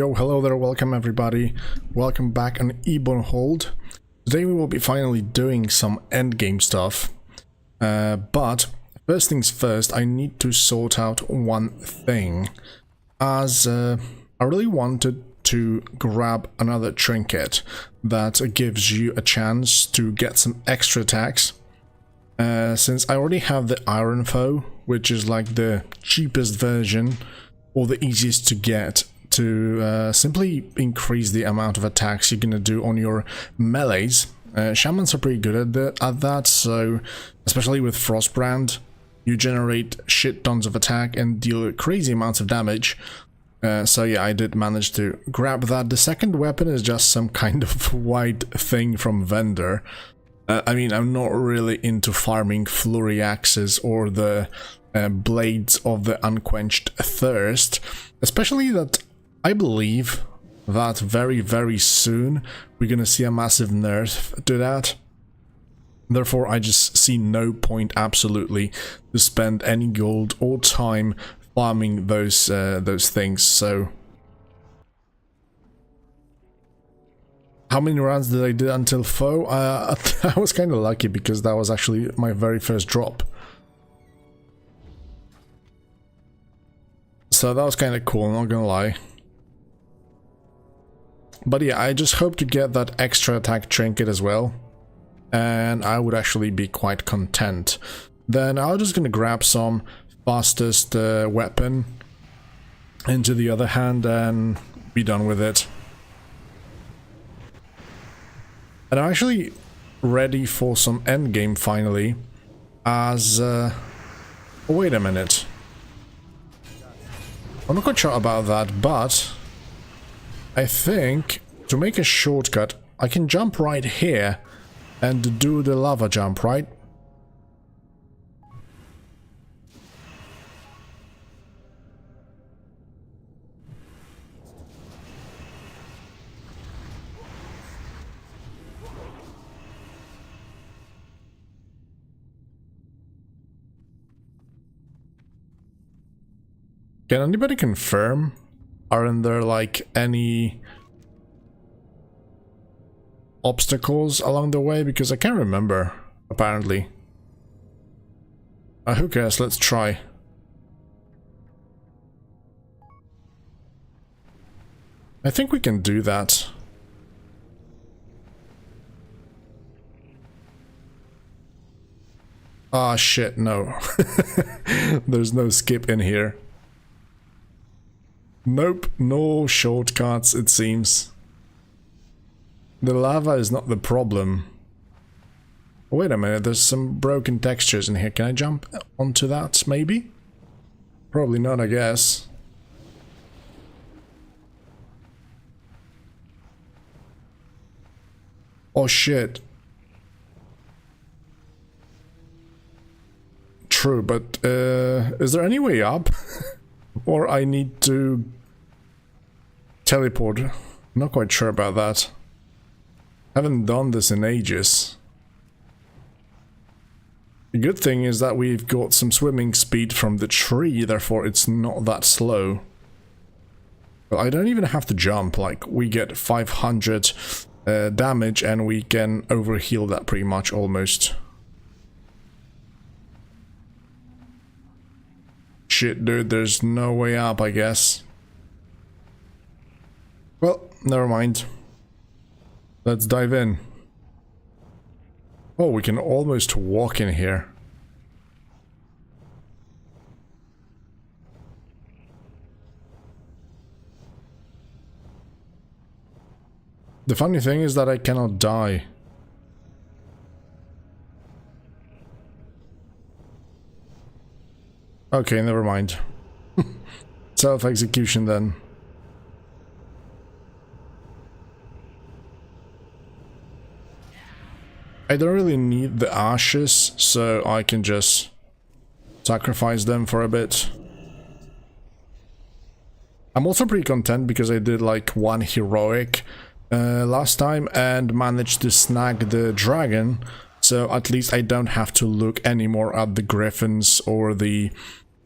Yo, hello there, welcome everybody. Welcome back on Ebonhold. Today we will be finally doing some endgame stuff. But first things first, I need to sort out one thing. As I really wanted to grab another trinket that gives you a chance to get some extra attacks. Since I already have the Iron Foe, which is like the cheapest version or the easiest to get, to simply increase the amount of attacks you're gonna do on your melees. Shamans are pretty good at that, so especially with Frostbrand, you generate shit tons of attack and deal crazy amounts of damage. So yeah, I did manage to grab that. The second weapon is just some kind of white thing from vendor. I mean, I'm not really into farming flurry axes or the blades of the unquenched thirst, especially that I believe that very soon we're gonna see a massive nerf to that. Therefore, I just see no point absolutely to spend any gold or time farming those things. So, how many rounds did I do until foe? I was kind of lucky because that was actually my very first drop. So that was kind of cool, not gonna lie. But yeah, I just hope to get that extra attack trinket as well, and I would actually be quite content. Then I'm just gonna grab some fastest weapon into the other hand and be done with it. And I'm actually ready for some endgame finally, as oh, wait a minute. I'm not quite sure about that, but I think to make a shortcut, I can jump right here and do the lava jump, right? Can anybody confirm? Aren't there like any obstacles along the way? Because I can't remember, apparently. Who cares? Let's try. I think we can do that. Ah, shit, no. There's no skip in here. Nope, no shortcuts, it seems. The lava is not the problem. Wait a minute, there's some broken textures in here. Can I jump onto that, maybe? Probably not, I guess. Oh shit. True, but is there any way up? Or I need to teleport. Not quite sure about that. Haven't done this in ages. The good thing is that we've got some swimming speed from the tree, therefore it's not that slow. But I don't even have to jump, like we get 500 damage and we can overheal that pretty much almost. Shit, dude, there's no way up, I guess. Well, never mind. Let's dive in. Oh, we can almost walk in here. The funny thing is that I cannot die. Okay, never mind. Self-execution then. I don't really need the ashes, so I can just sacrifice them for a bit. I'm also pretty content because I did like one heroic last time and managed to snag the dragon, so at least I don't have to look anymore at the griffins or the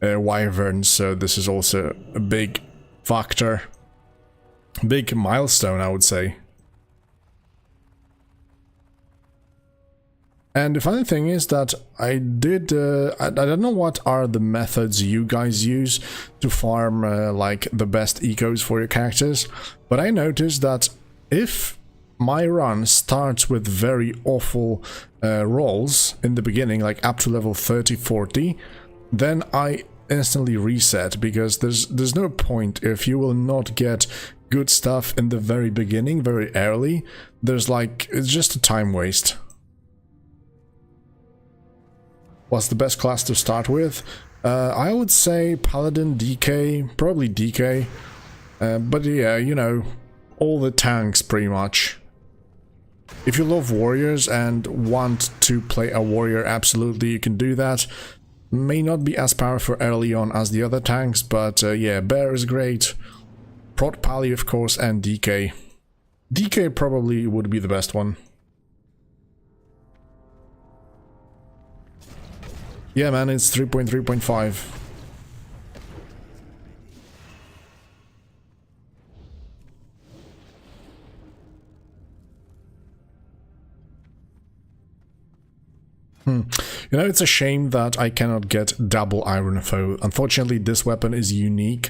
wyverns, so this is also a big factor. big milestone, I would say. And the funny thing is that I don't know what are the methods you guys use to farm like the best ecos for your characters, but I noticed that if my run starts with very awful rolls in the beginning, like up to level 30-40, then I instantly reset, because there's no point if you will not get good stuff in the very beginning, very early. It's just a time waste. What's the best class to start with? I would say Paladin, DK, probably DK. But yeah, you know, all the tanks pretty much. If you love warriors and want to play a warrior, absolutely you can do that. May not be as powerful early on as the other tanks, but yeah, Bear is great. Prot Pally, of course, and DK. DK probably would be the best one. Yeah, man, it's 3.3.5. You know, it's a shame that I cannot get double Iron Foe. Unfortunately, this weapon is unique,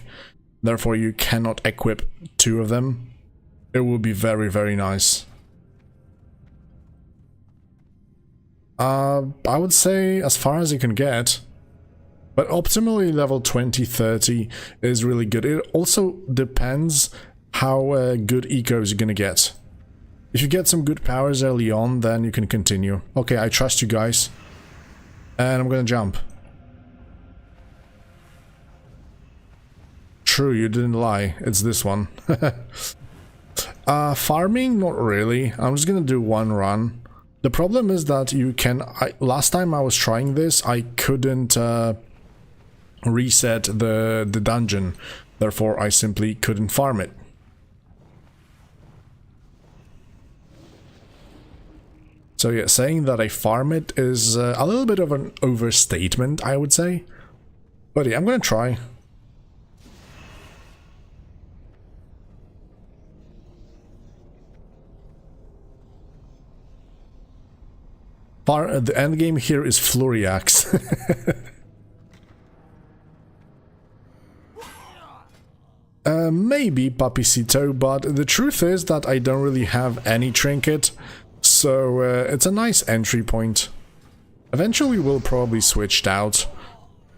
therefore you cannot equip two of them. It would be very, very nice. I would say as far as you can get, but optimally level 20-30 is really good. It also depends how good ecos you're gonna get. If you get some good powers early on, then you can continue. Okay, I trust you guys. And I'm gonna jump. True, you didn't lie. It's this one. Farming? Not really. I'm just gonna do one run. The problem is that you can... last time I was trying this, I couldn't reset the dungeon. Therefore, I simply couldn't farm it. So yeah, saying that I farm it is a little bit of an overstatement, I would say. But yeah, I'm gonna try. The end game here is Floriax. Maybe Papicito, but the truth is that I don't really have any trinket, so it's a nice entry point. Eventually we'll probably switch out,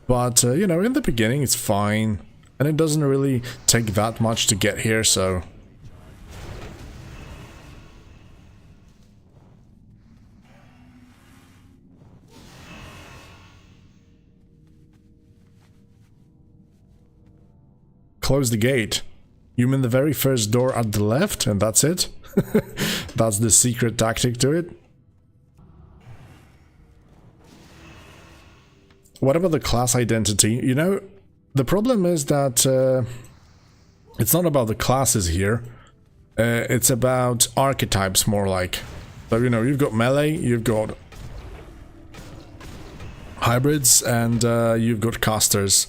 but you know, in the beginning it's fine, and it doesn't really take that much to get here, so... Close the gate. You mean the very first door at the left, and that's it? That's the secret tactic to it? What about the class identity? You know, the problem is that it's not about the classes here. It's about archetypes, more like. So, you know, you've got melee, you've got hybrids, and you've got casters.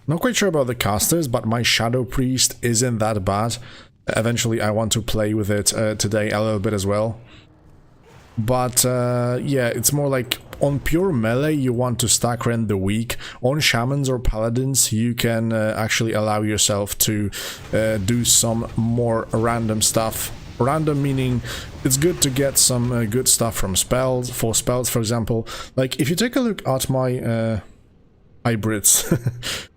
Not quite sure about the casters, but my Shadow Priest isn't that bad. Eventually I want to play with it today a little bit as well. But yeah, it's more like on pure melee you want to stack rend the weak. On shamans or paladins you can actually allow yourself to do some more random stuff. Random meaning it's good to get some good stuff from spells, for example. Like if you take a look at my... hybrids.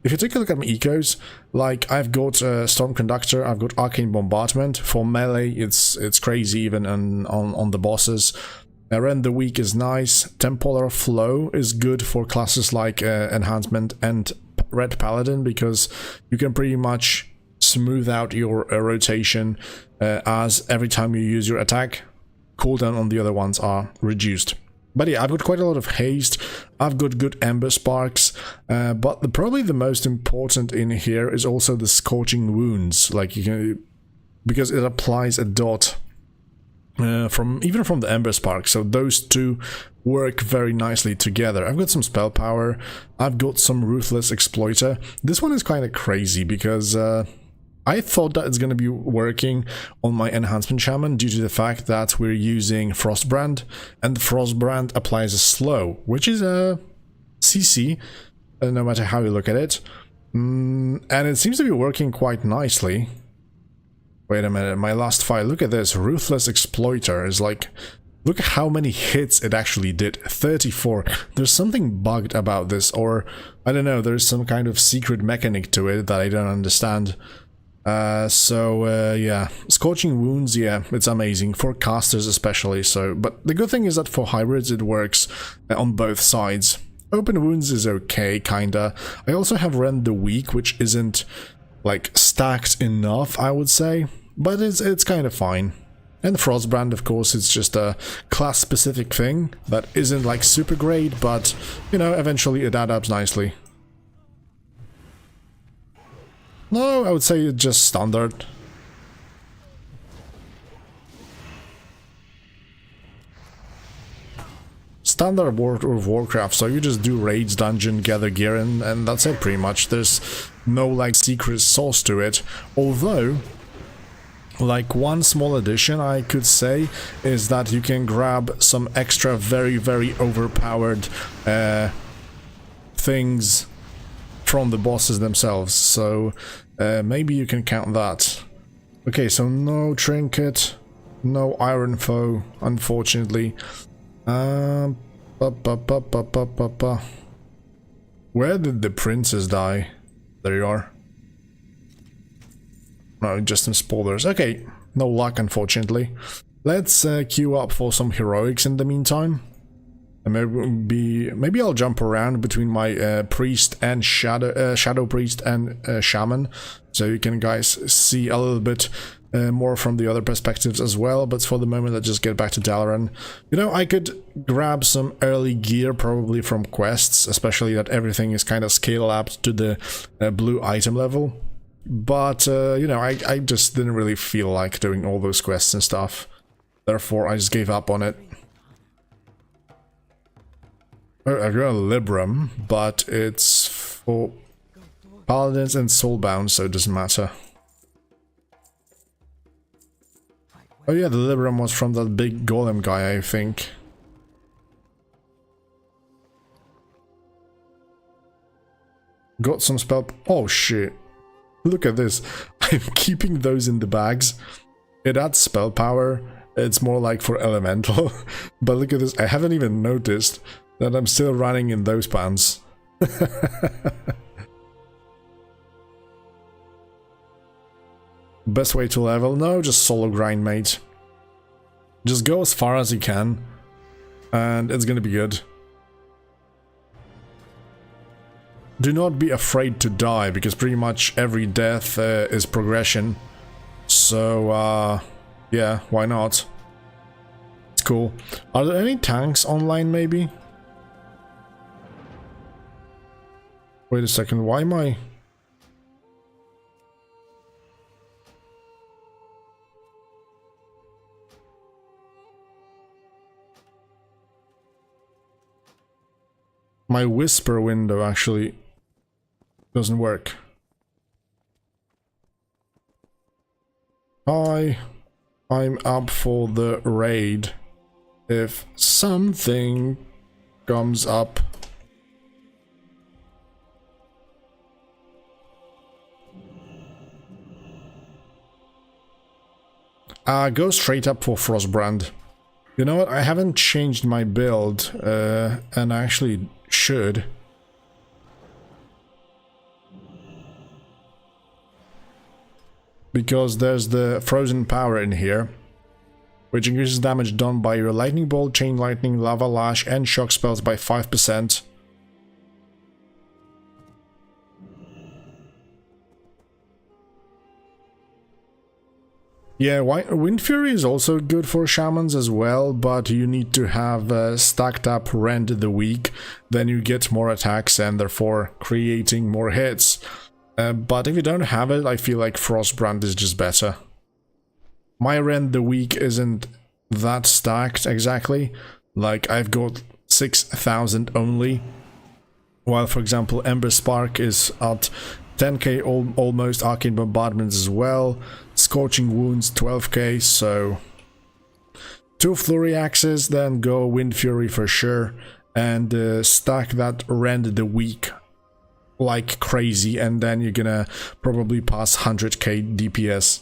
If you take a look at my ecos, like I've got Storm Conductor, I've got Arcane Bombardment. For melee, it's crazy even on the bosses. Rend the Weak is nice. Temporal Flow is good for classes like Enhancement and Red Paladin, because you can pretty much smooth out your rotation as every time you use your attack, cooldown on the other ones are reduced. But yeah, I've got quite a lot of haste, I've got good Ember Sparks, but probably the most important in here is also the Scorching Wounds, like you can, because it applies a dot even from the Ember Sparks, so those two work very nicely together. I've got some spell power, I've got some Ruthless Exploiter. This one is kind of crazy because I I thought that it's going to be working on my enhancement shaman due to the fact that we're using Frostbrand, and Frostbrand applies a slow, which is a CC, no matter how you look at it. And it seems to be working quite nicely. Wait a minute, my last fight, look at this, Ruthless Exploiter is like, look at how many hits it actually did, 34. There's something bugged about this, or I don't know, there's some kind of secret mechanic to it that I don't understand. Yeah, Scorching Wounds, yeah, it's amazing, for casters especially, so, but the good thing is that for hybrids it works on both sides. Open Wounds is okay, kinda. I also have Rend the Weak, which isn't, like, stacked enough, I would say, but it's kind of fine. And Frostbrand, of course, it's just a class-specific thing that isn't, like, super great, but, you know, eventually it adds up nicely. No, I would say it's just standard. Standard World of Warcraft, so you just do raids, dungeon, gather gear, and that's it pretty much. There's no, like, secret sauce to it. Although, like, one small addition I could say is that you can grab some extra very, very overpowered things from the bosses themselves, so maybe you can count that. Okay, so no trinket, no iron foe, unfortunately. Where did the princess die? There you are. No, just in spoilers. Okay, no luck, unfortunately. Let's queue up for some heroics in the meantime. And maybe I'll jump around between my priest and shadow priest and shaman, so you can guys see a little bit more from the other perspectives as well. But for the moment, let's just get back to Dalaran. You know, I could grab some early gear probably from quests, especially that everything is kind of scaled up to the blue item level. But you know, I just didn't really feel like doing all those quests and stuff. Therefore, I just gave up on it. I've got a Libram, but it's for Paladins and Soulbound, so it doesn't matter. Oh yeah, the Libram was from that big golem guy, I think. Got some spell... Oh shit. Look at this. I'm keeping those in the bags. It adds spell power. It's more like for elemental. But look at this. I haven't even noticed that I'm still running in those pants. Best way to level? No, just solo grind, mate. Just go as far as you can, and it's gonna be good. Do not be afraid to die, because pretty much every death is progression. So, yeah, why not? It's cool. Are there any tanks online, maybe? Wait a second, why am I... My whisper window actually doesn't work. Hi, I'm up for the raid. If something comes up. Go straight up for Frostbrand. You know what, I haven't changed my build, and I actually should. Because there's the frozen power in here, which increases damage done by your lightning bolt, chain lightning, lava lash, and shock spells by 5%. Yeah, Wind Fury is also good for shamans as well, but you need to have stacked up Rend the Weak, then you get more attacks and therefore creating more hits. But if you don't have it, I feel like Frostbrand is just better. My Rend the Weak isn't that stacked exactly, like I've got 6,000 only, while for example Ember Spark is at 10k almost, arcane bombardments as well, scorching wounds 12k, so 2 flurry axes, then go wind fury for sure, and stack that rend the weak like crazy, and then you're gonna probably pass 100k DPS.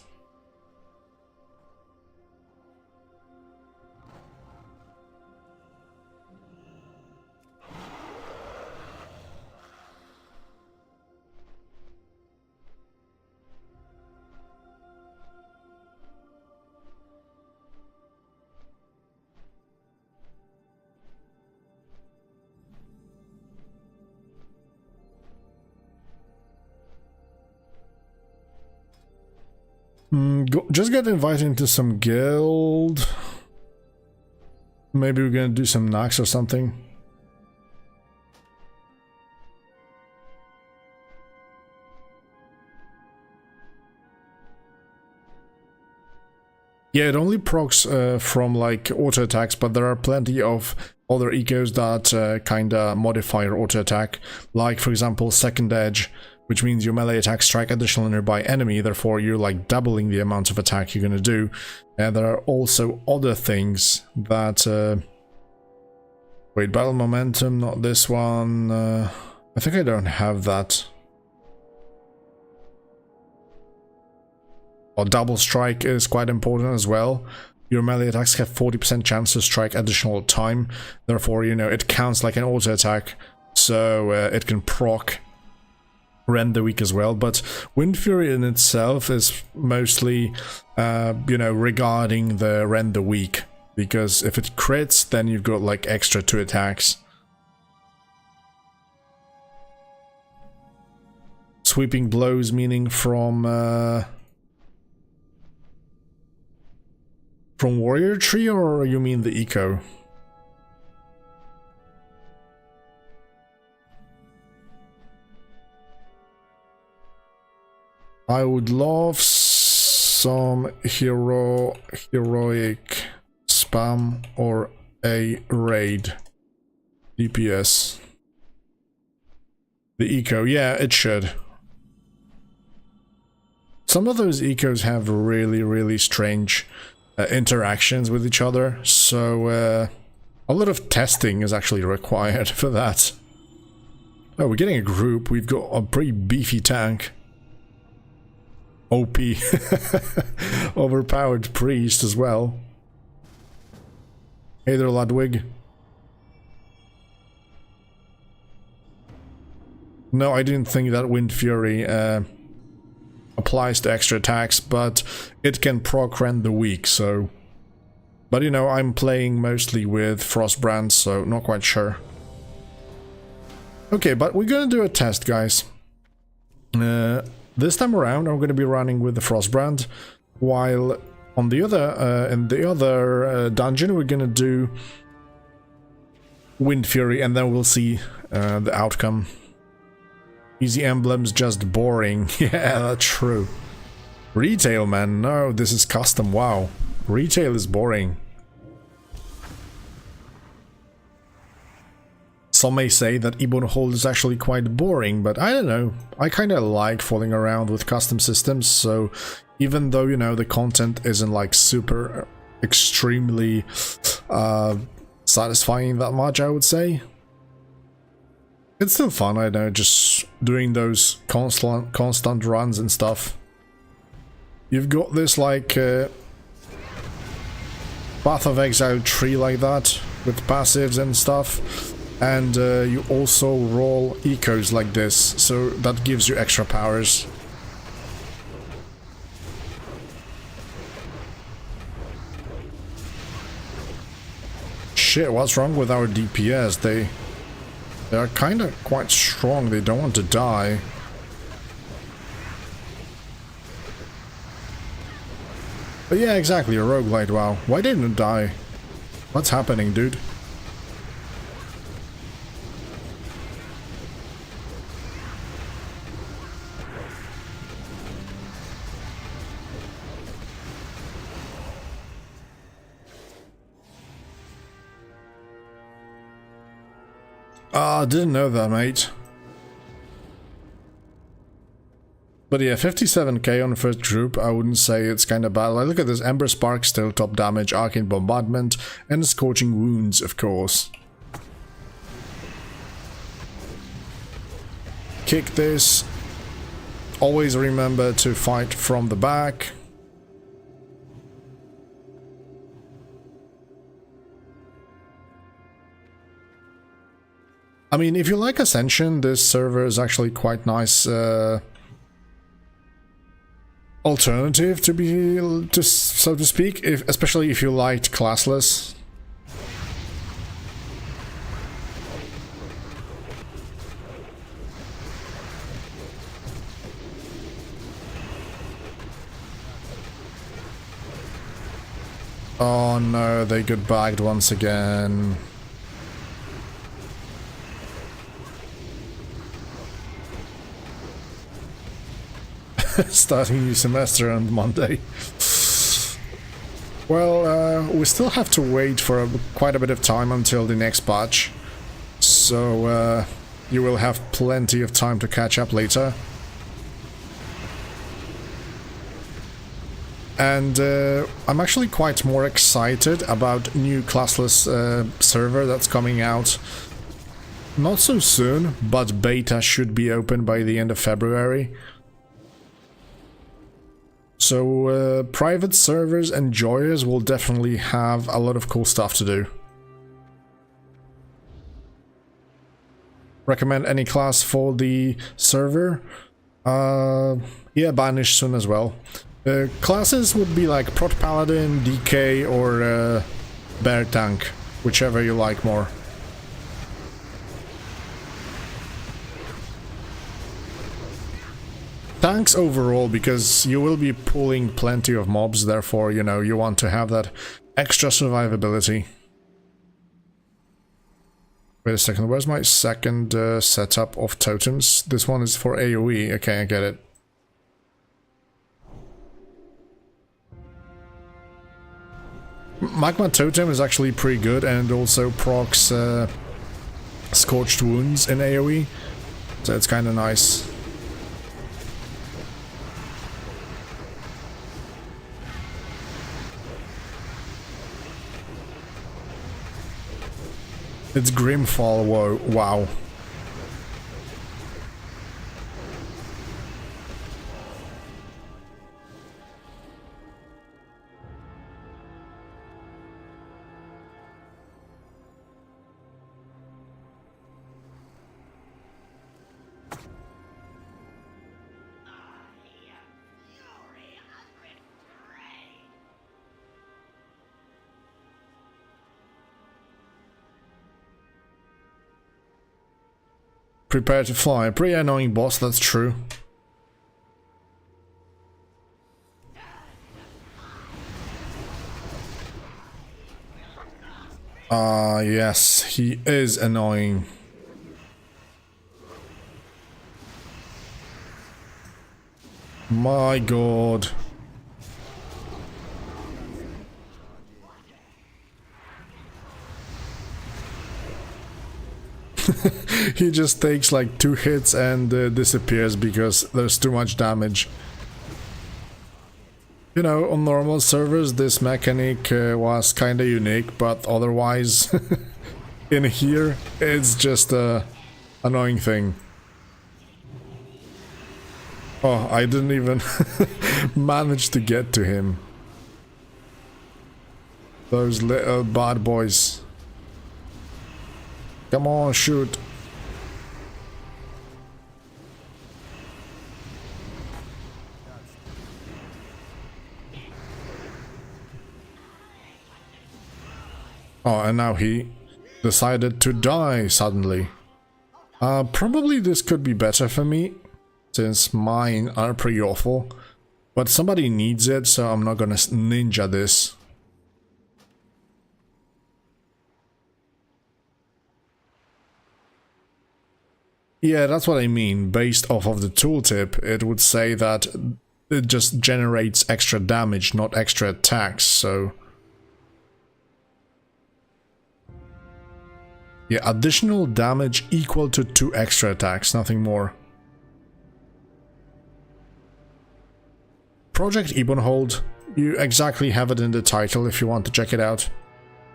Just get invited into some guild. Maybe we're gonna do some knocks or something. Yeah, it only procs from like auto attacks, but there are plenty of other ecos that kinda modify your auto attack. Like for example, second edge, which means your melee attacks strike additional nearby enemy, therefore you're like doubling the amount of attack you're gonna do. And there are also other things that... Wait, battle momentum, not this one. I think I don't have that. Or double strike is quite important as well. Your melee attacks have 40% chance to strike additional time, therefore, you know, it counts like an auto attack, so it can proc rend the weak as well. But Wind Fury in itself is mostly, you know, regarding the rend the weak, because if it crits, then you've got like extra 2 attacks. Sweeping blows, meaning from Warrior Tree, or you mean the eco? I would love some heroic spam or a raid DPS. The eco, yeah, it should. Some of those ecos have really strange interactions with each other, so a lot of testing is actually required for that. Oh, we're getting a group. We've got a pretty beefy tank. OP. Overpowered priest as well. Hey there, Ludwig. No, I didn't think that Wind Fury applies to extra attacks, but it can proc rend the weak, so... But you know, I'm playing mostly with Frostbrand, so not quite sure. Okay, but we're gonna do a test, guys. This time around, I'm gonna be running with the Frostbrand, while on the other, in the other dungeon, we're gonna do Wind Fury, and then we'll see the outcome. Easy emblems, just boring. Yeah, that's true. Retail, man. No, this is custom. Wow. Retail is boring. Some may say that Ebonhold is actually quite boring, but I don't know. I kind of like falling around with custom systems, so even though, you know, the content isn't like super extremely satisfying that much, I would say, it's still fun. I know, just doing those constant runs and stuff. You've got this like Path of Exile tree like that with passives and stuff, and you also roll ecos like this, so that gives you extra powers. Shit, what's wrong with our DPS? They are kind of quite strong. They don't want to die. But yeah, exactly, a Rogue-Lite, wow. Why didn't it die? What's happening, dude? Ah, didn't know that, mate. But yeah, 57k on the first group, I wouldn't say it's kind of bad. Like, look at this, Ember Spark still top damage, Arcane Bombardment, and Scorching Wounds, of course. Kick this. Always remember to fight from the back. I mean, if you like Ascension, this server is actually quite nice alternative to be, so to speak, especially if you liked classless. Oh no, they got bagged once again. Starting new semester on Monday. Well, we still have to wait for quite a bit of time until the next patch, so you will have plenty of time to catch up later. And I'm actually quite more excited about new classless server that's coming out. Not so soon, but beta should be open by the end of February. So private servers and enjoyers will definitely have a lot of cool stuff to do. Recommend any class for the server? Yeah, Banish soon as well. Classes would be like Prot Paladin, DK, or Bear Tank, whichever you like more. Tanks overall, because you will be pulling plenty of mobs, therefore, you know, you want to have that extra survivability. Wait a second, where's my second setup of totems? This one is for AoE, okay, I get it. Magma Totem is actually pretty good and also procs Scorched Wounds in AoE, so it's kinda nice. It's Grimfall, whoa, wow. Prepare to fly. Pretty annoying boss, that's true. Ah, yes, he is annoying. My god. He just takes like 2 hits and disappears because there's too much damage. You know, on normal servers this mechanic was kinda unique, but otherwise in here it's just a annoying thing. Oh, I didn't even manage to get to him. Those little bad boys. Come on, shoot. Oh, and now he decided to die suddenly. Probably this could be better for me, since mine are pretty awful. But somebody needs it, so I'm not gonna ninja this. Yeah, that's what I mean. Based off of the tooltip, it would say that it just generates extra damage, not extra attacks, so... Yeah, additional damage equal to 2 extra attacks, nothing more. Project Ebonhold. You exactly have it in the title if you want to check it out.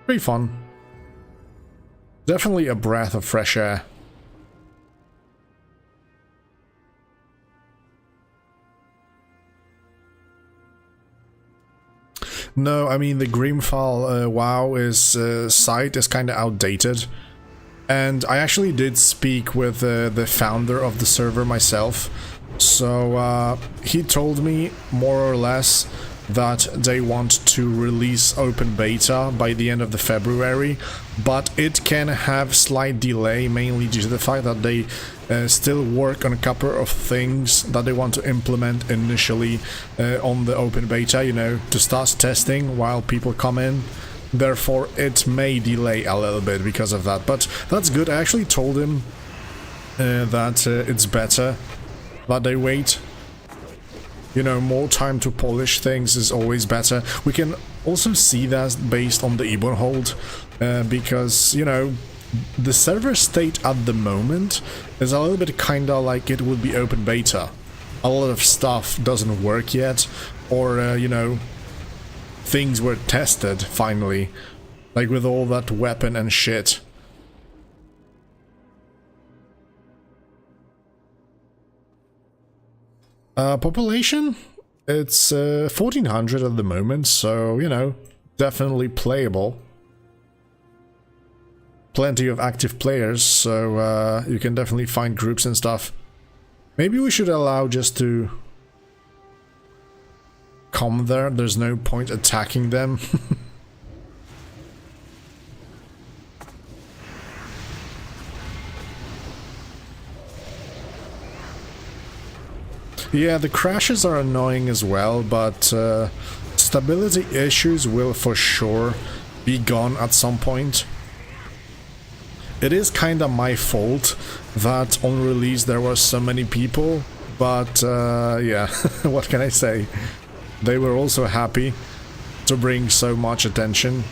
Pretty fun. Definitely a breath of fresh air. No, I mean the Grimfall WoW site is kind of outdated. And I actually did speak with the founder of the server myself. So he told me more or less that they want to release open beta by the end of the February, but it can have slight delay, mainly due to the fact that they still work on a couple of things that they want to implement initially on the open beta, you know, to start testing while people come in. Therefore, it may delay a little bit because of that, but that's good. I actually told him that it's better that they wait. You know, more time to polish things is always better. We can also see that based on the Ebonhold, because, you know, the server state at the moment is a little bit kinda like it would be open beta. A lot of stuff doesn't work yet, or, you know, things were tested, finally. Like with all that weapon and shit. Population? It's 1400 at the moment, so, you know, definitely playable. Plenty of active players, so you can definitely find groups and stuff. Maybe we should allow just to come there, there's no point attacking them. Yeah, the crashes are annoying as well, but stability issues will for sure be gone at some point. It is kinda my fault that on release there were so many people, but yeah, what can I say? They were also happy to bring so much attention.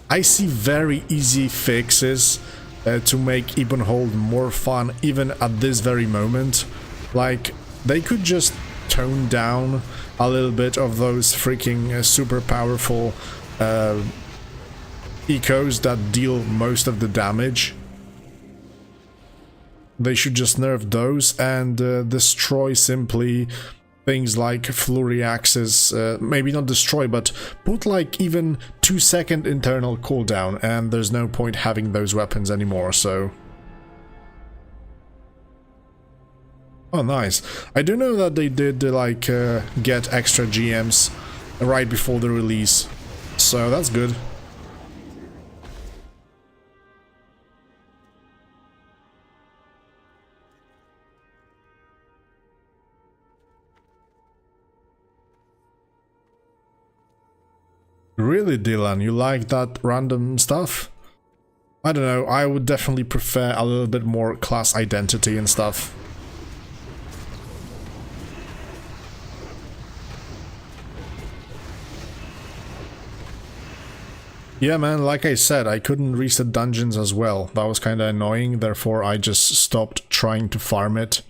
I see very easy fixes to make Ebonhold more fun even at this very moment. Like, they could just tone down a little bit of those freaking super powerful ecos that deal most of the damage. They should just nerf those and destroy simply things like flurry axes, maybe not destroy, but put like even 2-second internal cooldown, and there's no point having those weapons anymore, so... Oh, nice. I do know that they did like get extra GMs right before the release, so that's good. Really, Dylan, you like that random stuff? I don't know, I would definitely prefer a little bit more class identity and stuff. Yeah, man, like I said, I couldn't reset dungeons as well. That was kinda annoying, therefore I just stopped trying to farm it.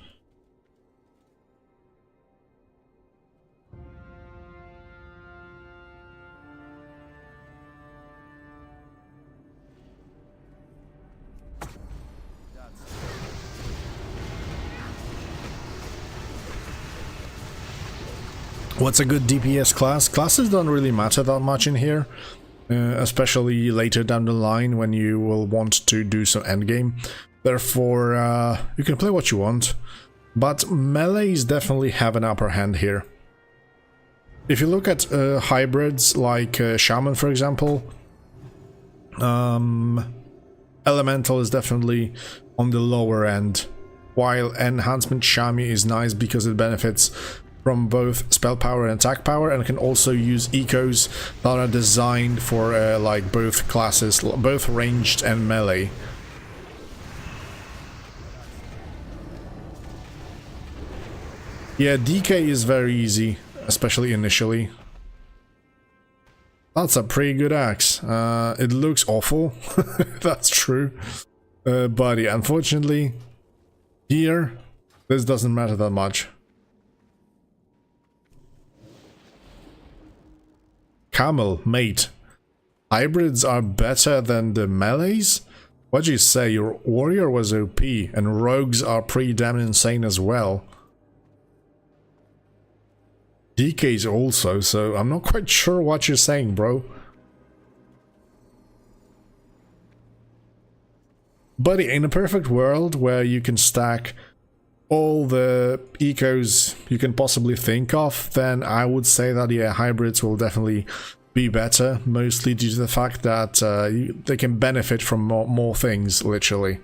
What's a good DPS class? Classes don't really matter that much in here, especially later down the line when you will want to do some endgame. Therefore, you can play what you want, but melees definitely have an upper hand here. If you look at hybrids like Shaman, for example, Elemental is definitely on the lower end, while Enhancement Shami is nice because it benefits from both spell power and attack power, and can also use ecos that are designed for like both classes, both ranged and melee. Yeah, DK is very easy, especially initially. That's a pretty good axe. It looks awful, that's true. But yeah, unfortunately, here, this doesn't matter that much. Camel, mate. Hybrids are better than the melees? What'd you say? Your warrior was OP, and rogues are pretty damn insane as well. DKs also, so I'm not quite sure what you're saying, bro. But in a perfect world where you can stack all the ecos you can possibly think of, then I would say that, yeah, hybrids will definitely be better, mostly due to the fact that they can benefit from more things, literally.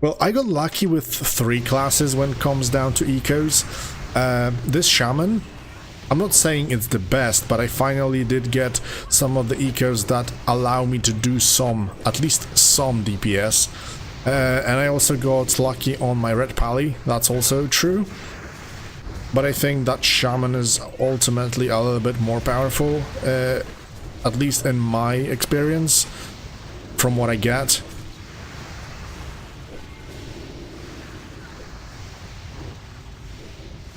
Well, I got lucky with 3 classes when it comes down to ecos. This shaman, I'm not saying it's the best, but I finally did get some of the ecos that allow me to do some, at least some DPS. And I also got lucky on my red pally, that's also true. But I think that shaman is ultimately a little bit more powerful, at least in my experience, from what I get.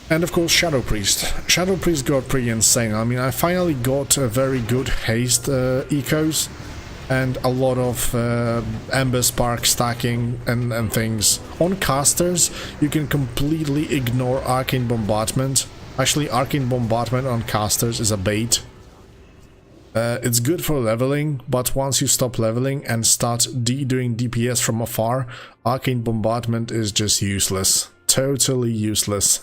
And of course Shadow Priest. Shadow Priest got pretty insane. I mean, I finally got a very good haste ecos and a lot of Ember Spark stacking and things. On casters, you can completely ignore Arcane Bombardment. Actually, Arcane Bombardment on casters is a bait. It's good for leveling, but once you stop leveling and start doing DPS from afar, Arcane Bombardment is just useless. Totally useless.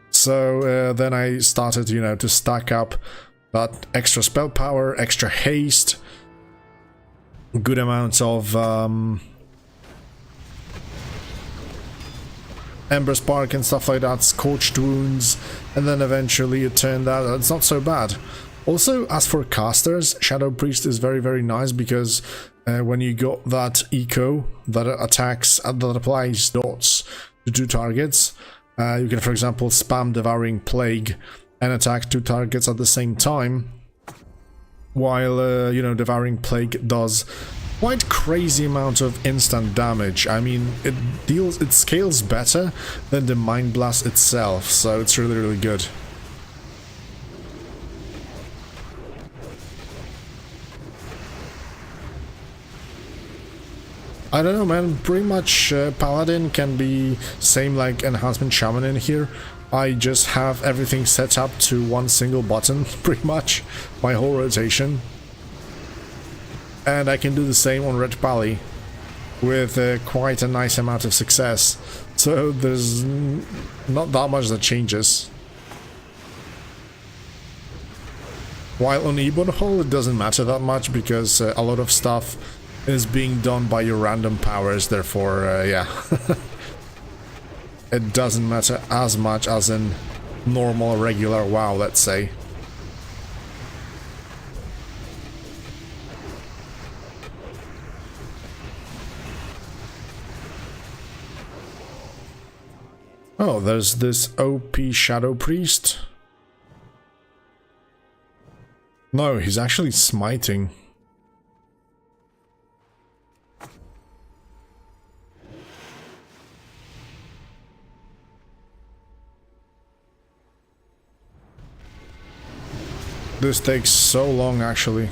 So then I started, you know, to stack up that extra spell power, extra haste, good amounts of Ember Spark and stuff like that, Scorched Wounds, and then eventually it turned out it's not so bad. Also, as for casters, Shadow Priest is very, very nice because when you got that eco that attacks, that applies dots to 2 targets, you can, for example, spam Devouring Plague and attack 2 targets at the same time, while, you know, Devouring Plague does quite crazy amount of instant damage. I mean, it scales better than the Mind Blast itself, so it's really, really good. I don't know, man, pretty much Paladin can be same like Enhancement Shaman in here. I just have everything set up to one single button, pretty much, my whole rotation. And I can do the same on Red Pally with quite a nice amount of success. So there's not that much that changes. While on Ebonhold it doesn't matter that much because a lot of stuff is being done by your random powers, therefore, yeah. It doesn't matter as much as in normal, regular WoW, let's say. Oh, there's this OP Shadow Priest. No, he's actually smiting. This takes so long, actually.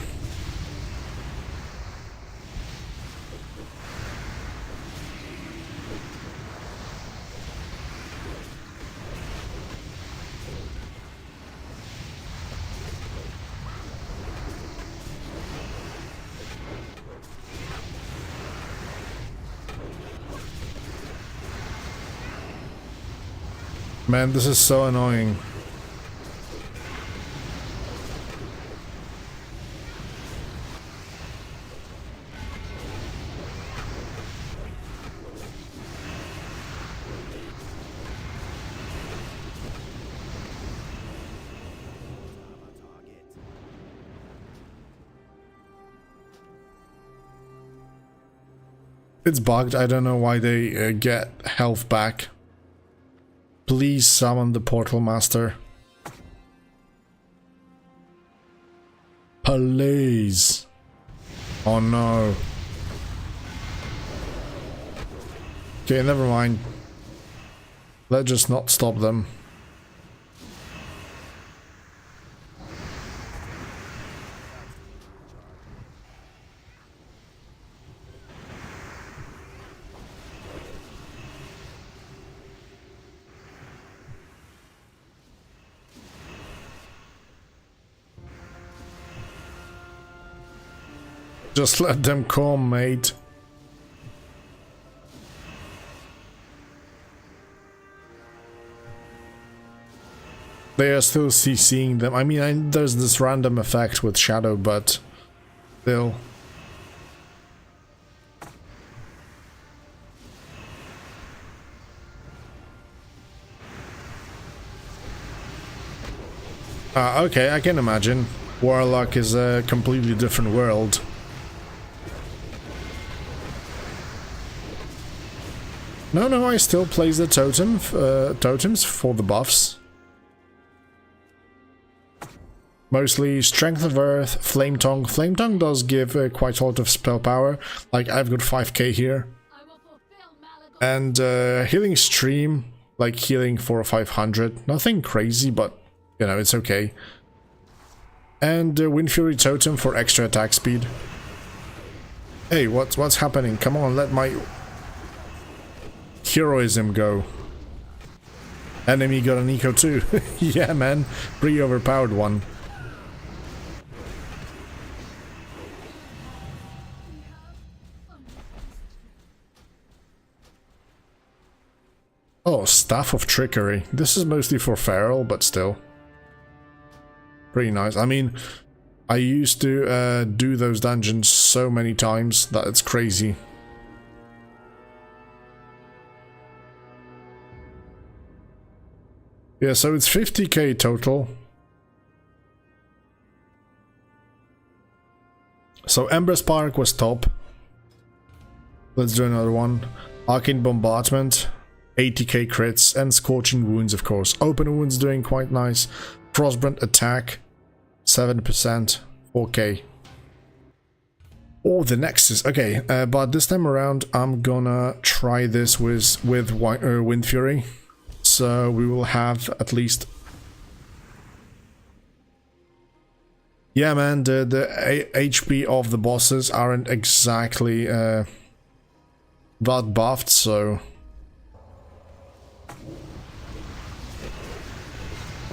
Man, this is so annoying. It's bugged, I don't know why they get health back. Please summon the Portal Master. Please. Oh no. Okay, never mind. Let's just not stop them. Just let them come, mate. They are still CCing them. I mean, there's this random effect with Shadow, but still. Okay, I can imagine. Warlock is a completely different world. No, I still place the totems for the buffs. Mostly Strength of Earth, Flame Tongue. Flame Tongue does give quite a lot of spell power. Like, I've got 5k here. And Healing Stream, like healing for 500. Nothing crazy, but, you know, it's okay. And Wind Fury Totem for extra attack speed. Hey, what's happening? Come on, let my heroism go. Enemy got an eco too. Yeah, man. Pretty overpowered one. Oh, Staff of Trickery. This is mostly for Feral, but still. Pretty nice. I mean, I used to do those dungeons so many times that it's crazy. Yeah, so it's 50k total. So Ember Spark was top. Let's do another one. Arcane Bombardment, 80k crits, and Scorching Wounds, of course. Open Wounds doing quite nice. Frostbrand Attack, 7%, 4k. Oh, the Nexus. Okay, but this time around I'm gonna try this with Wind Fury. So we will have at least... Yeah, man, the HP of the bosses aren't exactly that buffed, so...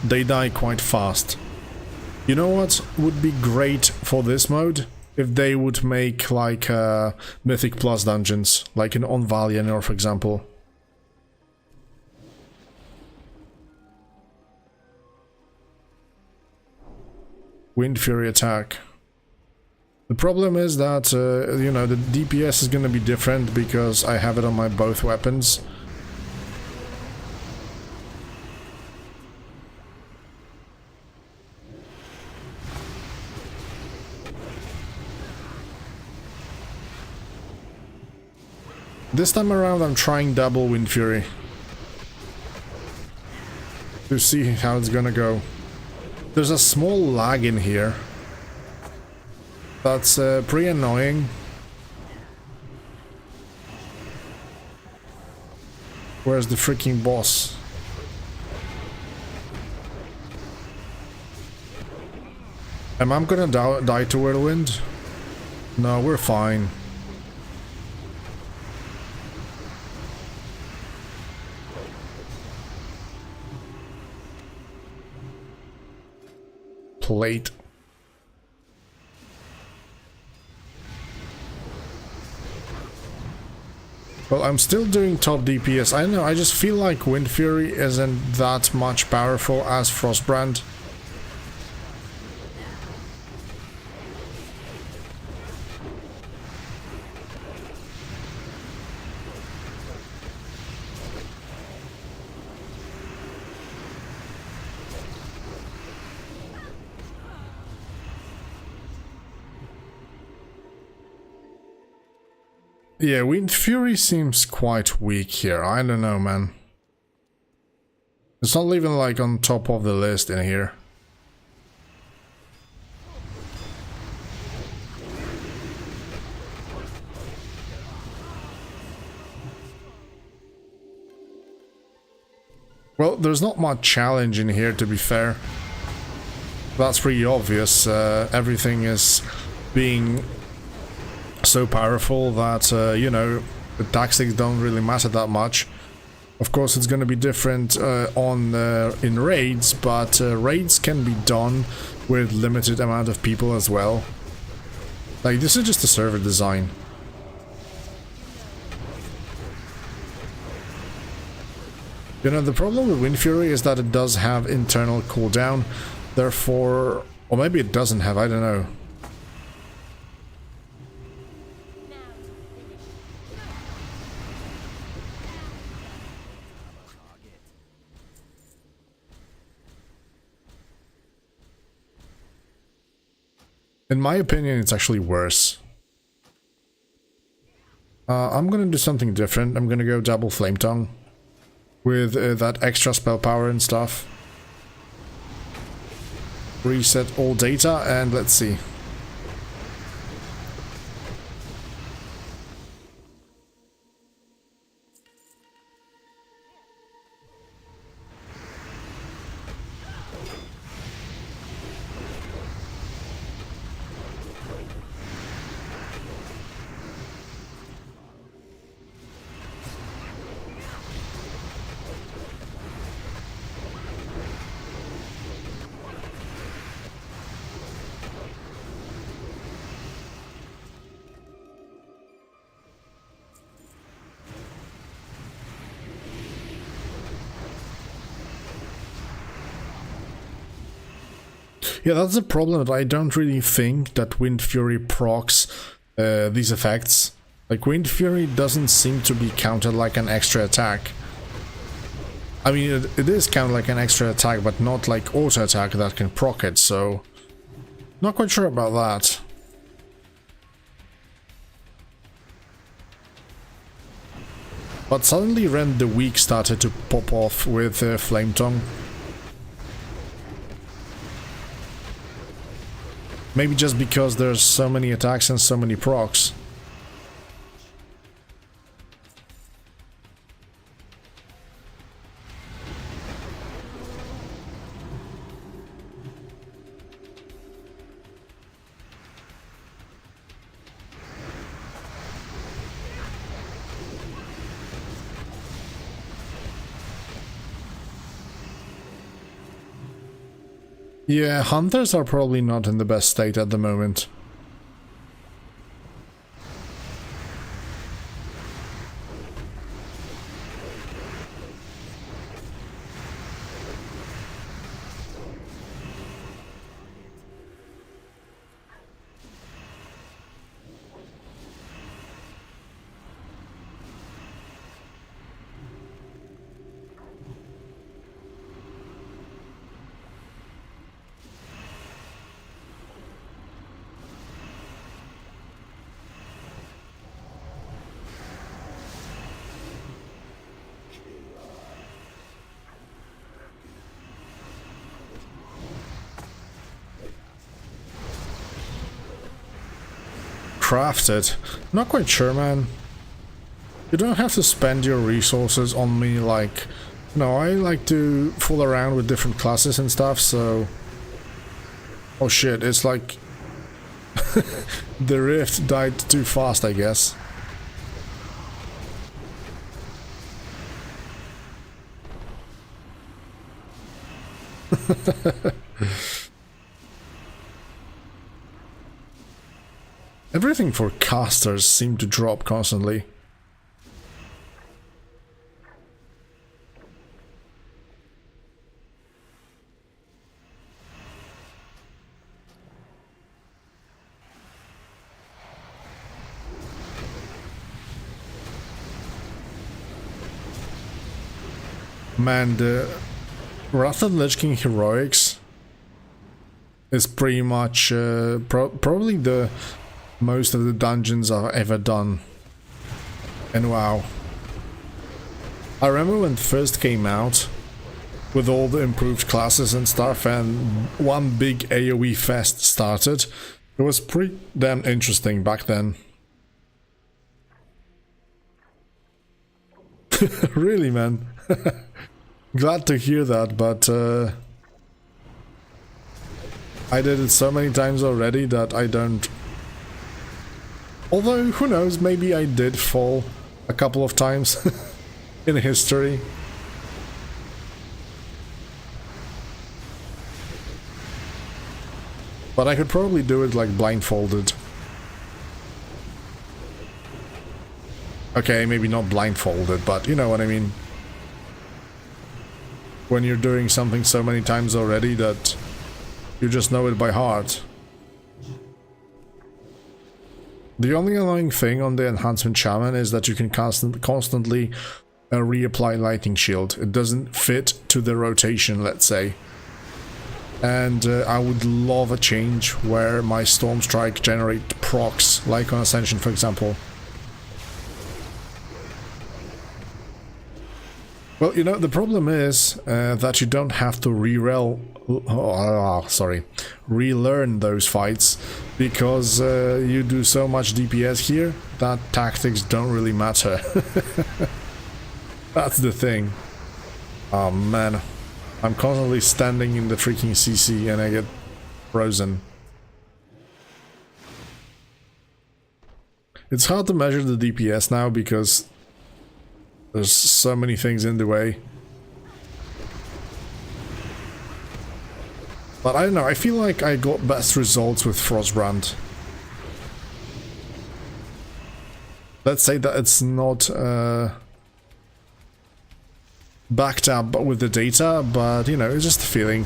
They die quite fast. You know what would be great for this mode? If they would make like Mythic Plus dungeons, like in On Valiant, for example. Wind Fury attack. The problem is that, you know, the DPS is gonna be different because I have it on my both weapons. This time around I'm trying double Wind Fury. To see how it's gonna go. There's a small lag in here. That's pretty annoying. Where's the freaking boss? Am I gonna die to Whirlwind? No, we're fine. Plate. Well, I'm still doing top DPS. I don't know, I just feel like Wind Fury isn't that much powerful as Frostbrand. Yeah, Wind Fury seems quite weak here. I don't know, man. It's not even like on top of the list in here. Well, there's not much challenge in here, to be fair. That's pretty obvious. Everything is being so powerful that, you know, the tactics don't really matter that much. Of course, it's going to be different in raids, but raids can be done with limited amount of people as well. Like, this is just a server design. You know, the problem with Wind Fury is that it does have internal cooldown, therefore... Or maybe it doesn't have, I don't know. In my opinion, it's actually worse. I'm gonna do something different. I'm gonna go double Flame Tongue with that extra spell power and stuff. Reset all data and let's see. Yeah, that's the problem, that I don't really think that Wind Fury procs these effects. Like, Wind Fury doesn't seem to be counted like an extra attack. I mean, it is counted like an extra attack, but not like auto attack that can proc it, so... Not quite sure about that. But suddenly Rend the Weak started to pop off with Flame Tongue. Maybe just because there's so many attacks and so many procs. Yeah, hunters are probably not in the best state at the moment. Crafted. Not quite sure, man. You don't have to spend your resources on me like... No, I like to fool around with different classes and stuff, so... Oh shit, it's like... The rift died too fast, I guess. Everything for casters seem to drop constantly. Man, the Wrath of the Lich King Heroics is pretty much probably the most of the dungeons I've ever done in WoW. I remember when it first came out with all the improved classes and stuff, and one big AoE fest started. It was pretty damn interesting back then. Really, man. Glad to hear that, but I did it so many times already that I don't... Although, who knows, maybe I did fall a couple of times in history. But I could probably do it like blindfolded. Okay, maybe not blindfolded, but you know what I mean. When you're doing something so many times already that you just know it by heart. The only annoying thing on the enhancement shaman is that you can constantly reapply lightning shield. It doesn't fit to the rotation, let's say. And I would love a change where my storm strike generate procs, like on Ascension for example. Well, you know, the problem is that you don't have to relearn those fights, because you do so much DPS here that tactics don't really matter. That's the thing. Oh man, I'm constantly standing in the freaking CC and I get frozen. It's hard to measure the DPS now because there's so many things in the way. But I don't know, I feel like I got best results with Frostbrand. Let's say that it's not backed up with the data, but you know, it's just a feeling.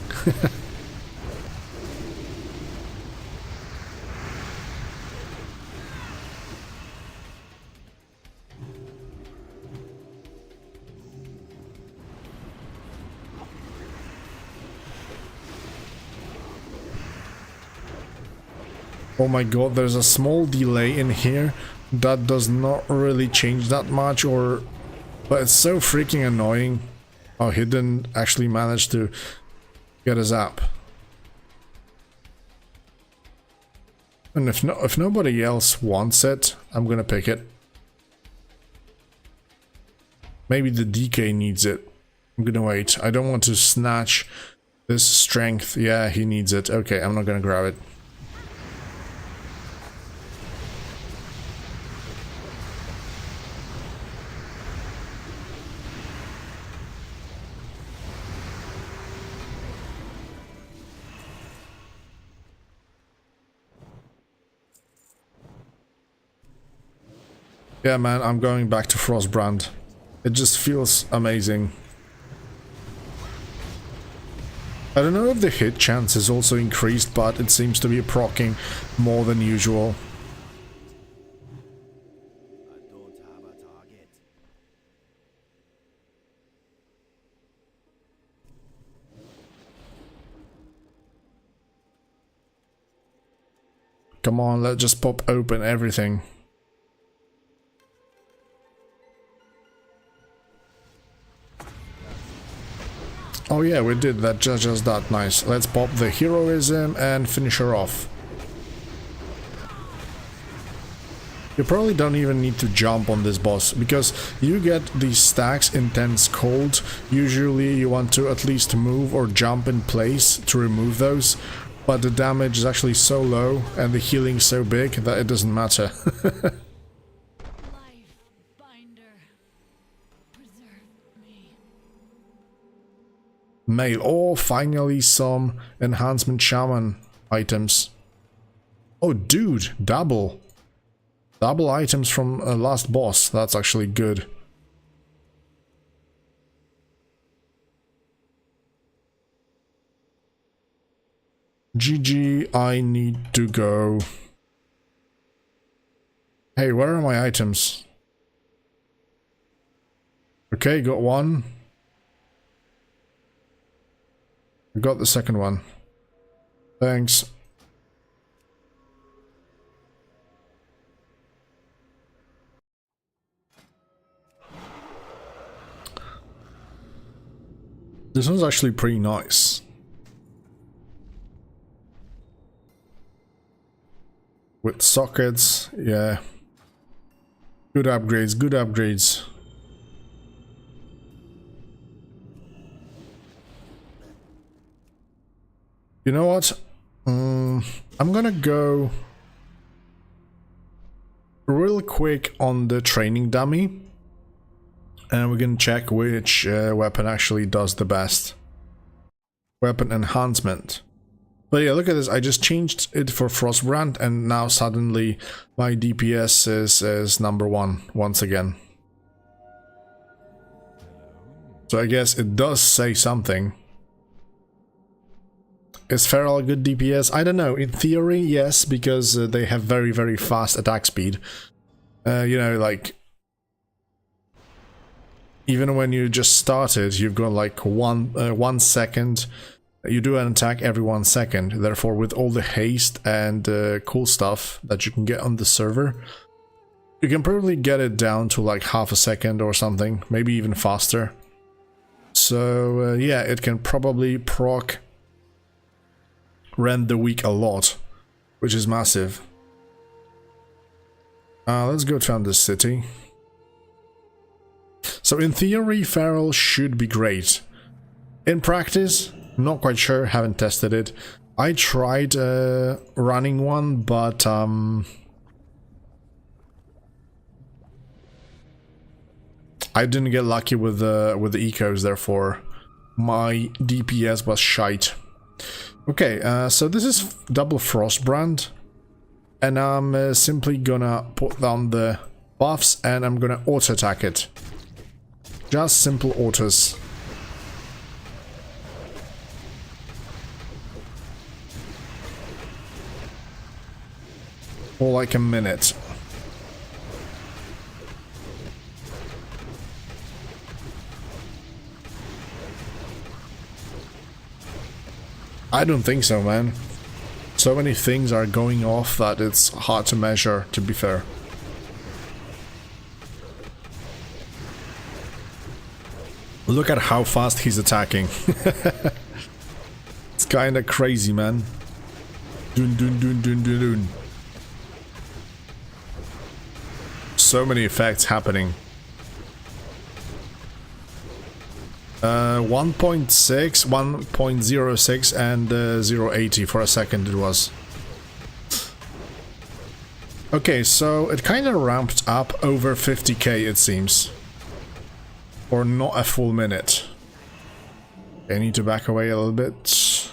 Oh my god, there's a small delay in here that does not really change that much, but it's so freaking annoying. Oh, he didn't actually manage to get a zap. And if nobody else wants it, I'm gonna pick it. Maybe the DK needs it. I'm gonna wait. I don't want to snatch this strength. Yeah, he needs it. Okay, I'm not gonna grab it. Yeah, man, I'm going back to Frostbrand. It just feels amazing. I don't know if the hit chance is also increased, but it seems to be proccing more than usual. Come on, let's just pop open everything. Oh yeah, we did that, just that, nice. Let's pop the heroism and finish her off. You probably don't even need to jump on this boss, because you get these stacks intense cold. Usually you want to at least move or jump in place to remove those, but the damage is actually so low and the healing so big that it doesn't matter. Mail. Oh, finally some enhancement shaman items. Oh, dude, double items from last boss. That's actually good. GG, I need to go. Hey, where are my items? Okay, got one. I got the second one. Thanks. This one's actually pretty nice. With sockets, yeah. Good upgrades, good upgrades. You know what? I'm gonna go real quick on the training dummy. And we're gonna check which weapon actually does the best. Weapon enhancement. But yeah, look at this. I just changed it for Frostbrand, and now suddenly my DPS is number 1 once again. So I guess it does say something. Is Feral a good DPS? I don't know. In theory, yes, because they have very, very fast attack speed. You know, like... Even when you just started, you've got like 1 second. You do an attack every 1 second. Therefore, with all the haste and cool stuff that you can get on the server, you can probably get it down to like half a second or something, maybe even faster. So yeah, it can probably proc Rend the Weak a lot, which is massive. Let's go to the city. So in theory, Feral should be great. In practice, not quite sure, haven't tested it. I tried running one, but I didn't get lucky with the ecos, therefore my DPS was shite. Okay, so this is double Frostbrand, and I'm simply gonna put down the buffs and I'm gonna auto attack it. Just simple autos. For like a minute. I don't think so, man. So many things are going off that it's hard to measure, to be fair. Look at how fast he's attacking. It's kinda crazy, man. Dun dun dun dun dun dun. So many effects happening. 1.6, 1.06 and 0.80 for a second it was. Okay, so it kind of ramped up over 50k it seems. Or not a full minute. I need to back away a little bit.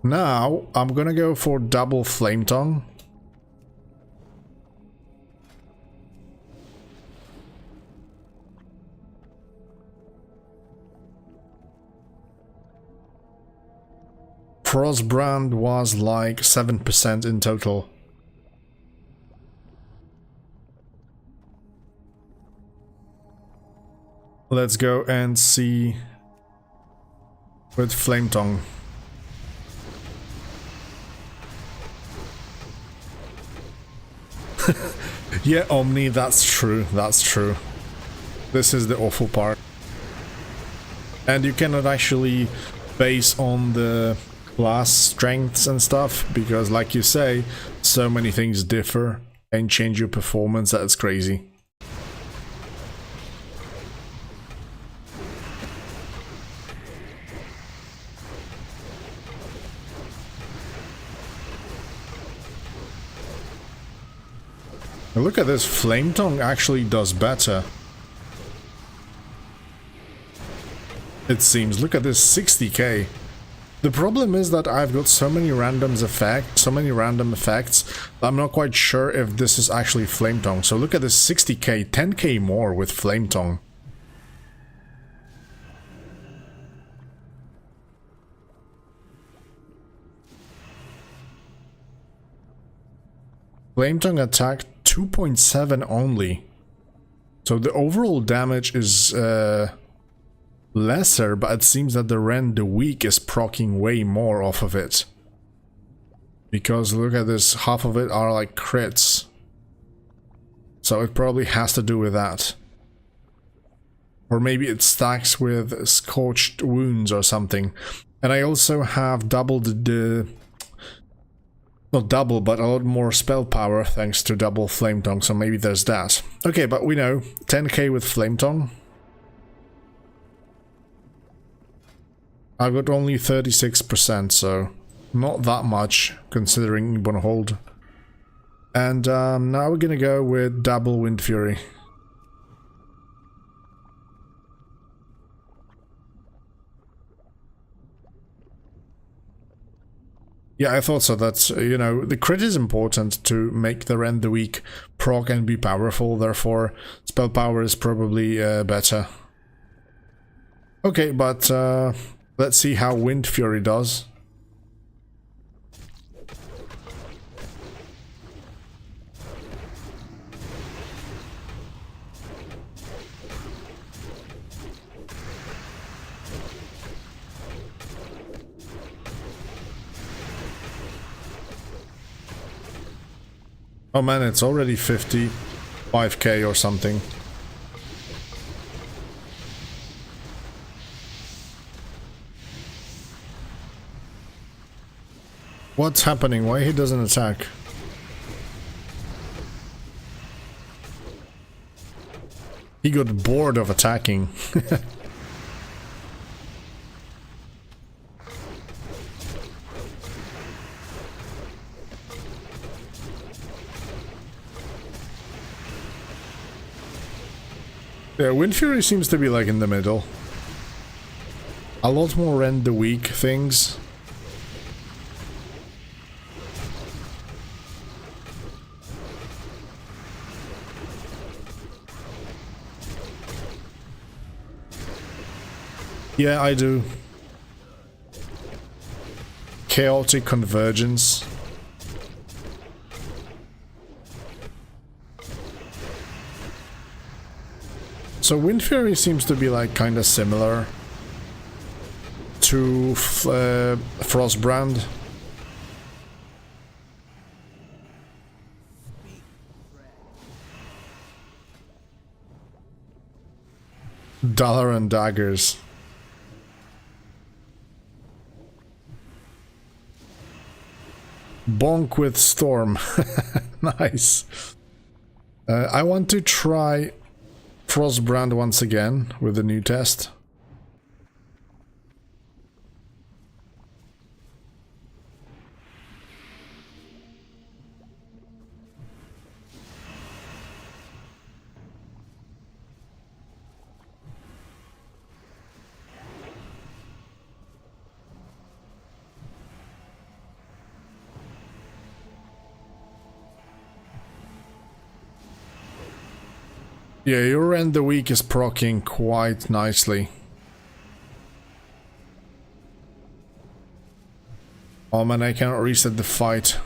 Now, I'm gonna go for double Flame Tongue. Frostbrand was like 7% in total. Let's go and see with Flame Tongue. Yeah, Omni, that's true, that's true. This is the awful part. And you cannot actually base on the class strengths and stuff, because like you say, so many things differ and change your performance, that's crazy. Look at this, Flame Tongue actually does better. It seems, look at this, 60k. The problem is that I've got so many random effects, I'm not quite sure if this is actually Flame Tongue. So look at this, 60k, 10k more with Flame Tongue. Flame Tongue attack 2.7 only. So the overall damage is lesser, but it seems that the Rend the Weak is proccing way more off of it. Because look at this, half of it are like crits. So it probably has to do with that. Or maybe it stacks with Scorched Wounds or something. And I also have doubled the... Not double, but a lot more spell power thanks to double Flame Tongue, so maybe there's that. Okay, but we know, 10k with Flame Tongue. I've got only 36%, so not that much considering Ebonhold. And now we're gonna go with double Wind Fury. Yeah, I thought so. That's, you know, the crit is important to make the Rend the Weak proc and be powerful, therefore spell power is probably better. Okay, but let's see how Wind Fury does. Oh man, it's already 55k or something. What's happening? Why he doesn't attack? He got bored of attacking. Yeah, Wind Fury seems to be like in the middle. A lot more Rend the Weak things. Yeah, I do. Chaotic Convergence. So Wind Fury seems to be like kind of similar to Frostbrand. Dollar and daggers. Bonk with Storm. Nice. I want to try Frostbrand once again with the new test. Yeah, your Rend the Weak is proccing quite nicely. Oh man, I cannot reset the fight.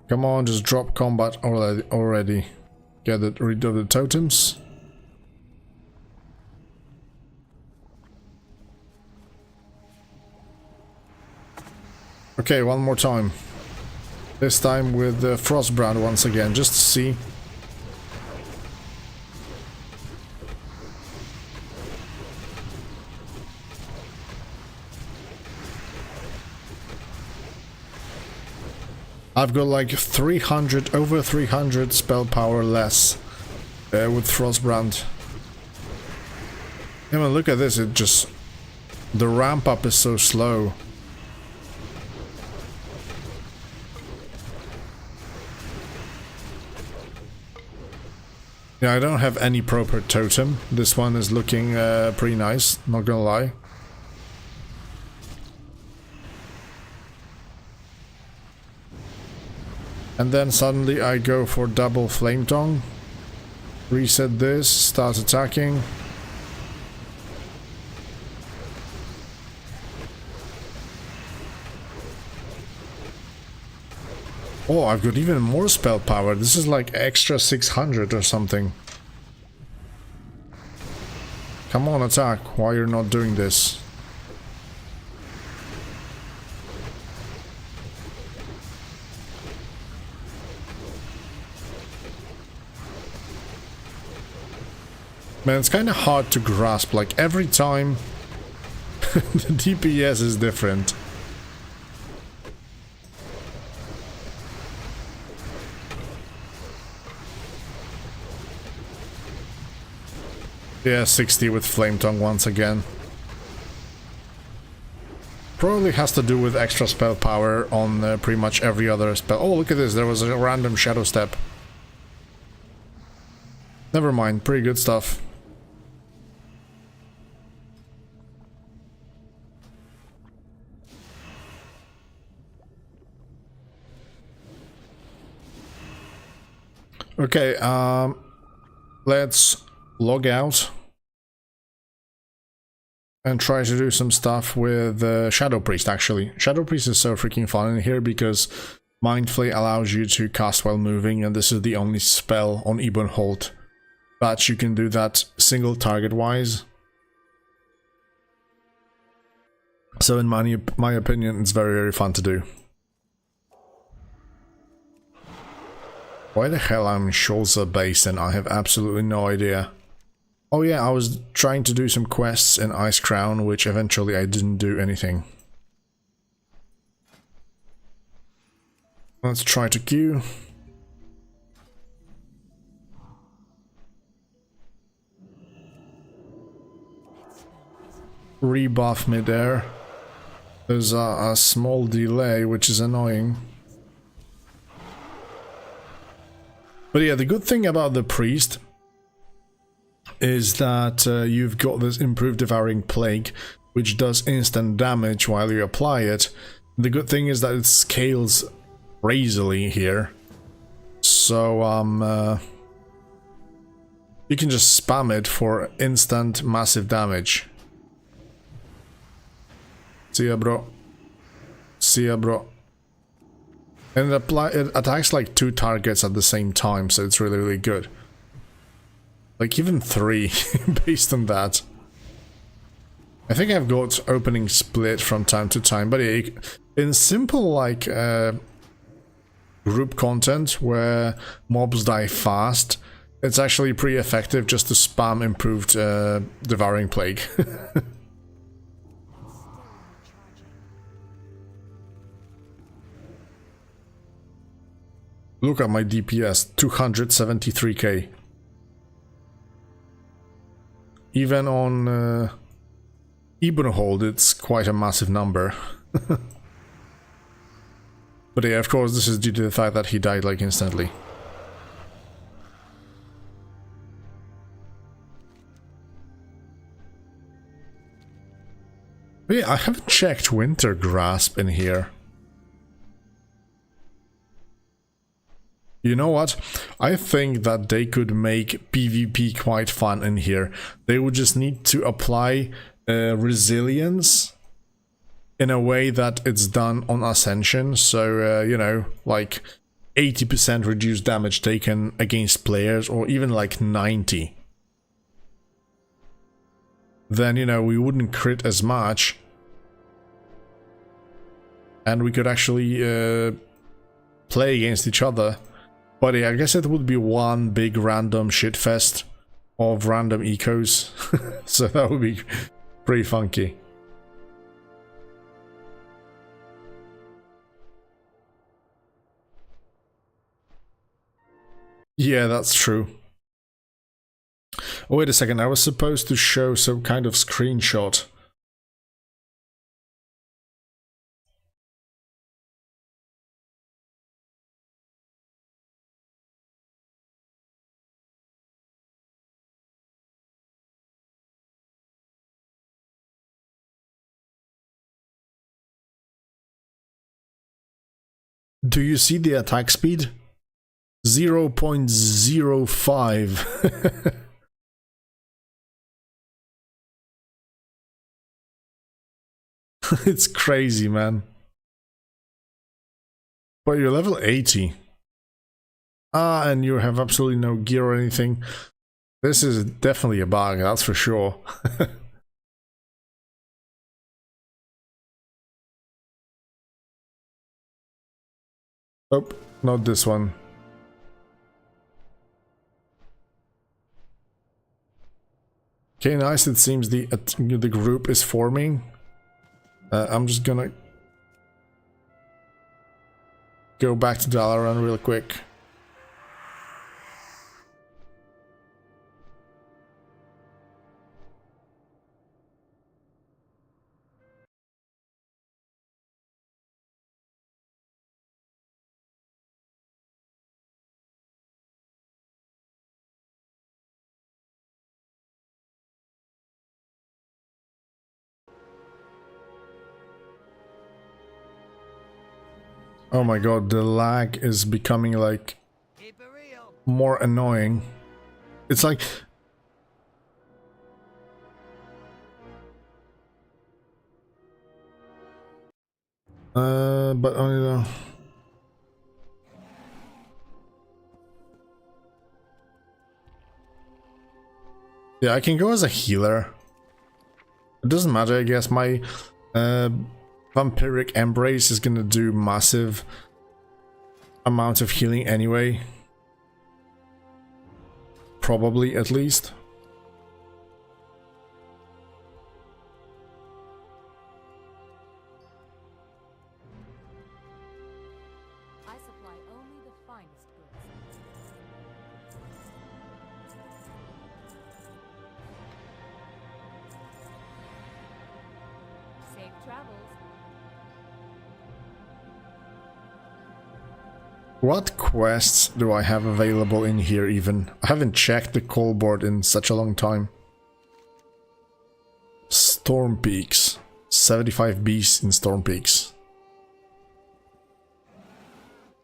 Come on, just drop combat already. Get rid of the totems. Okay, one more time. This time with Frostbrand once again, just to see. I've got like 300, over 300 spell power less with Frostbrand. I mean, look at this, it just... the ramp up is so slow. Yeah, I don't have any proper totem. This one is looking pretty nice, not gonna lie. And then suddenly I go for double Flame Tongue. Reset this, start attacking. Oh, I've got even more spell power. This is like extra 600 or something. Come on, attack. Why you're not doing this? Man, it's kind of hard to grasp, like every time the DPS is different. Yeah, 60 with Flame Tongue once again. Probably has to do with extra spell power on pretty much every other spell. Oh, look at this, there was a random shadow step. Never mind, pretty good stuff. Okay, let's log out and try to do some stuff with Shadow Priest, actually. Shadow Priest is so freaking fun in here because Mind Flay allows you to cast while moving, and this is the only spell on Ebonhold that you can do that single target wise. So in my opinion, it's very, very fun to do. Why the hell I'm in Scholzer Basin? I have absolutely no idea. Oh yeah, I was trying to do some quests in Ice Crown, which eventually I didn't do anything. Let's try to queue. Rebuff midair. There's a small delay, which is annoying. But yeah, the good thing about the priest is that you've got this improved Devouring Plague, which does instant damage while you apply it. The good thing is that it scales crazily here. So, you can just spam it for instant massive damage. See ya, bro. See ya, bro. And it attacks like 2 targets at the same time, so it's really, really good. Like even 3, based on that. I think I've got opening split from time to time, but yeah, in simple like group content where mobs die fast, it's actually pretty effective just to spam improved Devouring Plague. Look at my DPS, 273k. Even on Ebonhold, it's quite a massive number. But yeah, of course, this is due to the fact that he died like instantly. But yeah, I haven't checked Winter Grasp in here. You know what? I think that they could make PvP quite fun in here. They would just need to apply resilience in a way that it's done on Ascension. So, you know, like 80% reduced damage taken against players, or even like 90. Then, you know, we wouldn't crit as much. And we could actually play against each other. But yeah, I guess it would be one big random shitfest of random ecos. So that would be pretty funky. Yeah, that's true. Oh, wait a second, I was supposed to show some kind of screenshot. Do you see the attack speed? 0.05. It's crazy, man. But you're level 80. Ah, and you have absolutely no gear or anything. This is definitely a bug, that's for sure. Oh, not this one. Okay, nice. It seems the group is forming. I'm just gonna go back to Dalaran real quick. Oh my god, the lag is becoming like more annoying. It's like but yeah, I can go as a healer. It doesn't matter, I guess. My vampiric embrace is gonna do massive amount of healing anyway. Probably, at least. I supply only the finest goods. Safe travels. What quests do I have available in here even? I haven't checked the call board in such a long time. Storm Peaks. 75 beasts in Storm Peaks.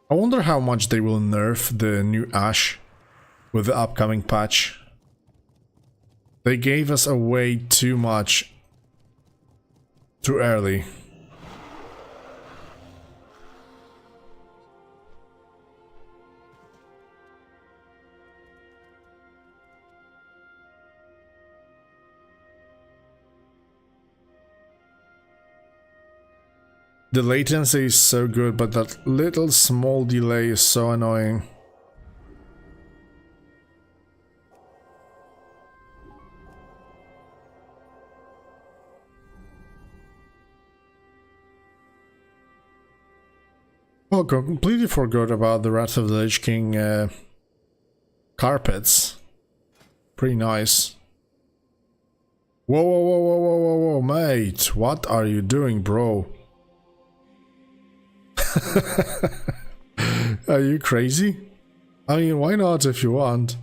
I wonder how much they will nerf the new Ash with the upcoming patch. They gave us away too much too early. The latency is so good, but that little small delay is so annoying. Oh, completely forgot about the Wrath of the Lich King carpets. Pretty nice. Whoa, whoa, whoa, whoa, whoa, whoa, whoa, mate. What are you doing, bro? Are you crazy? I mean, why not if you want?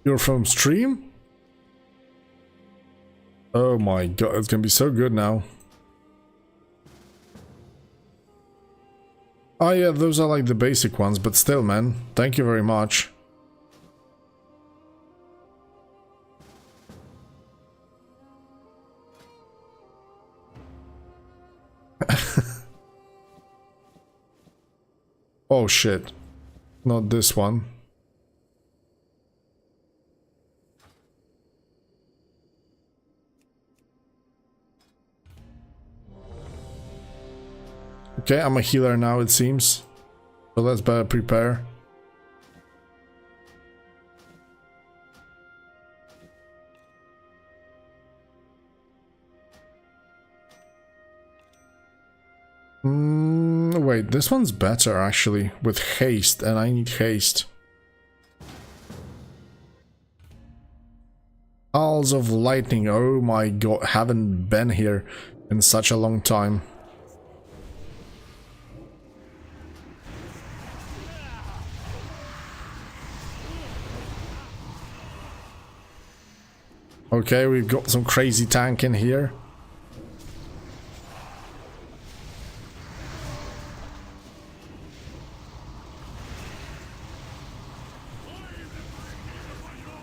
You're from stream? Oh my god, it's gonna be so good now. Oh yeah, those are like the basic ones, but still, man. Thank you very much. Oh shit. Not this one. Okay, I'm a healer now, it seems. So let's better prepare. Wait, this one's better actually, with haste, and I need haste. Halls of Lightning, oh my god, haven't been here in such a long time. Okay, we've got some crazy tank in here.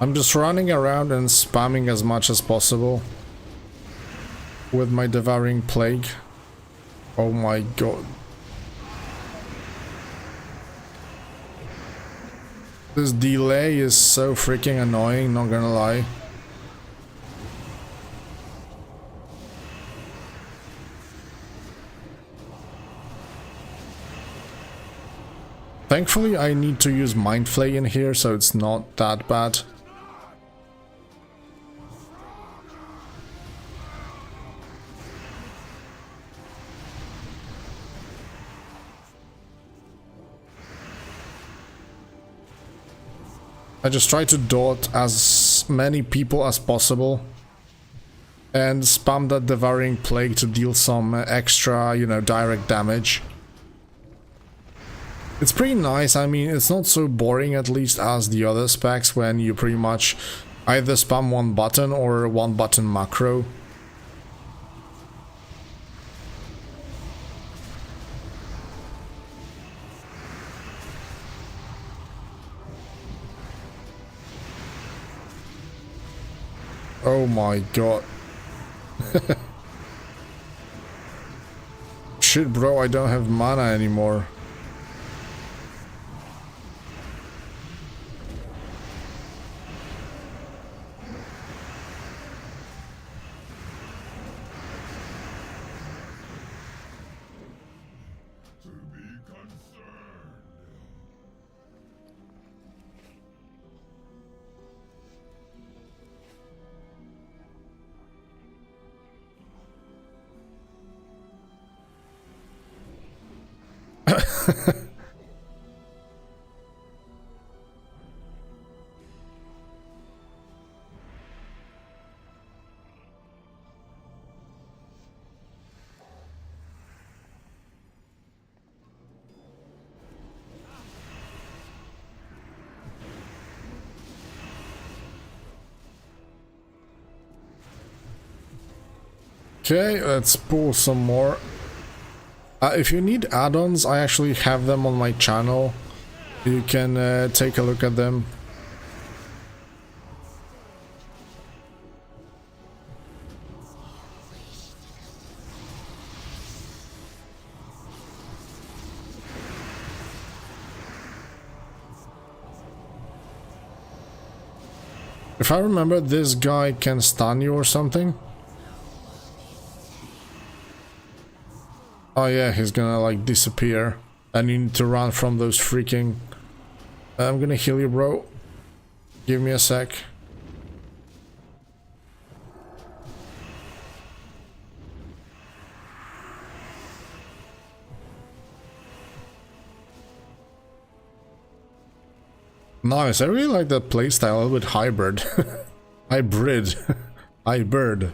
I'm just running around and spamming as much as possible with my Devouring Plague. Oh my god. This delay is so freaking annoying, not gonna lie. Thankfully, I need to use Mind Flay in here, so it's not that bad. I just try to dot as many people as possible and spam that devouring plague to deal some extra, you know, direct damage. It's pretty nice. I mean, it's not so boring, at least, as the other specs when you pretty much either spam one button or one button macro. Oh my god. Shit, bro, I don't have mana anymore. Okay, let's pull some more. If you need add-ons, I actually have them on my channel. You can take a look at them. If I remember, this guy can stun you or something. Oh yeah, he's gonna like disappear. And you need to run from those freaking... I'm gonna heal you, bro. Give me a sec. Nice, I really like that playstyle, a little bit hybrid. Hybrid. Hybrid.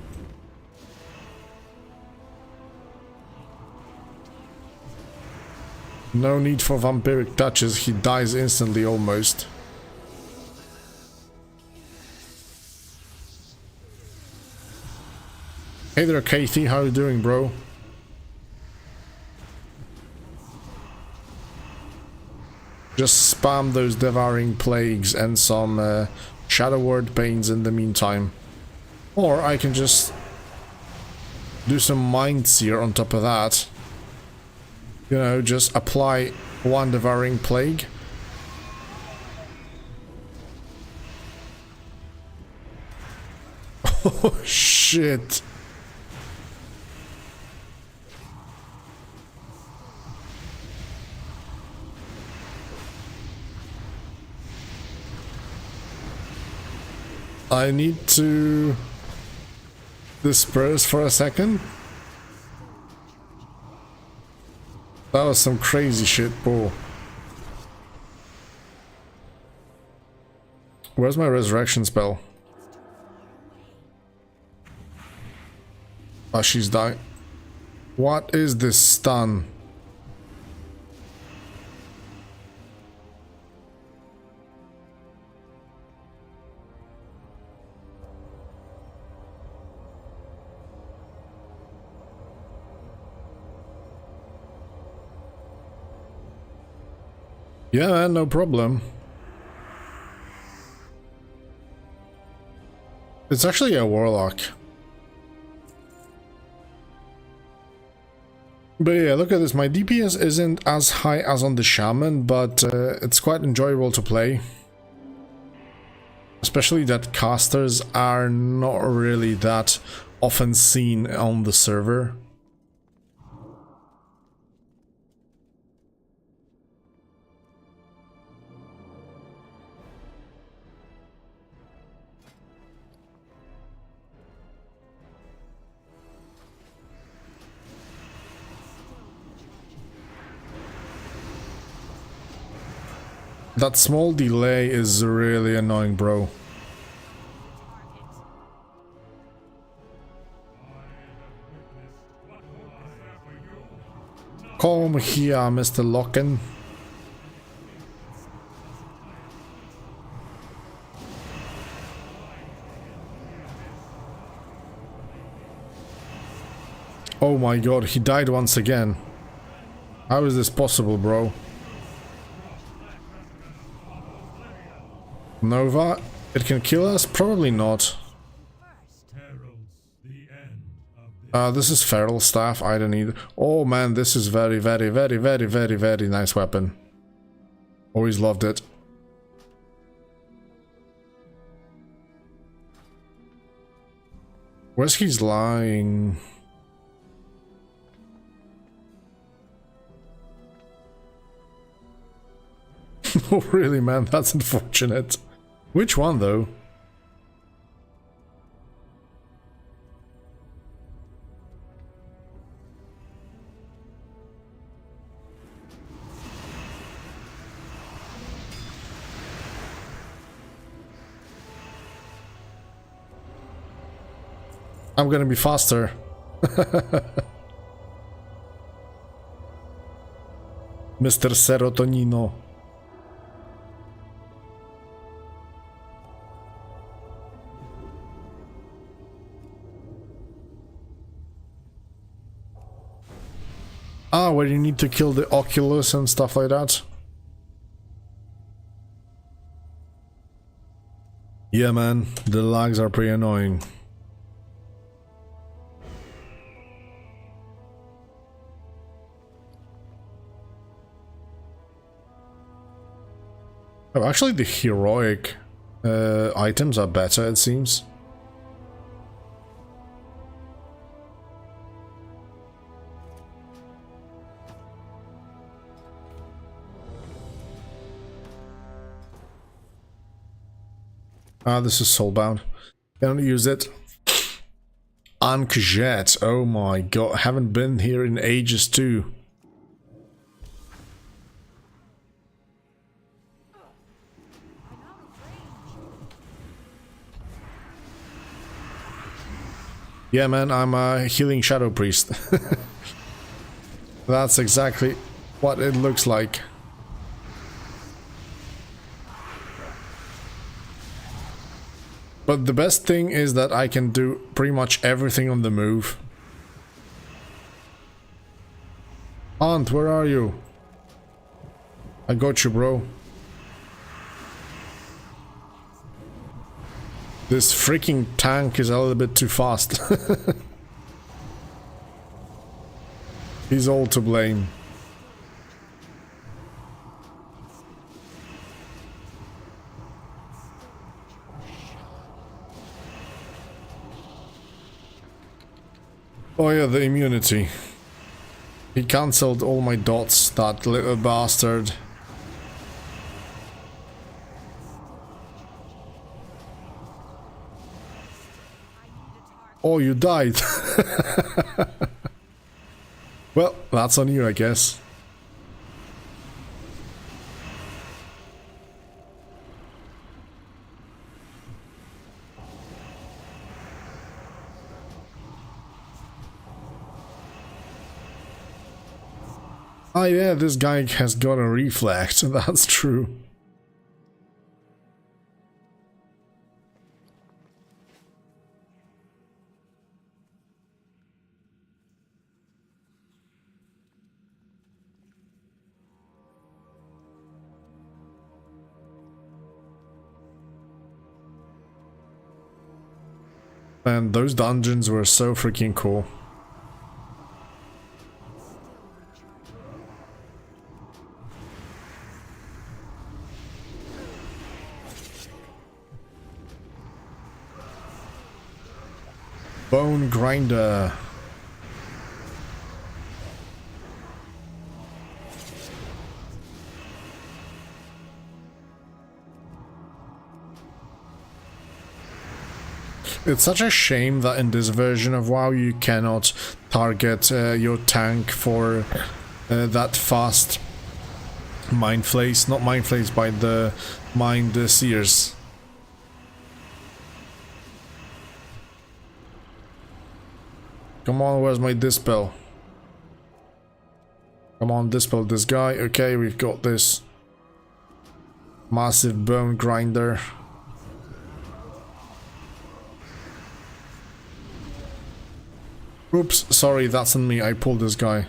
No need for vampiric touches, he dies instantly almost. Hey there, Kathy, how you doing, bro? Just spam those devouring plagues and some shadow word pains in the meantime. Or I can just do some mind seer on top of that. You know, just apply one devouring plague. Oh shit. I need to disperse for a second. That was some crazy shit, bro. Where's my resurrection spell? Oh, she's dying. What is this stun? Yeah, man, no problem. It's actually a warlock. But yeah, look at this. My DPS isn't as high as on the shaman, but it's quite enjoyable to play. Especially that casters are not really that often seen on the server. That small delay is really annoying, bro. Come here, Mr. Locken. Oh my god, he died once again. How is this possible, bro? Nova? It can kill us? Probably not. This is feral staff. I don't need. Oh man, this is very nice weapon. Always loved it. Where's he's lying? Oh really, man, that's unfortunate. Which one though? I'm gonna be faster. Mr. Serotonino. Ah, where you need to kill the Oculus and stuff like that. Yeah, man, the lags are pretty annoying. Oh, actually the heroic items are better, it seems. Ah, this is soulbound. Can't use it. Ankh-Jet. Oh my god, haven't been here in ages too. Yeah, man, I'm a healing shadow priest. That's exactly what it looks like. But the best thing is that I can do pretty much everything on the move. Aunt, where are you? I got you, bro. This freaking tank is a little bit too fast. He's all to blame. Oh yeah, the immunity. He cancelled all my dots, that little bastard. Oh, you died. Well, that's on you, I guess. Oh yeah, this guy has got a reflect, that's true. And those dungeons were so freaking cool. Bone grinder. It's such a shame that in this version of WoW you cannot target your tank for that fast Mind Flays, not Mind Flays, by the Mind Seers. Come on, where's my Dispel? Come on, Dispel this guy. Okay, we've got this massive bone grinder. Oops, sorry, that's on me. I pulled this guy.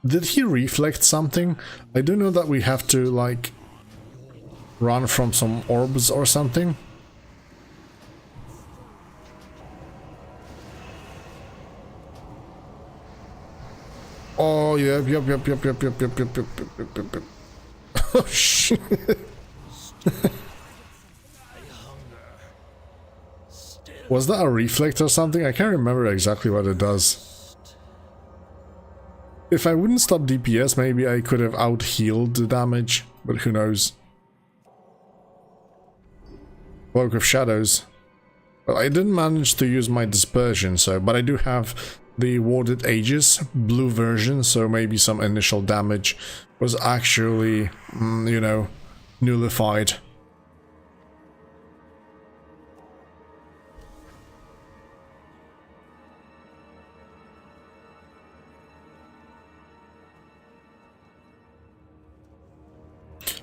Did he reflect something? I do know that we have to, like, run from some orbs or something. Oh, yep. Oh, shit. Was that a reflect or something? I can't remember exactly what it does. If I wouldn't stop DPS, maybe I could have out-healed the damage, but who knows. Cloak of Shadows. Well, I didn't manage to use my dispersion, so, but I do have the Warded Aegis blue version, so maybe some initial damage was actually, you know, nullified.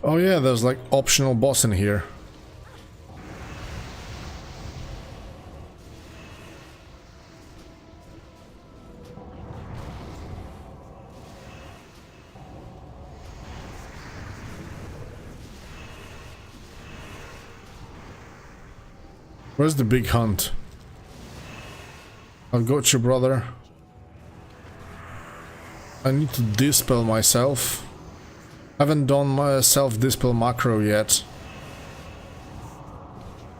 Oh yeah, there's like optional boss in here. Where's the big hunt? I've got you, brother. I need to dispel myself. Haven't done my self-dispel macro yet.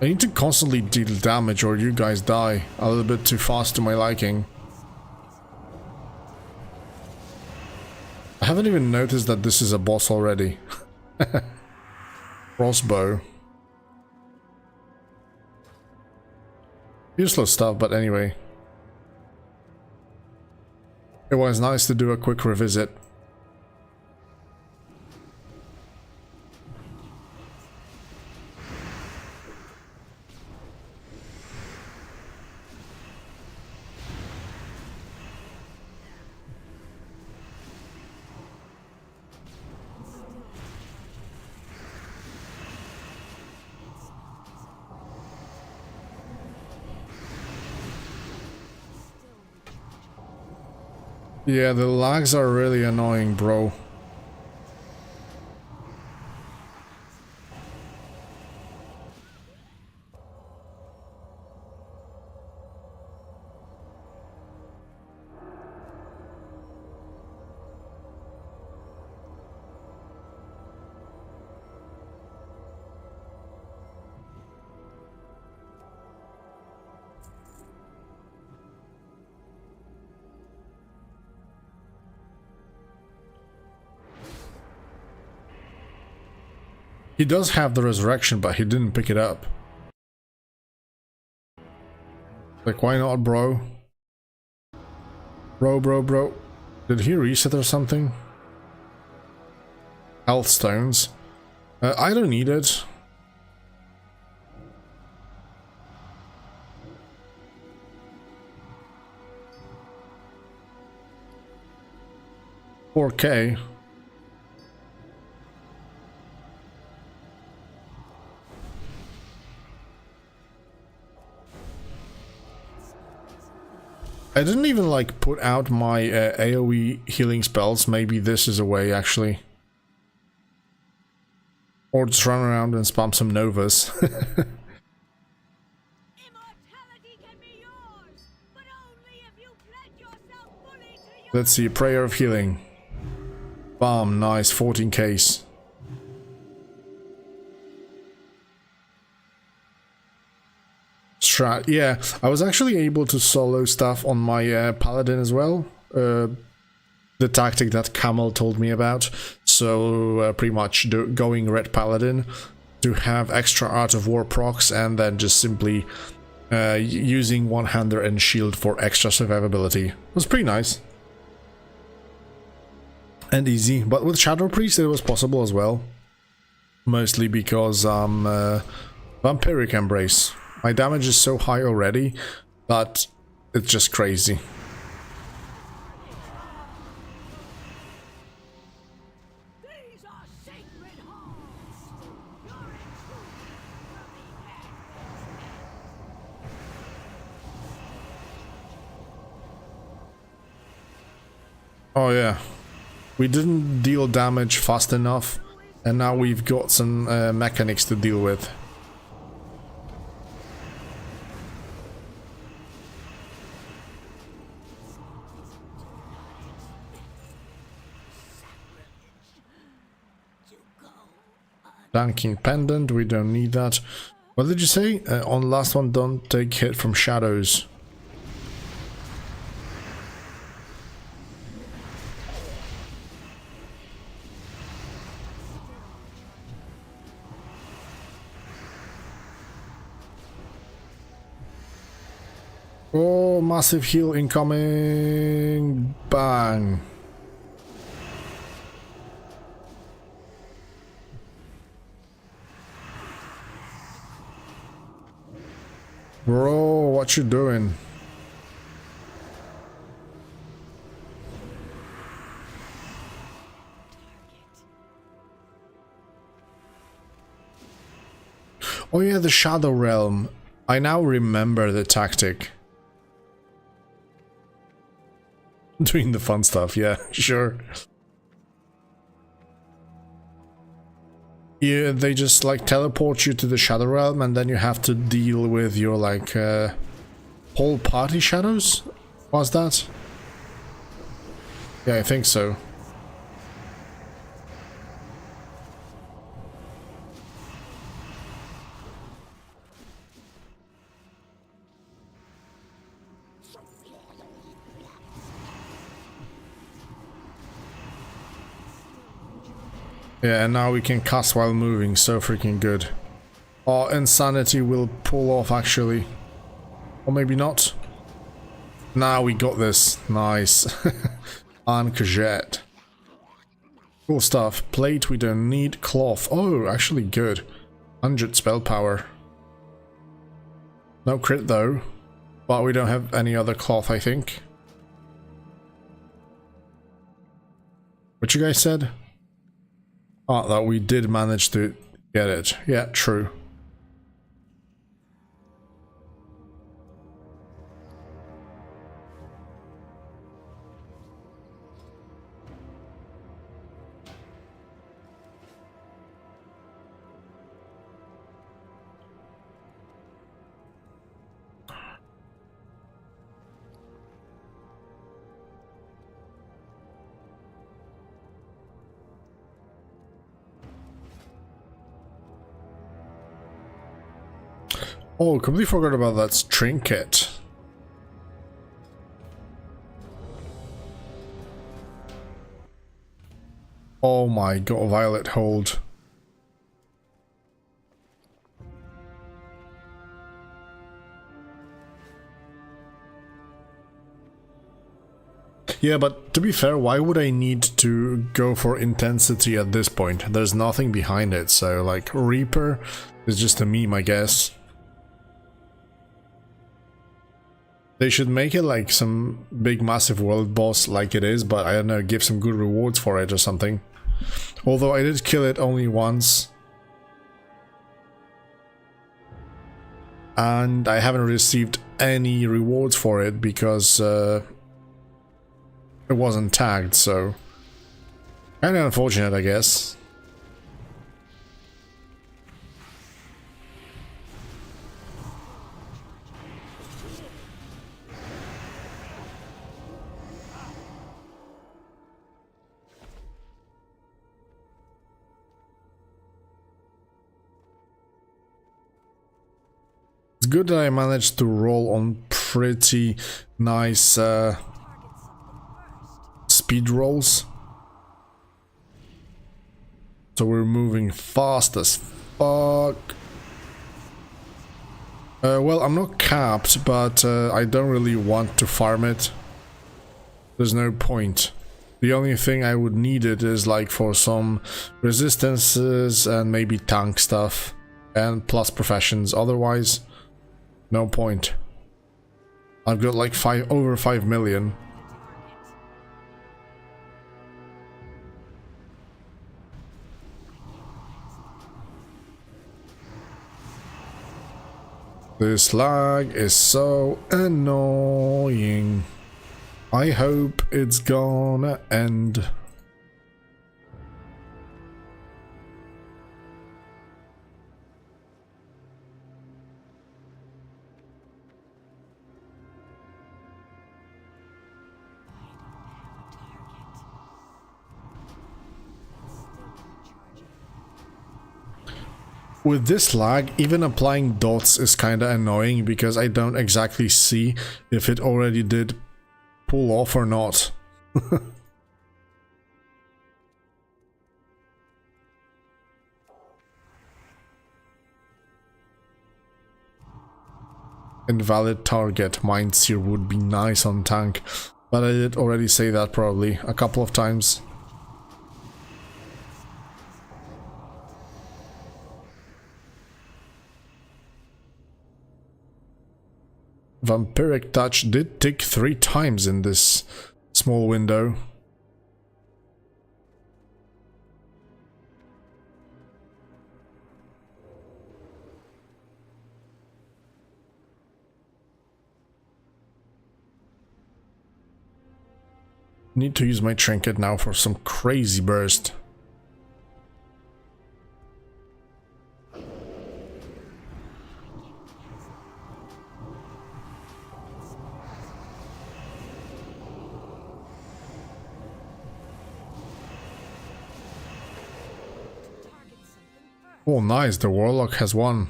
I need to constantly deal damage or you guys die a little bit too fast to my liking. I haven't even noticed that this is a boss already. Crossbow. Useless stuff, but anyway. It was nice to do a quick revisit. Yeah, the lags are really annoying, bro. He does have the resurrection, but he didn't pick it up. Like, why not, bro? Bro. Did he reset or something? Health stones. I don't need it. $4K. I didn't even like put out my AoE healing spells. Maybe this is a way actually. Or just run around and spam some novas. Let's see, Prayer of Healing. Bam, nice, 14Ks. Yeah, I was actually able to solo stuff on my Paladin as well. the tactic that Camel told me about. So pretty much going Red Paladin to have extra Art of War procs, and then just simply using one-hander and shield for extra survivability. It was pretty nice. And easy. But with Shadow Priest it was possible as well. Mostly because Vampiric Embrace. My damage is so high already that it's just crazy. Oh yeah, we didn't deal damage fast enough, and now we've got some mechanics to deal with. Flanking Pendant, we don't need that. What did you say? On the last one, don't take hit from shadows. Oh, massive heal incoming! Bang! Bro, what you doing? Oh yeah, the Shadow Realm. I now remember the tactic. Doing the fun stuff, yeah, sure. Yeah, they just like teleport you to the Shadow Realm, and then you have to deal with your like whole party shadows? Was that? Yeah, I think so. Yeah, and now we can cast while moving, so freaking good. Oh, Insanity will pull off actually. Or maybe not. Now we got this. Nice. Ankajet. Cool stuff. Plate we don't need. Cloth. Oh, actually good. 100 spell power. No crit though. But we don't have any other cloth, I think. What you guys said? Oh, that we did manage to get it. Yeah, true. Oh, completely forgot about that trinket. Oh my god, Violet Hold. Yeah, but to be fair, why would I need to go for intensity at this point? There's nothing behind it, so like Reaper is just a meme, I guess. They should make it like some big massive world boss like it is, but I don't know, give some good rewards for it or something. Although I did kill it only once. And I haven't received any rewards for it because it wasn't tagged, so kinda unfortunate, I guess. It's good that I managed to roll on pretty nice speed rolls. So we're moving fast as fuck. Well, I'm not capped, but I don't really want to farm it. There's no point. The only thing I would need it is like for some resistances and maybe tank stuff and plus professions. Otherwise, no point. I've got like over 5 million. This lag is so annoying. I hope it's gonna end. With this lag, even applying dots is kinda annoying because I don't exactly see if it already did pull off or not. Invalid target. Mind Seer would be nice on tank, but I did already say that probably a couple of times. Vampiric Touch did tick 3 times in this small window. Need to use my trinket now for some crazy burst. Oh nice, the Warlock has won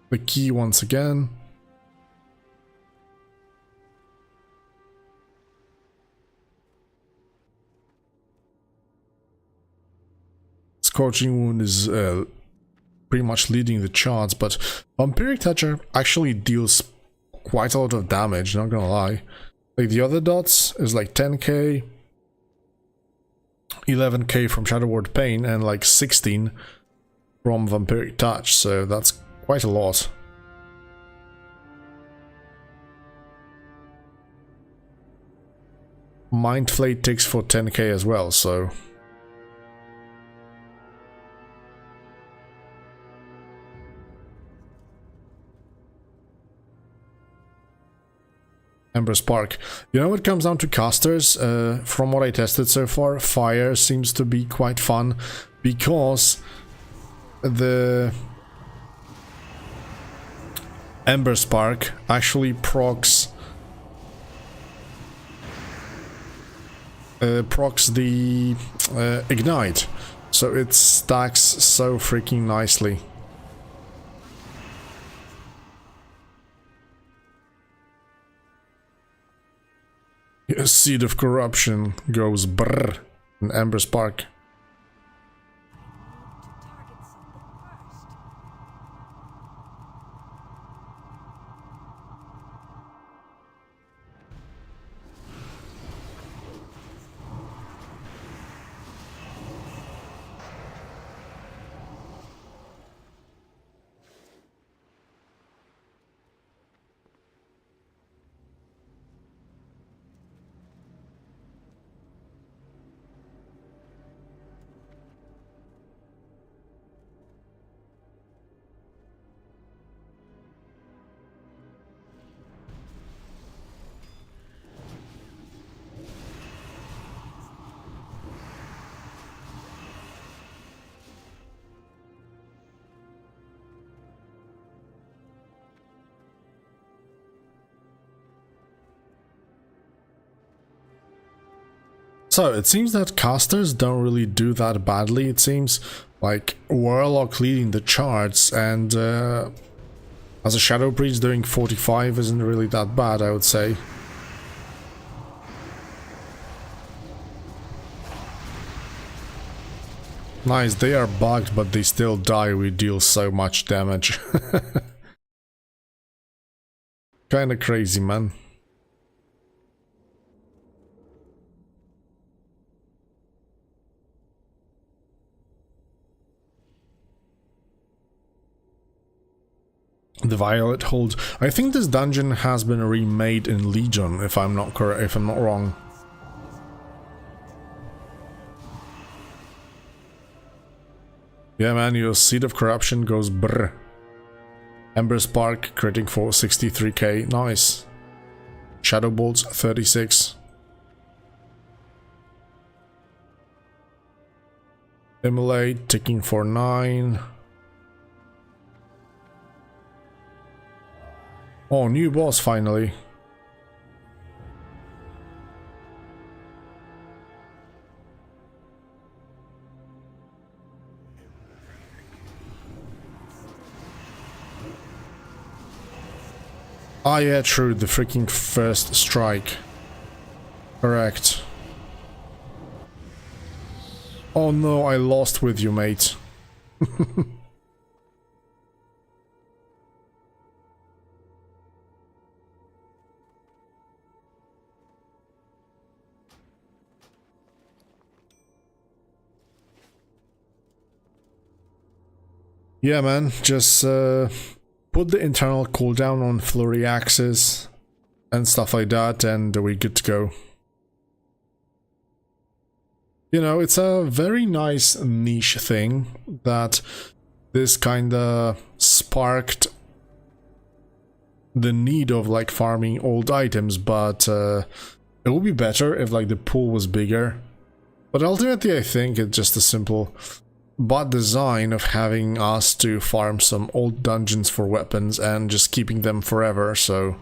the key once again. Scorching Wound is pretty much leading the charts, but Vampiric Toucher actually deals quite a lot of damage, not gonna lie. Like the other dots is like 10k, 11k from Shadow Word Pain, and like 16 from Vampiric Touch, so that's quite a lot. Mind Flay ticks for 10k as well, so... Ember Spark. You know, it comes down to casters. From what I tested so far, fire seems to be quite fun because the Ember Spark actually procs the Ignite, so it stacks so freaking nicely. Seed of Corruption goes brrr in Ember Spark. So it seems that casters don't really do that badly. It seems like Warlock leading the charts, and as a Shadow Priest doing 45 isn't really that bad, I would say. Nice, they are bugged, but they still die. We deal so much damage. Kinda crazy, man. The Violet Hold. I think this dungeon has been remade in Legion, if I'm not correct, if I'm not wrong. Yeah, man, your Seed of Corruption goes brr. Ember Spark, critting for 63k, nice. Shadow Bolts, 36. Immolate, ticking for 9. Oh, new boss finally. Ah, yeah, true, the freaking first strike. Correct. Oh no, I lost with you, mate. Yeah, man, just put the internal cooldown on flurry axes and stuff like that, and we're good to go. You know, it's a very nice niche thing that this kinda sparked the need of like farming old items, but it would be better if like the pool was bigger. But ultimately I think it's just a simple bot design of having us to farm some old dungeons for weapons and just keeping them forever, so...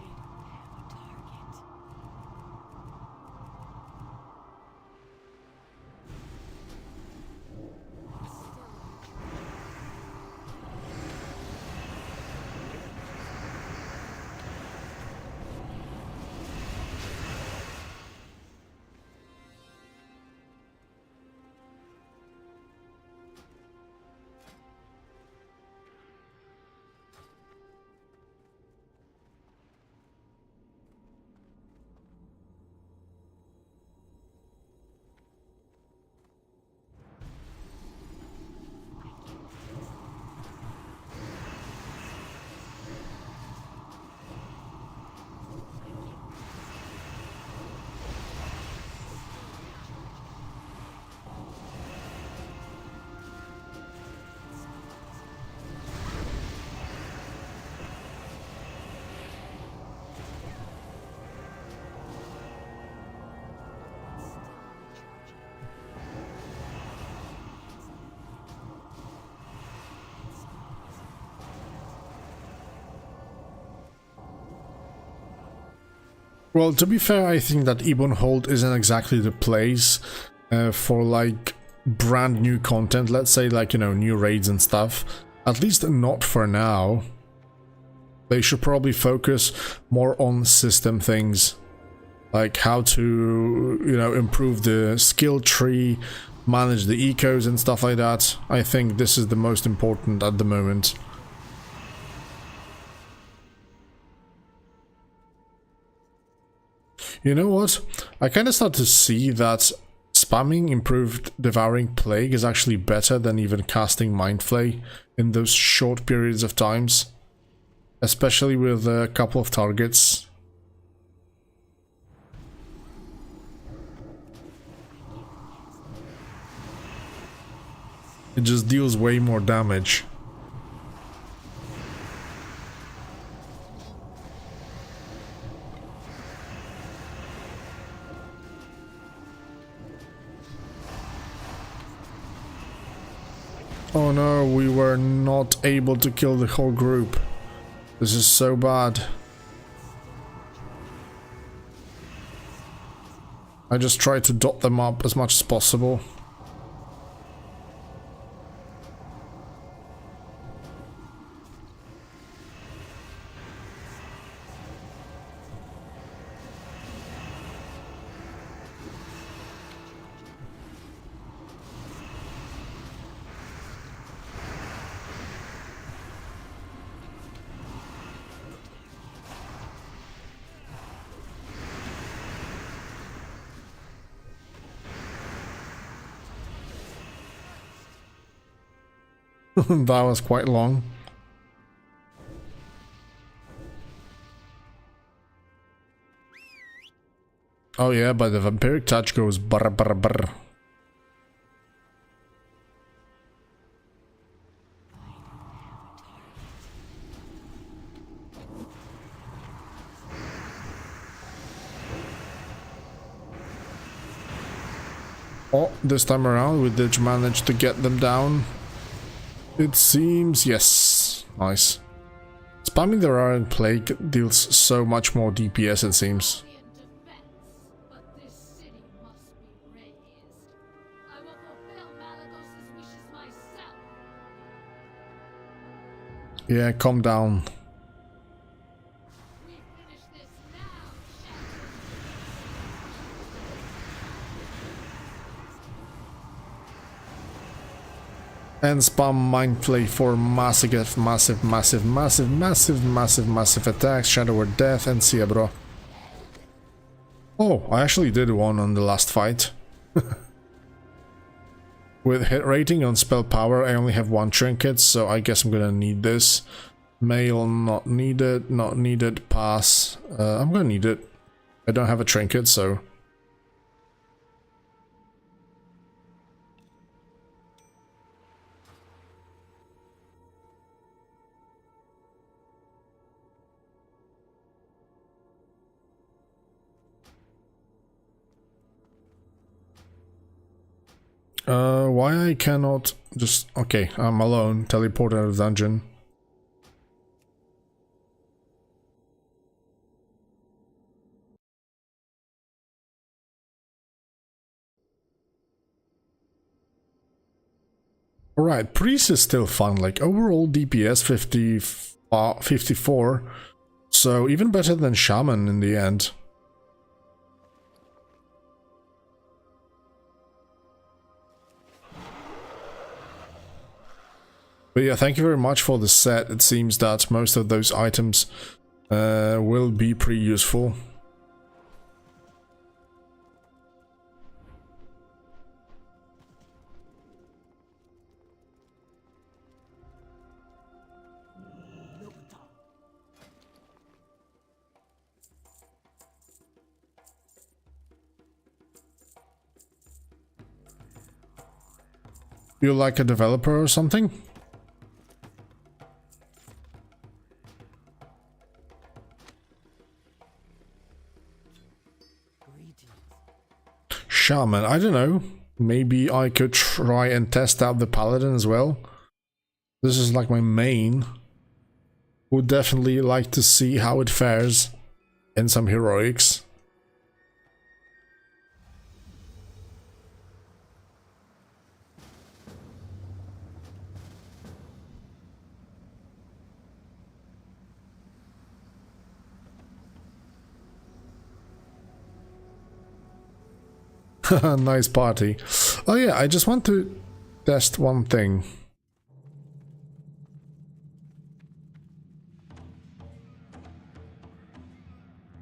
Well, to be fair, I think that Ebonhold isn't exactly the place for like brand new content, let's say like, you know, new raids and stuff. At least not for now. They should probably focus more on system things, like how to, you know, improve the skill tree, manage the ecos and stuff like that. I think this is the most important at the moment. You know what? I kind of start to see that spamming improved Devouring Plague is actually better than even casting Mind Flay in those short periods of times. Especially with a couple of targets. It just deals way more damage. Oh no, we were not able to kill the whole group. This is so bad. I just tried to dot them up as much as possible. That was quite long. Oh yeah, but the vampiric touch goes brr brr brr. Oh, this time around we did manage to get them down. It seems, yes. Nice. Spamming the Raren Plague deals so much more DPS, it seems. Yeah, calm down. And spam Mind Play for massive attacks, Shadow or Death, and see ya, bro. Oh, I actually did one on the last fight. With hit rating on spell power, I only have one trinket, so I guess I'm gonna need this. Mail, not needed, pass. I'm gonna need it. I don't have a trinket, so... why I cannot just... Okay, I'm alone. Teleport out of dungeon. Alright, Priest is still fun. Like, overall DPS 54. So, even better than Shaman in the end. But yeah, thank you very much for the set. It seems that most of those items will be pretty useful. You like a developer or something? Shaman, I don't know. Maybe I could try and test out the Paladin as well. This is like my main. Would definitely like to see how it fares in some heroics. Nice party. Oh yeah, I just want to test one thing.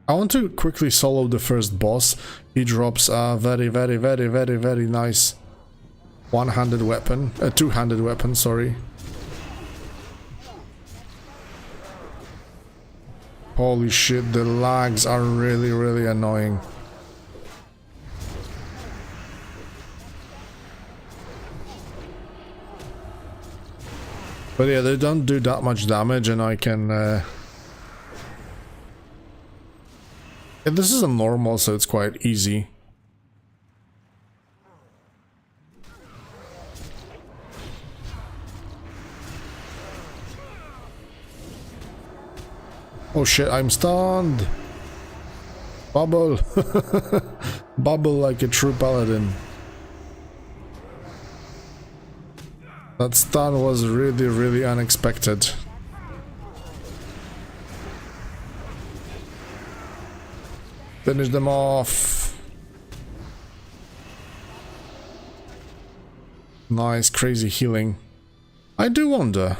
I want to quickly solo the first boss. He drops a very nice one-handed weapon, a two-handed weapon, sorry. Holy shit, the lags are really annoying. But yeah, they don't do that much damage, and I can... Yeah, this is a normal, so it's quite easy. Oh shit, I'm stunned! Bubble! Bubble like a true paladin. That stun was really unexpected. Finish them off. Nice, crazy healing. I do wonder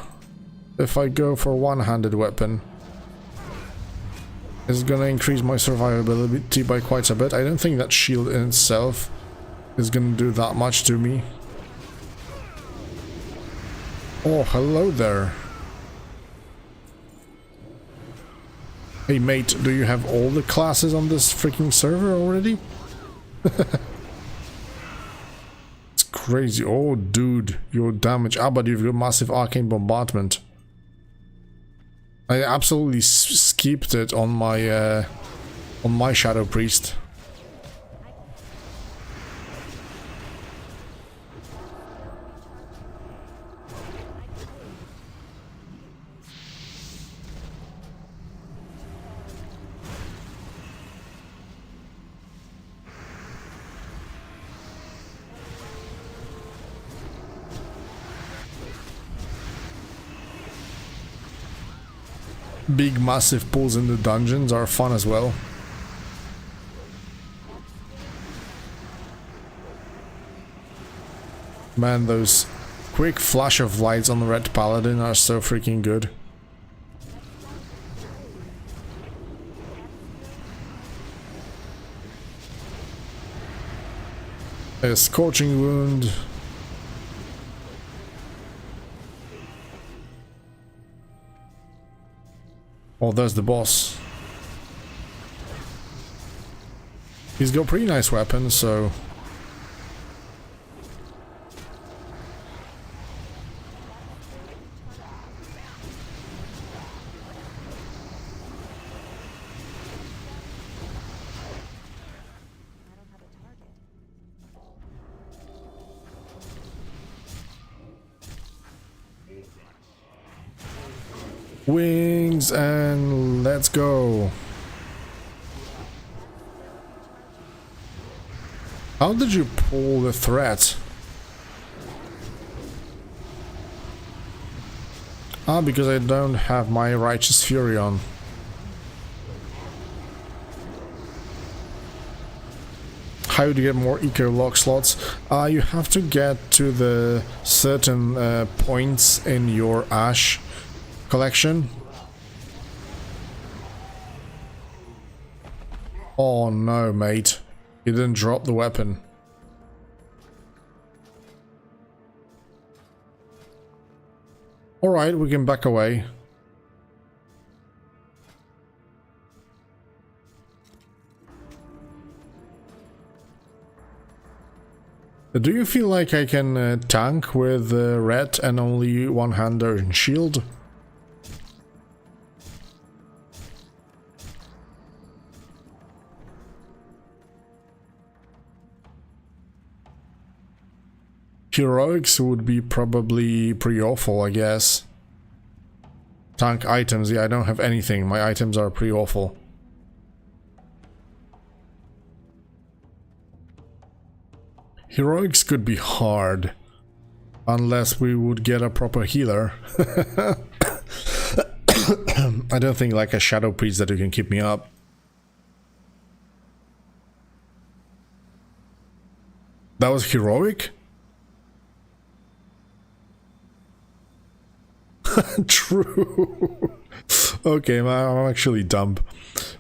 if I go for one-handed weapon, is gonna increase my survivability by quite a bit. I don't think that shield in itself is gonna do that much to me. Oh, hello there. Hey mate, do you have all the classes on this freaking server already? It's crazy. Oh dude, your damage. Ah, but you've got massive arcane bombardment. I absolutely skipped it on my Shadow Priest. Big massive pulls in the dungeons are fun as well. Man, those quick flash of lights on the red paladin are so freaking good. A scorching wound. Oh, there's the boss. He's got pretty nice weapons, so... Wings and let's go. How did you pull the threat? Ah, because I don't have my Righteous Fury on. How do you get more eco lock slots? You have to get to the certain points in your Ash collection. Oh no, mate. You didn't drop the weapon. Alright, we can back away. Do you feel like I can tank with red and only one-hander and shield? Heroics would be probably pretty awful, I guess. Tank items, yeah, I don't have anything. My items are pretty awful. Heroics could be hard. Unless we would get a proper healer. I don't think like a Shadow Priest that you can keep me up. That was heroic? True. Okay, I'm actually dumb.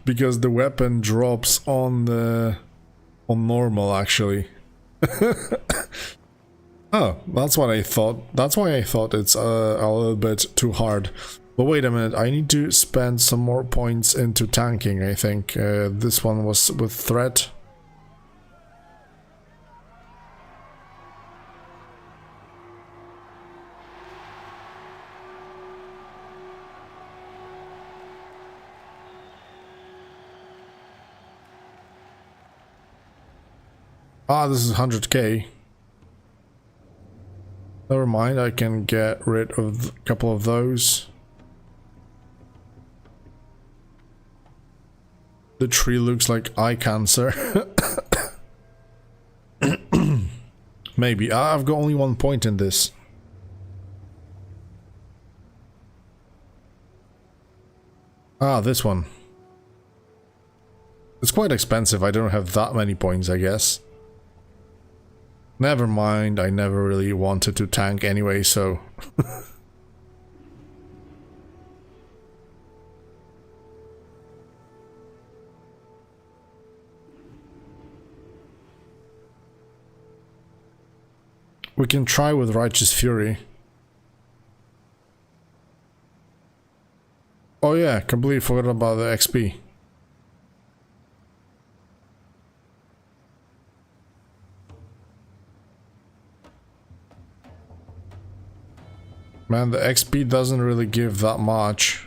Because the weapon drops on the... on normal, actually. Oh, that's what I thought. That's why I thought it's a little bit too hard. But wait a minute, I need to spend some more points into tanking, I think. This one was with threat. Ah, this is 100k. Never mind, I can get rid of a couple of those. The tree looks like eye cancer. Maybe. I've got only 1 point in this. Ah, this one. It's quite expensive. I don't have that many points, I guess. Never mind, I never really wanted to tank anyway, so... We can try with Righteous Fury. Oh yeah, completely forgot about the XP. Man, the XP doesn't really give that much.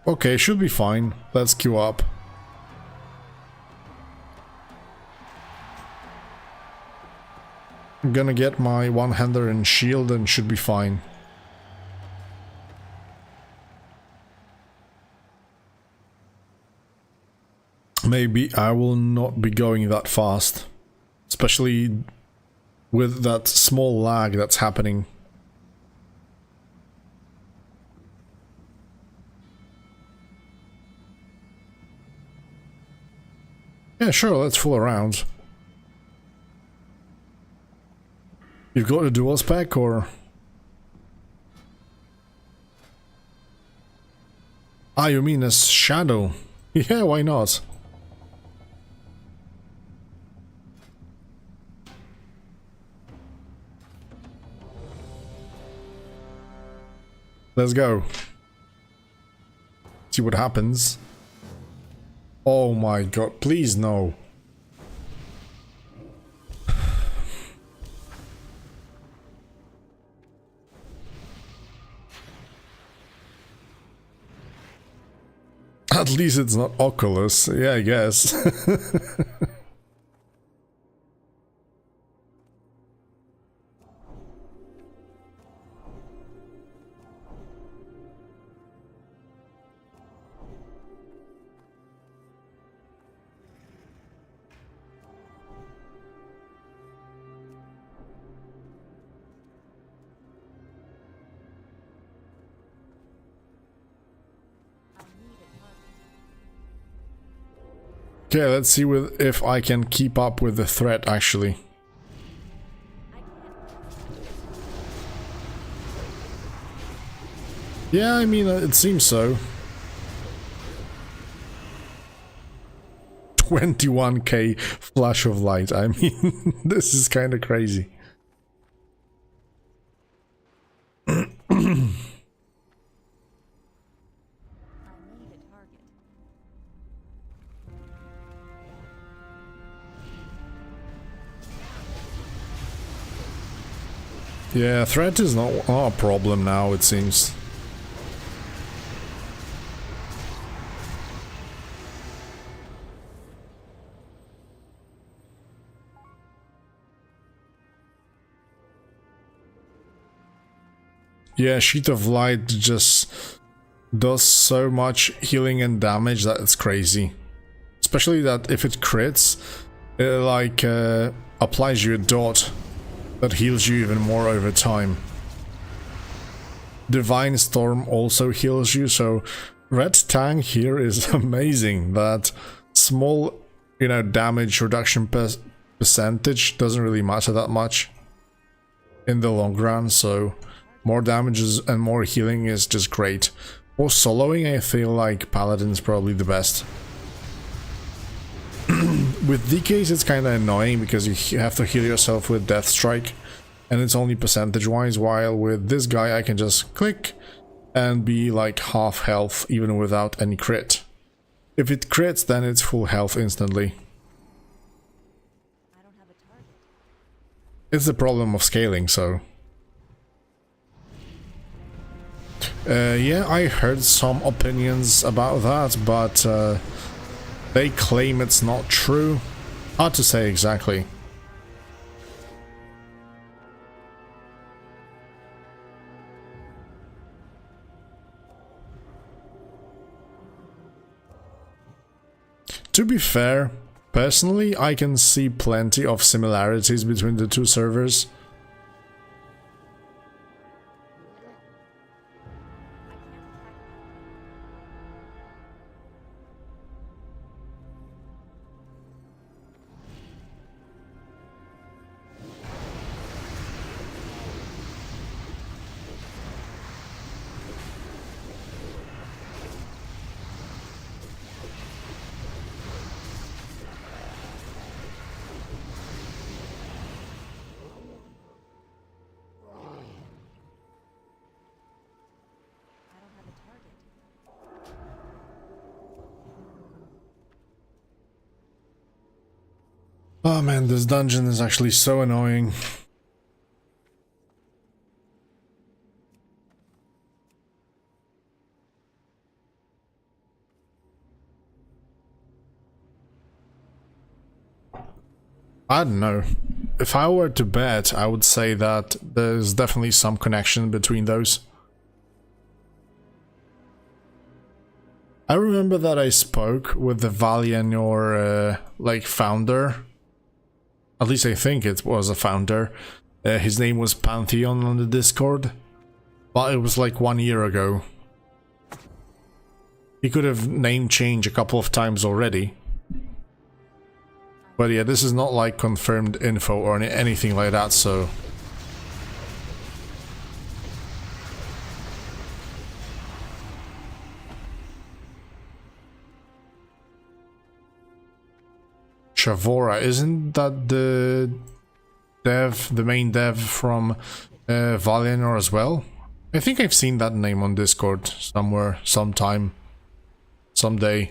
Okay, should be fine. Let's queue up. I'm gonna get my one-hander and shield and should be fine. Maybe I will not be going that fast. Especially with that small lag that's happening. Yeah, sure, let's fool around. You've got a dual spec or... Ah, you mean as Shadow? Yeah, why not? Let's go. See what happens. Oh my god, please no. At least it's not Oculus. Yeah, I guess. Okay, let's see if I can keep up with the threat actually. Yeah, I mean, it seems so. 21k flash of light. I mean, this is kind of crazy. Yeah, threat is not a problem now, it seems. Yeah, Sheet of Light just does so much healing and damage that it's crazy. Especially that if it crits, it like applies you a dot that heals you even more over time. Divine Storm also heals you, so Red Tang here is amazing. That small, you know, damage reduction percentage doesn't really matter that much in the long run, so more damages and more healing is just great. For soloing, I feel like Paladin's probably the best. With DKs it's kinda annoying because you have to heal yourself with Death Strike and it's only percentage wise, while with this guy I can just click and be like half health even without any crit. If it crits then it's full health instantly. It's the problem of scaling, so... yeah, I heard some opinions about that, but they claim it's not true. Hard to say exactly. To be fair, personally, I can see plenty of similarities between the two servers. Oh man, this dungeon is actually so annoying. I don't know. If I were to bet, I would say that there's definitely some connection between those. I remember that I spoke with the Valianor, like, founder. At least I think it was a founder. His name was Pantheon on the Discord. But it was like 1 year ago. He could have name changed a couple of times already. But yeah, this is not like confirmed info or anything like that, so... Shavora, isn't that the main dev from Valianor as well? I think I've seen that name on Discord somewhere, sometime, someday.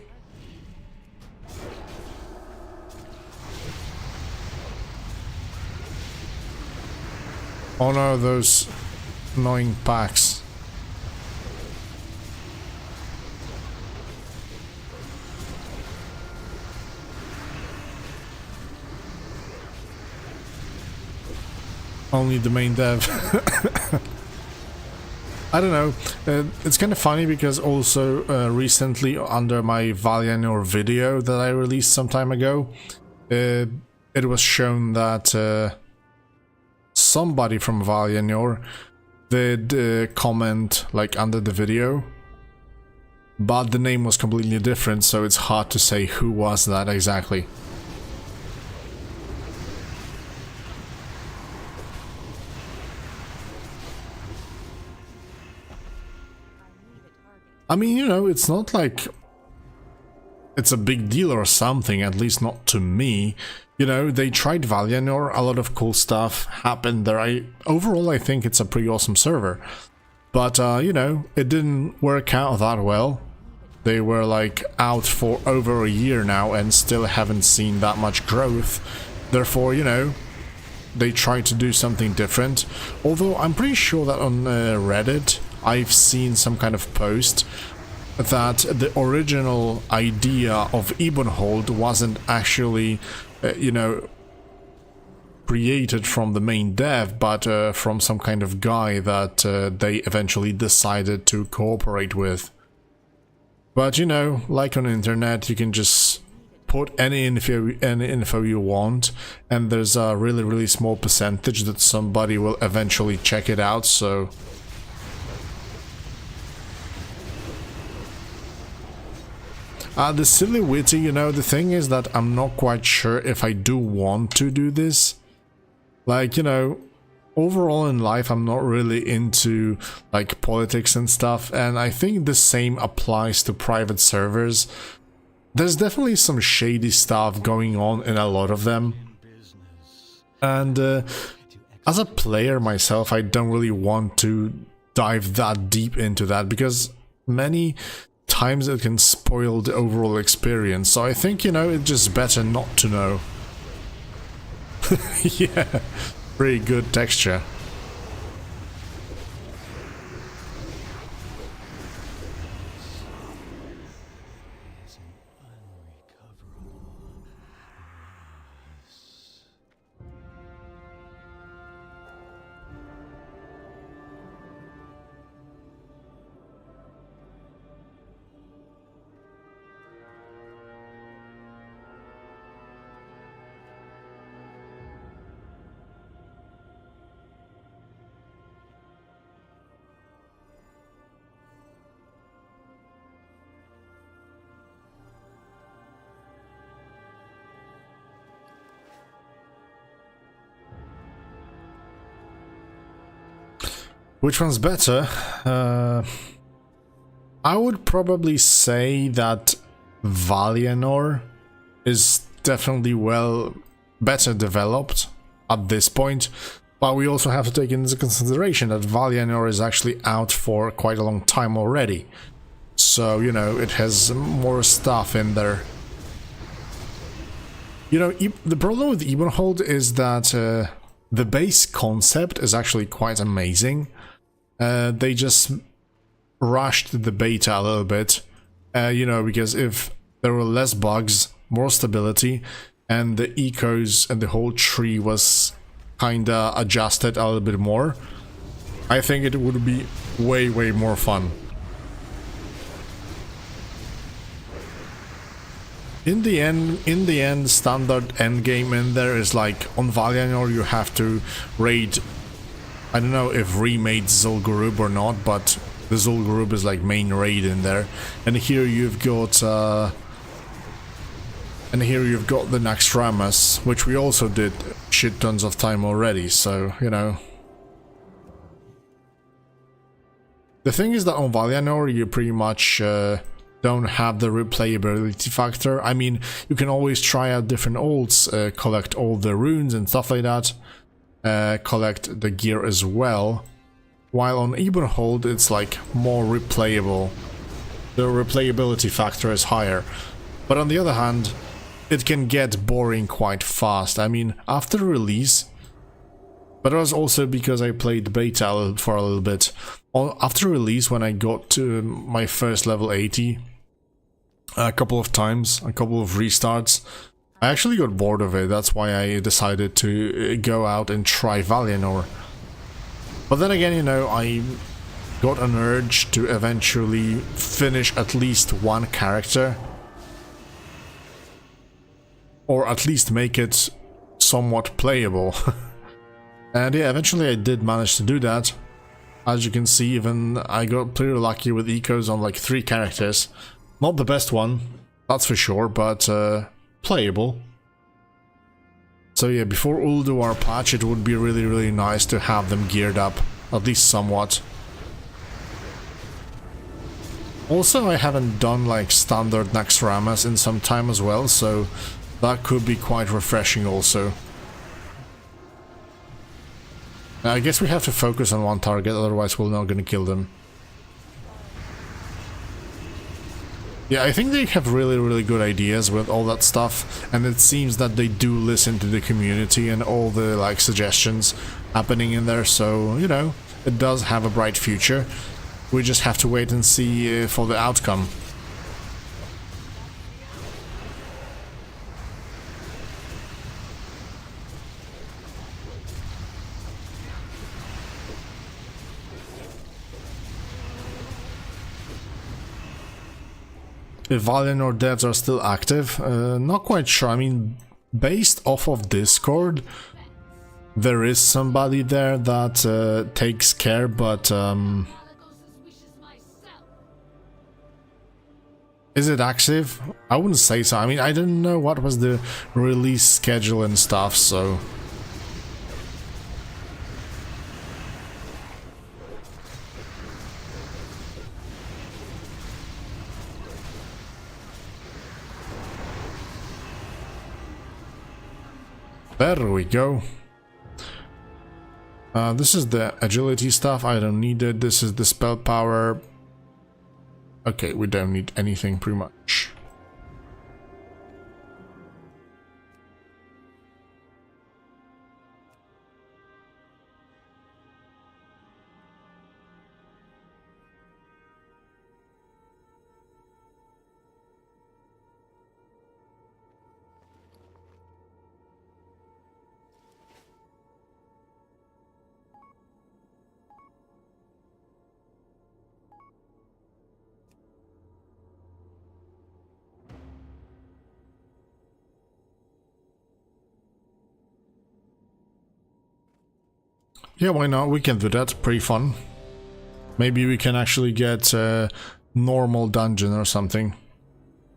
Oh no, those annoying packs. Only the main dev. I don't know. It's kind of funny because also recently under my Valianor video that I released some time ago, it was shown that somebody from Valianor did comment like under the video, but the name was completely different, so it's hard to say who was that exactly. I mean, you know, it's not like it's a big deal or something, at least not to me. You know, they tried Valianor, a lot of cool stuff happened there. Overall, I think it's a pretty awesome server. But, you know, it didn't work out that well. They were, like, out for over a year now and still haven't seen that much growth. Therefore, you know, they tried to do something different. Although, I'm pretty sure that on Reddit, I've seen some kind of post that the original idea of Ebonhold wasn't actually, you know, created from the main dev, but from some kind of guy that they eventually decided to cooperate with. But, you know, like on the internet, you can just put any info you want, and there's a really small percentage that somebody will eventually check it out, so... the silly witty, you know, the thing is that I'm not quite sure if I do want to do this. Like, you know, overall in life I'm not really into, like, politics and stuff, and I think the same applies to private servers. There's definitely some shady stuff going on in a lot of them. And as a player myself, I don't really want to dive that deep into that, because many times it can spoil the overall experience, so I think, you know, it's just better not to know. Yeah, pretty good texture. Which one's better? I would probably say that Valianor is definitely better developed at this point, but we also have to take into consideration that Valianor is actually out for quite a long time already. So, you know, it has more stuff in there. You know, the problem with Ebonhold is that the base concept is actually quite amazing. They just rushed the beta a little bit, you know, because if there were less bugs, more stability, and the ecos and the whole tree was kinda adjusted a little bit more, I think it would be way more fun. In the end, standard endgame in there is like on Valinor you have to raid. I don't know if remade Zul'Gurub or not, but the Zul'Gurub is like main raid in there. And here you've got the Naxxramas, which we also did shit tons of time already. So you know. The thing is that on Valinor you pretty much don't have the replayability factor. I mean, you can always try out different ults, collect all the runes and stuff like that, collect the gear as well, while on Ebonhold it's like more replayable. The replayability factor is higher, but on the other hand, it can get boring quite fast. I mean, after release, but it was also because I played beta for a little bit. After release, when I got to my first level 80, a couple of times, a couple of restarts, I actually got bored of it. That's why I decided to go out and try Valinor. But then again, you know, I got an urge to eventually finish at least one character, or at least make it somewhat playable. And yeah, eventually I did manage to do that. As you can see, even I got pretty lucky with ecos on like 3 characters. Not the best one, that's for sure, but playable. So yeah, before Ulduar patch, it would be really nice to have them geared up, at least somewhat. Also, I haven't done like standard Naxxramas in some time as well, so that could be quite refreshing also. I guess we have to focus on one target, otherwise we're not gonna kill them. Yeah, I think they have really good ideas with all that stuff, and it seems that they do listen to the community and all the like suggestions happening in there, so you know, it does have a bright future. We just have to wait and see for the outcome. If Valinor devs are still active, not quite sure. I mean, based off of Discord, there is somebody there that takes care, but is it active? I wouldn't say so. I mean, I didn't know what was the release schedule and stuff, so... There we go. This is the agility stuff, I don't need it. This is the spell power. Okay, we don't need anything pretty much. Yeah, why not? We can do that. Pretty fun. Maybe we can actually get a normal dungeon or something.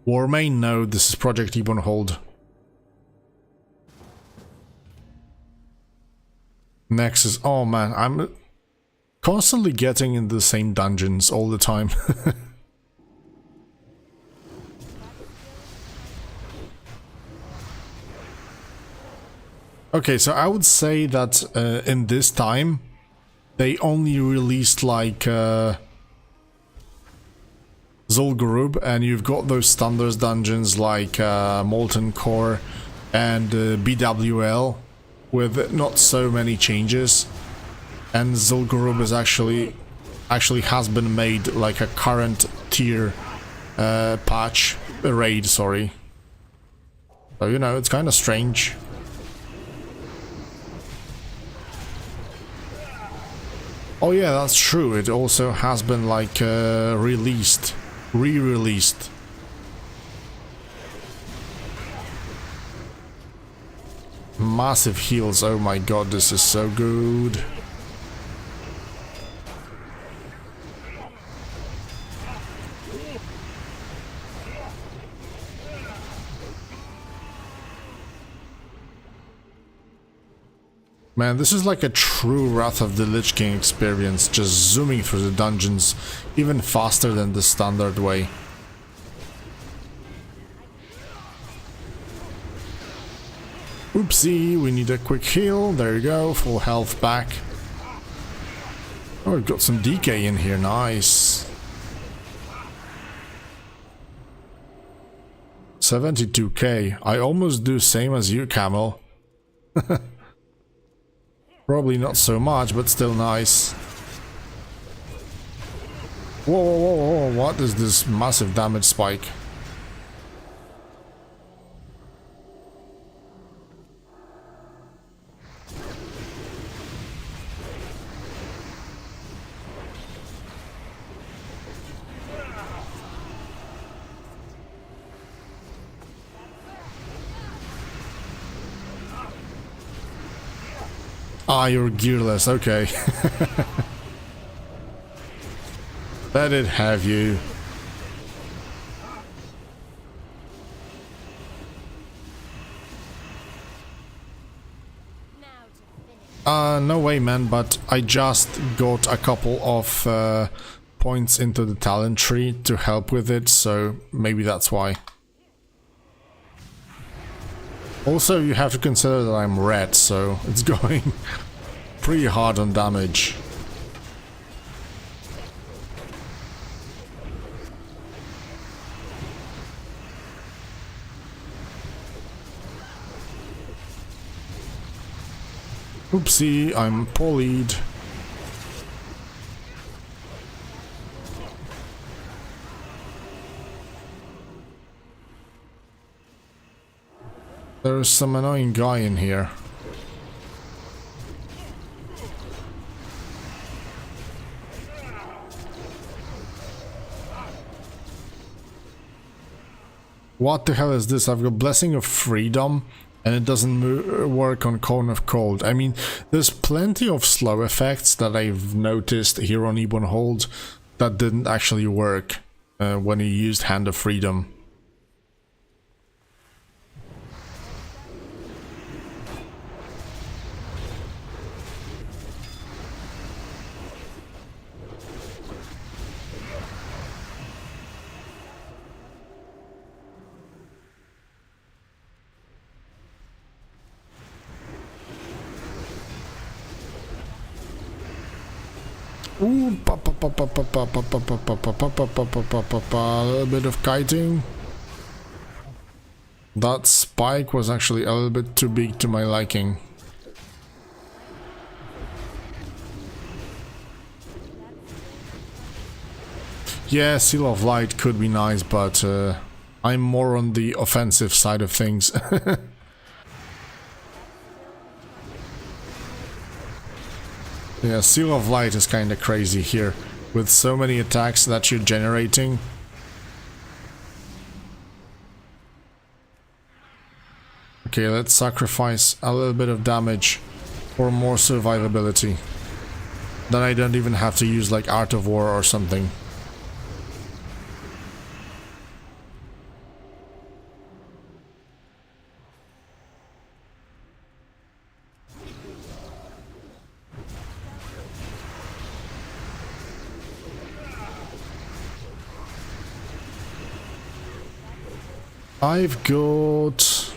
War main node, this is Project Ebonhold. Nexus. Oh man, I'm constantly getting in the same dungeons all the time. Okay, so I would say that in this time, they only released like Zul'Gurub, and you've got those standard dungeons like Molten Core and BWL with not so many changes, and Zul'Gurub is actually has been made like a current tier patch raid, sorry. So you know, it's kind of strange. Oh yeah, that's true. It also has been like re-released. Massive heals. Oh my god, this is so good. Man, this is like a true Wrath of the Lich King experience, just zooming through the dungeons even faster than the standard way. Oopsie, we need a quick heal. There you go, full health back. Oh, we've got some DK in here, nice. 72k. I almost do same as you, Camel. Probably not so much, but still nice. Whoa, whoa, whoa, whoa, what is this massive damage spike? Ah, you're gearless, okay. Let it have you. No way, man, but I just got a couple of points into the talent tree to help with it, so maybe that's why. Also, you have to consider that I'm red, so it's going pretty hard on damage. Oopsie, I'm polyed. There's some annoying guy in here. What the hell is this? I've got Blessing of Freedom and it doesn't work on Cone of Cold. I mean, there's plenty of slow effects that I've noticed here on Ebonhold that didn't actually work when you used Hand of Freedom. Ooh, a little bit of kiting. That spike was actually a little bit too big to my liking. Yeah, Seal of Light could be nice, but I'm more on the offensive side of things. Yeah, Seal of Light is kinda crazy here, with so many attacks that you're generating. Okay, let's sacrifice a little bit of damage for more survivability. Then I don't even have to use like Art of War or something. I've got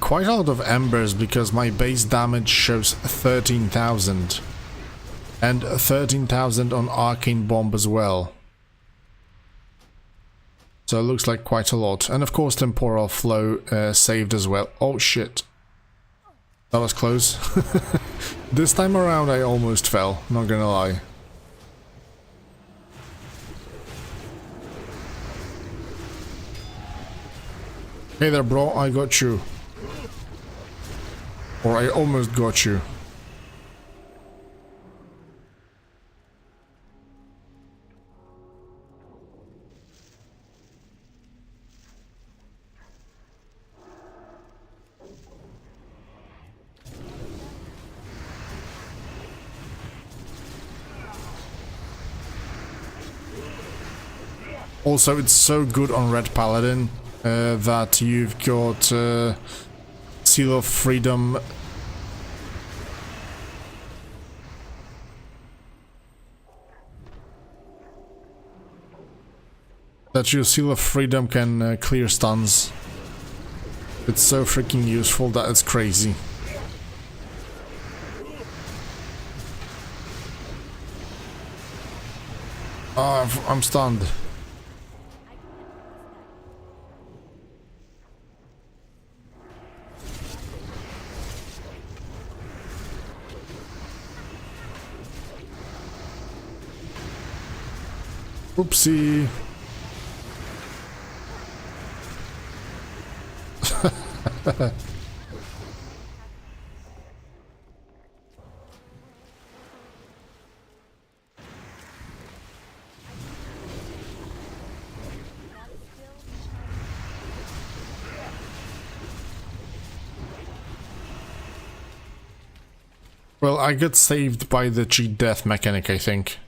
quite a lot of embers because my base damage shows 13,000 and 13,000 on Arcane Bomb as well. So it looks like quite a lot. And of course temporal flow saved as well. Oh shit. That was close. This time around I almost fell, not gonna lie. Hey there bro, I got you. Or I almost got you. Also, it's so good on Red Paladin that you've got Seal of Freedom. That your Seal of Freedom can clear stuns. It's so freaking useful that it's crazy. Oh, I'm stunned. Oopsie. Well, I got saved by the cheat death mechanic, I think.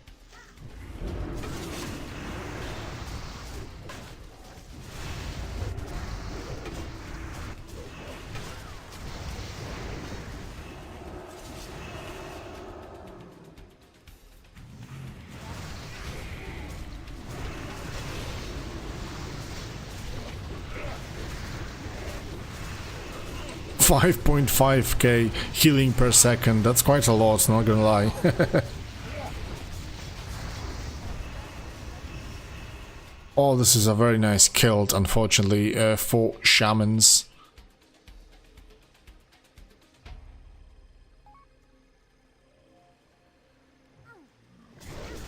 $5.5k healing per second, that's quite a lot, not gonna lie. Oh, this is a very nice kill, unfortunately, for shamans.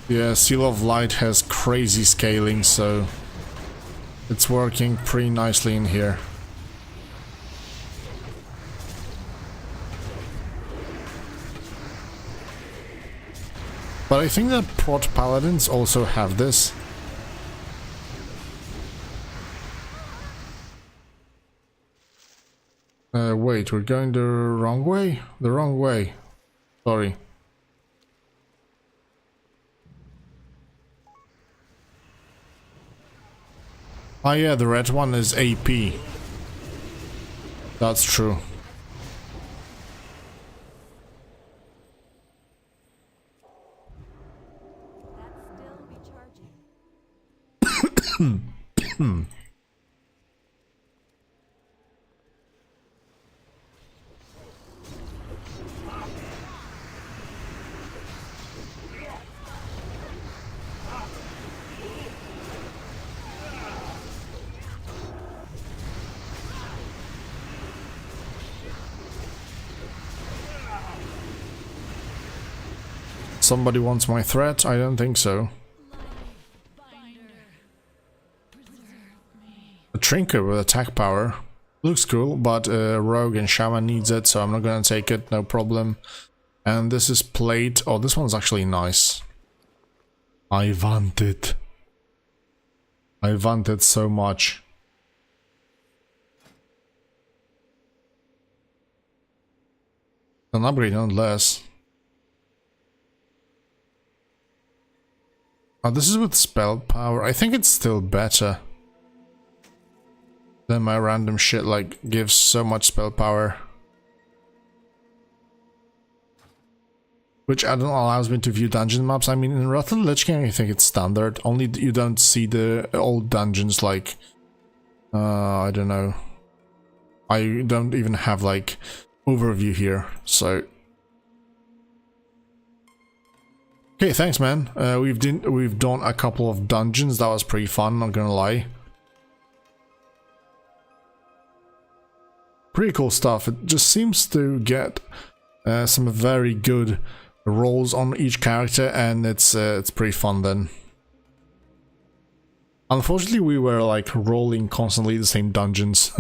Yeah, Seal of Light has crazy scaling, so it's working pretty nicely in here. But I think that prot paladins also have this. Wait, we're going the wrong way? The wrong way. Sorry. Oh yeah, the red one is AP. That's true. That's still recharging. Somebody wants my threat? I don't think so. A trinket with attack power. Looks cool, but rogue and shaman needs it, so I'm not gonna take it, no problem. And this is plate. Oh, this one's actually nice. I want it. I want it so much. An upgrade nonetheless. Oh, this is with spell power. I think it's still better than my random shit, like, gives so much spell power. Which add-on allows me to view dungeon maps. I mean, in Wrath of the Lich King, I think it's standard. Only you don't see the old dungeons, like... I don't know. I don't even have, like, overview here, so... Okay, thanks, man. We've done a couple of dungeons. That was pretty fun, not gonna lie. Pretty cool stuff. It just seems to get some very good rolls on each character, and it's pretty fun then. Unfortunately, we were like rolling constantly the same dungeons.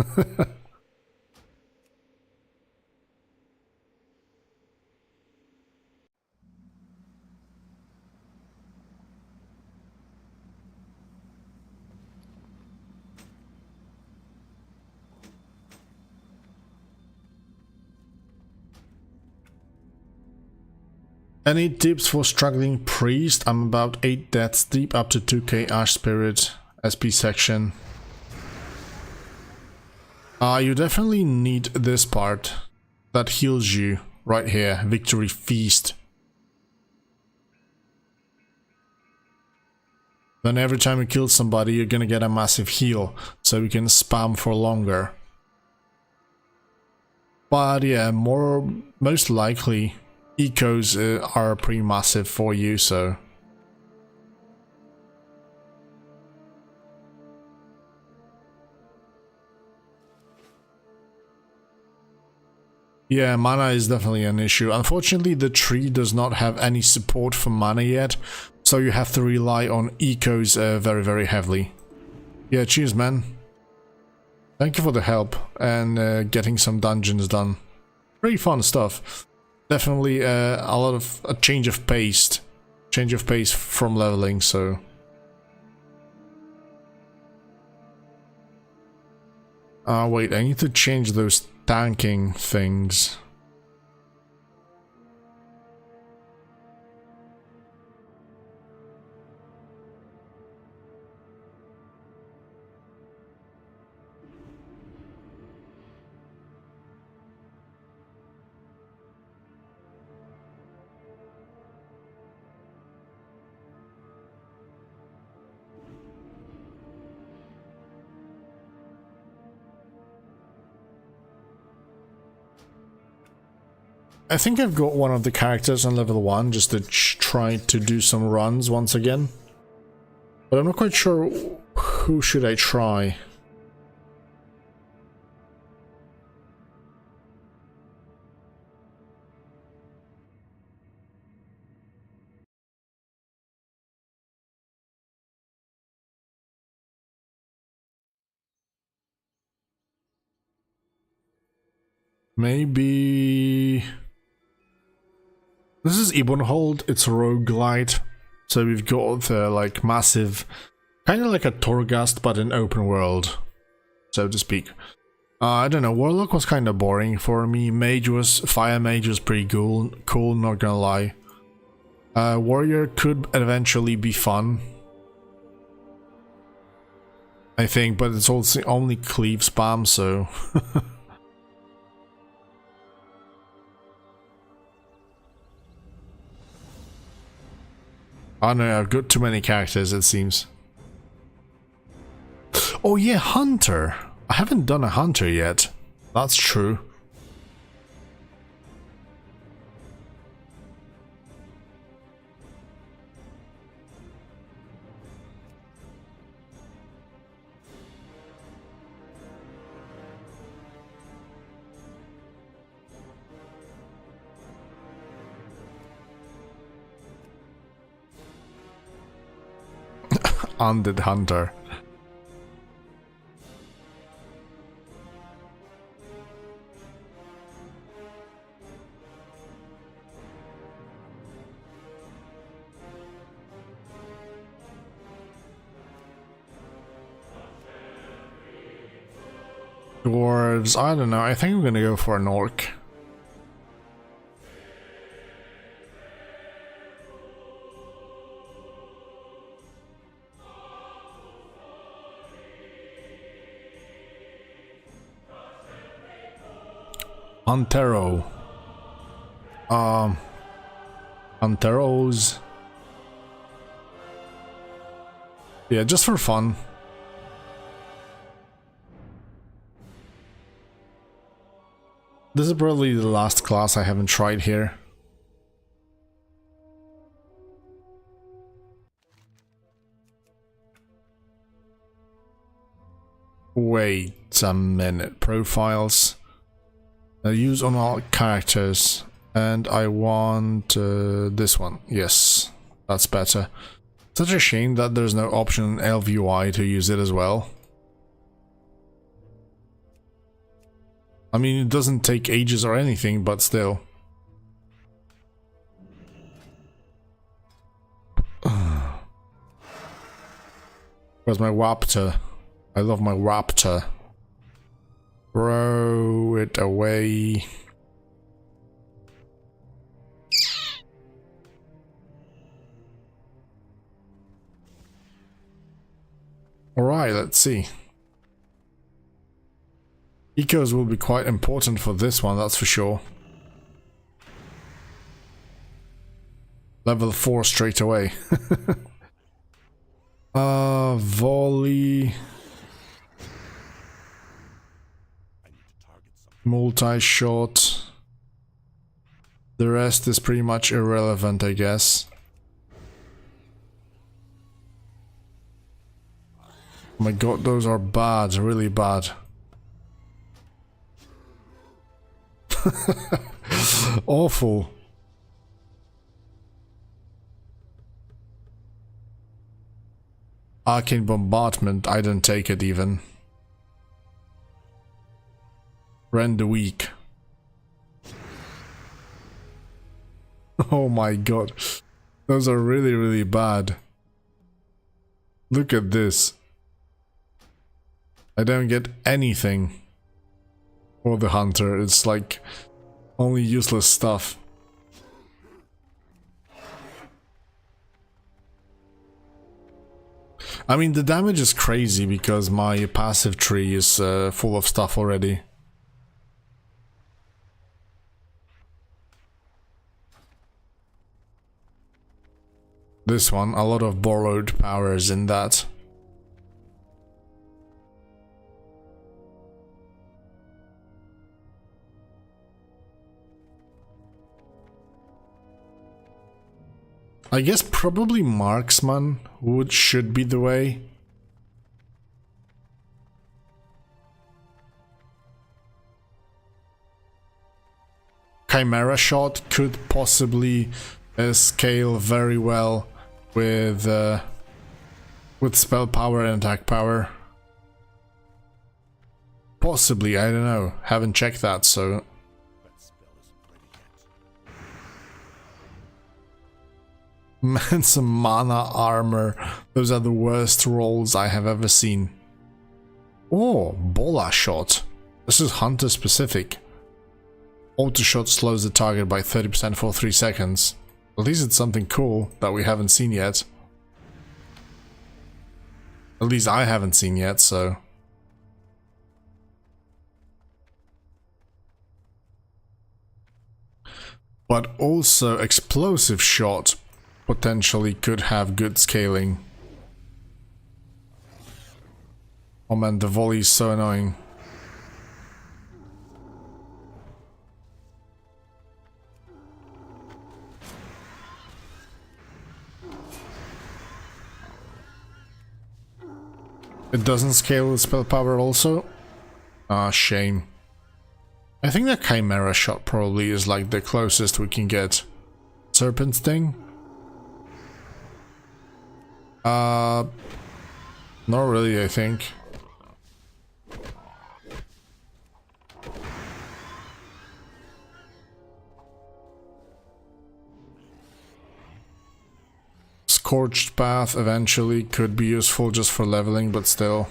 Any tips for struggling priest? I'm about 8 deaths deep, up to 2k Ash Spirit, SP section. You definitely need this part that heals you right here, Victory Feast. Then every time you kill somebody, you're gonna get a massive heal, so you can spam for longer. But yeah, most likely ecos are pretty massive for you, so yeah, mana is definitely an issue. Unfortunately, the tree does not have any support for mana yet, so you have to rely on ecos very, very heavily. Yeah, cheers, man. Thank you for the help and getting some dungeons done. Pretty fun stuff. Definitely a lot of a change of pace from leveling, so wait, I need to change those tanking things. I think I've got one of the characters on level 1 just to try to do some runs once again. But I'm not quite sure who should I try. Maybe... This is Ebonhold, it's Rogue-Lite. So we've got like massive, kind of like a Torghast but in open world, so to speak. I don't know, Warlock was kind of boring for me. Fire Mage was pretty cool, not gonna lie. Warrior could eventually be fun, I think, but it's also only cleave spam, so... I don't know, I've got too many characters, it seems. Oh yeah, Hunter! I haven't done a Hunter yet. That's true. Undead Hunter. Dwarves, I don't know, I think I'm gonna go for an orc. Antero. Anteros. Yeah, just for fun. This is probably the last class I haven't tried here. Wait a minute, profiles. Use on all characters. And I want this one. Yes, that's better. Such a shame that there's no option in LVUI to use it as well. I mean, it doesn't take ages or anything, but still. Where's my Raptor? I love my Raptor. Throw it away. Alright, let's see. Ecos will be quite important for this one, that's for sure. Level 4 straight away. Volley. Multi-shot. The rest is pretty much irrelevant, I guess. Oh my god, those are bad, really bad. Awful. Arcane Bombardment, I don't take it even. Rend weak. Oh my god. Those are really, really bad. Look at this. I don't get anything for the hunter. It's like only useless stuff. I mean, the damage is crazy because my passive tree is full of stuff already. This one, a lot of borrowed powers in that. I guess probably Marksman should be the way. Chimera Shot could possibly scale very well with spell power and attack power. Possibly, I don't know. Haven't checked that, so. Man, some mana armor. Those are the worst rolls I have ever seen. Oh, Bola Shot. This is hunter specific. Auto shot slows the target by 30% for 3 seconds. At least it's something cool that we haven't seen yet. At least I haven't seen yet, so. But also Explosive Shot potentially could have good scaling. Oh man, the volley is so annoying. It doesn't scale with spell power also? Ah, shame. I think that Chimera Shot probably is like the closest we can get. Serpent Sting? Not really, I think. Scorched Path eventually could be useful just for leveling, but still.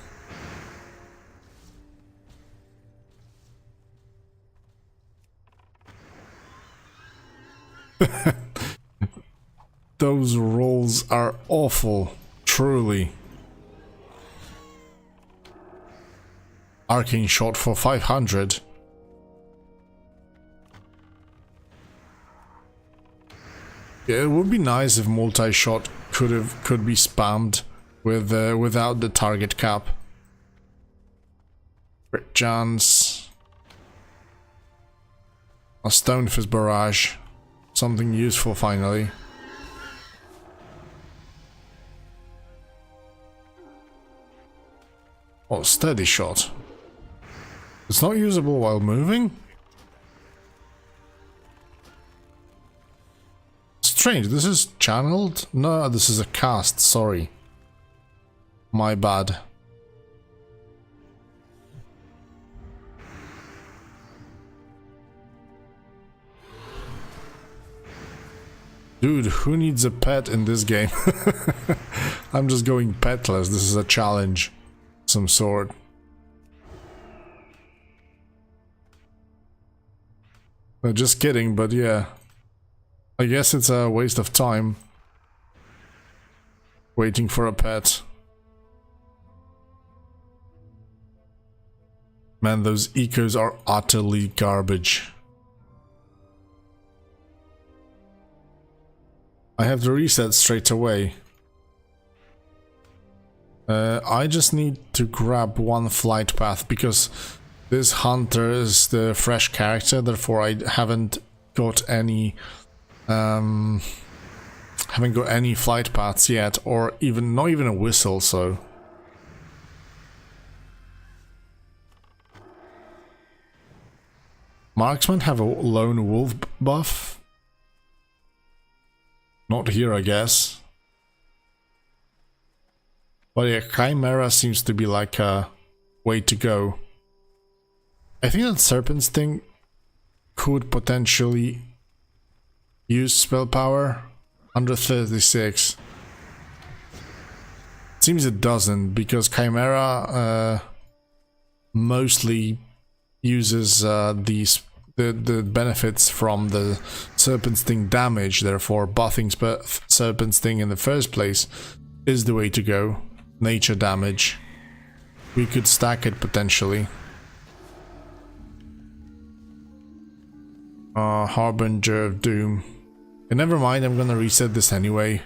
Those rolls are awful, truly. Arcane Shot for 500. Yeah, it would be nice if multi-shot could be spammed with without the target cap. Crit chance. A Stonefist Barrage. Something useful finally. Oh, Steady Shot. It's not usable while moving? strange. This is channeled? No, this is a cast, sorry. My bad. Dude, who needs a pet in this game? I'm just going petless. This is a challenge. Some sort. Just kidding, but yeah. I guess it's a waste of time. Waiting for a pet. Man, those ecos are utterly garbage. I have to reset straight away. I just need to grab one flight path because this hunter is the fresh character, therefore I haven't got any flight paths yet, or even not even a whistle, so marksmen have a lone wolf buff. Not here, I guess. But yeah, Chimera seems to be like a way to go. I think that Serpent's thing could potentially use spell power under 36. Seems it doesn't, because Chimera mostly uses the benefits from the Serpent Sting damage, therefore buffing Serpent Sting in the first place is the way to go. Nature damage. We could stack it potentially. Harbinger of Doom. And never mind, I'm gonna reset this anyway.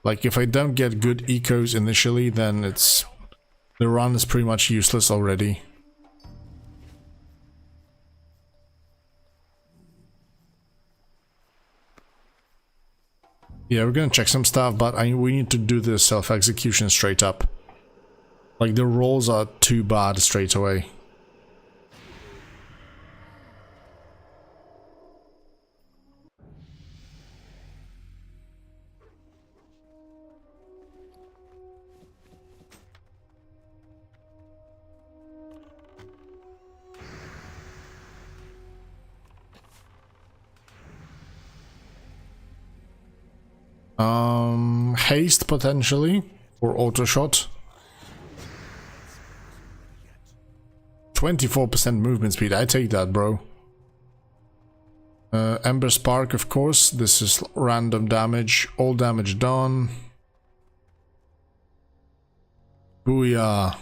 Like, if I don't get good ecos initially, then the run is pretty much useless already. Yeah, we're gonna check some stuff, but we need to do the self-execution straight up. Like, the rolls are too bad straight away. Haste potentially, or auto shot. 24% movement speed, I take that, bro. Ember Spark, of course. This is random damage, all damage done. Booyah.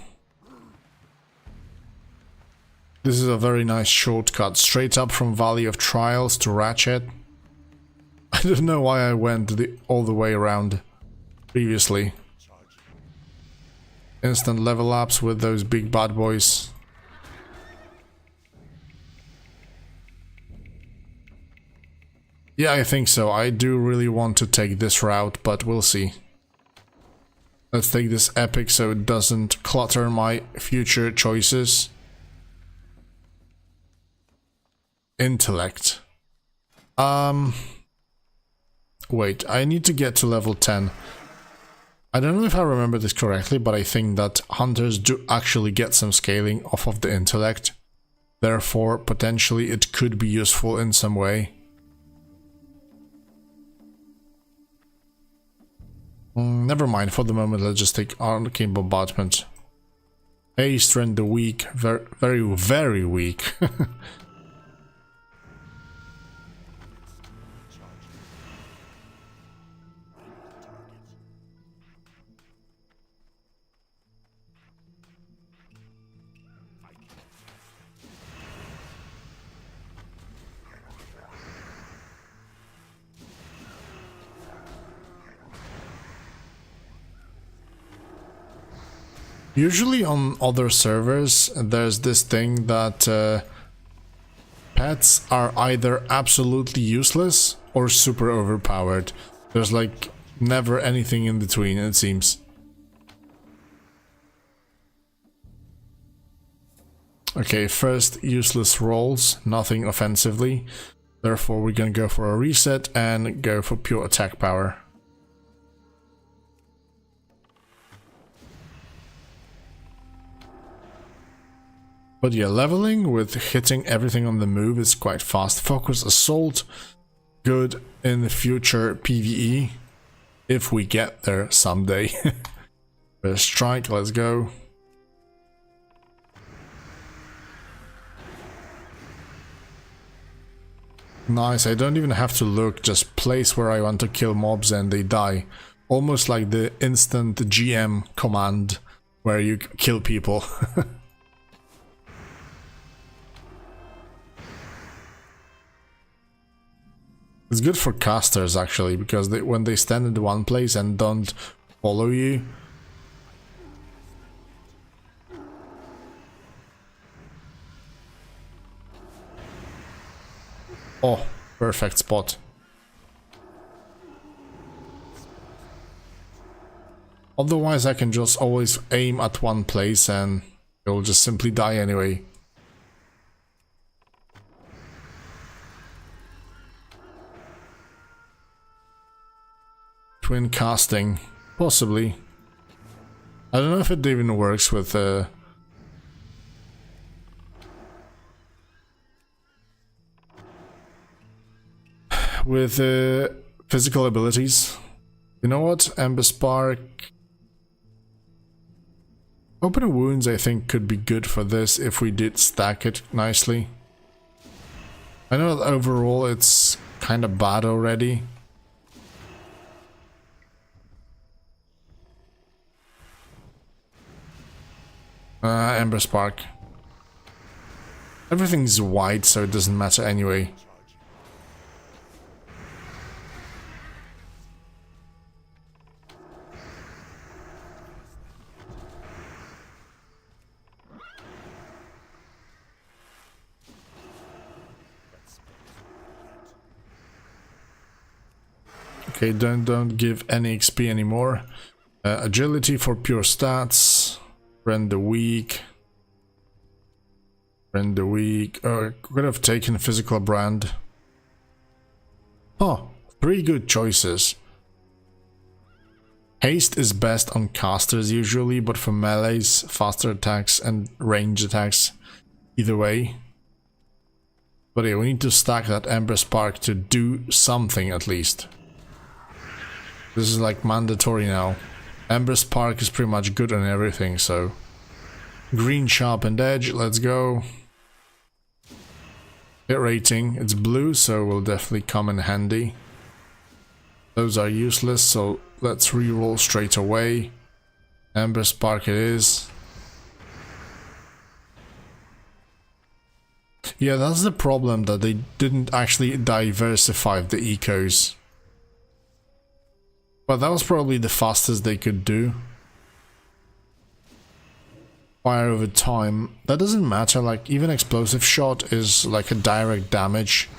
This is a very nice shortcut, straight up from Valley of Trials to Ratchet. I don't know why I went all the way around previously. Instant level ups with those big bad boys. Yeah, I think so. I do really want to take this route, but we'll see. Let's take this epic so it doesn't clutter my future choices. Intellect. Wait, I need to get to level 10. I don't know if I remember this correctly, but I think that hunters do actually get some scaling off of the intellect. Therefore, potentially it could be useful in some way. Never mind, for the moment let's just take Arcane Bombardment. Haste render weak, very, very weak. Usually on other servers, there's this thing that pets are either absolutely useless or super overpowered. There's like never anything in between, it seems. Okay, first useless rolls, nothing offensively. Therefore, we're gonna go for a reset and go for pure attack power. But yeah, leveling with hitting everything on the move is quite fast. Focus Assault, good in the future PvE, if we get there someday. Strike, let's go. Nice, I don't even have to look, just place where I want to kill mobs and they die. Almost like the instant GM command where you kill people. It's good for casters actually, because when they stand in one place and don't follow you. Oh, perfect spot. Otherwise I can just always aim at one place and it'll just simply die anyway. Twin casting, possibly. I don't know if it even works with physical abilities. You know what? Ember Spark. Open wounds I think could be good for this if we did stack it nicely. I know that overall it's kind of bad already. Ember Spark. Everything's white, so it doesn't matter anyway. Okay, don't give any XP anymore. Agility for pure stats. Render weak. Render weak. Oh, I could have taken physical brand. Oh, 3 good choices. Haste is best on casters usually, but for melees, faster attacks and range attacks, either way. But yeah, we need to stack that Ember Spark to do something at least. This is like mandatory now. Ember Spark is pretty much good on everything, so... Green Sharpened Edge, let's go. Hit rating, it's blue, so will definitely come in handy. Those are useless, so let's reroll straight away. Ember Spark it is. Yeah, that's the problem, that they didn't actually diversify the ecos. But that was probably the fastest they could do. Fire over time. That doesn't matter, like even explosive shot is like a direct damage.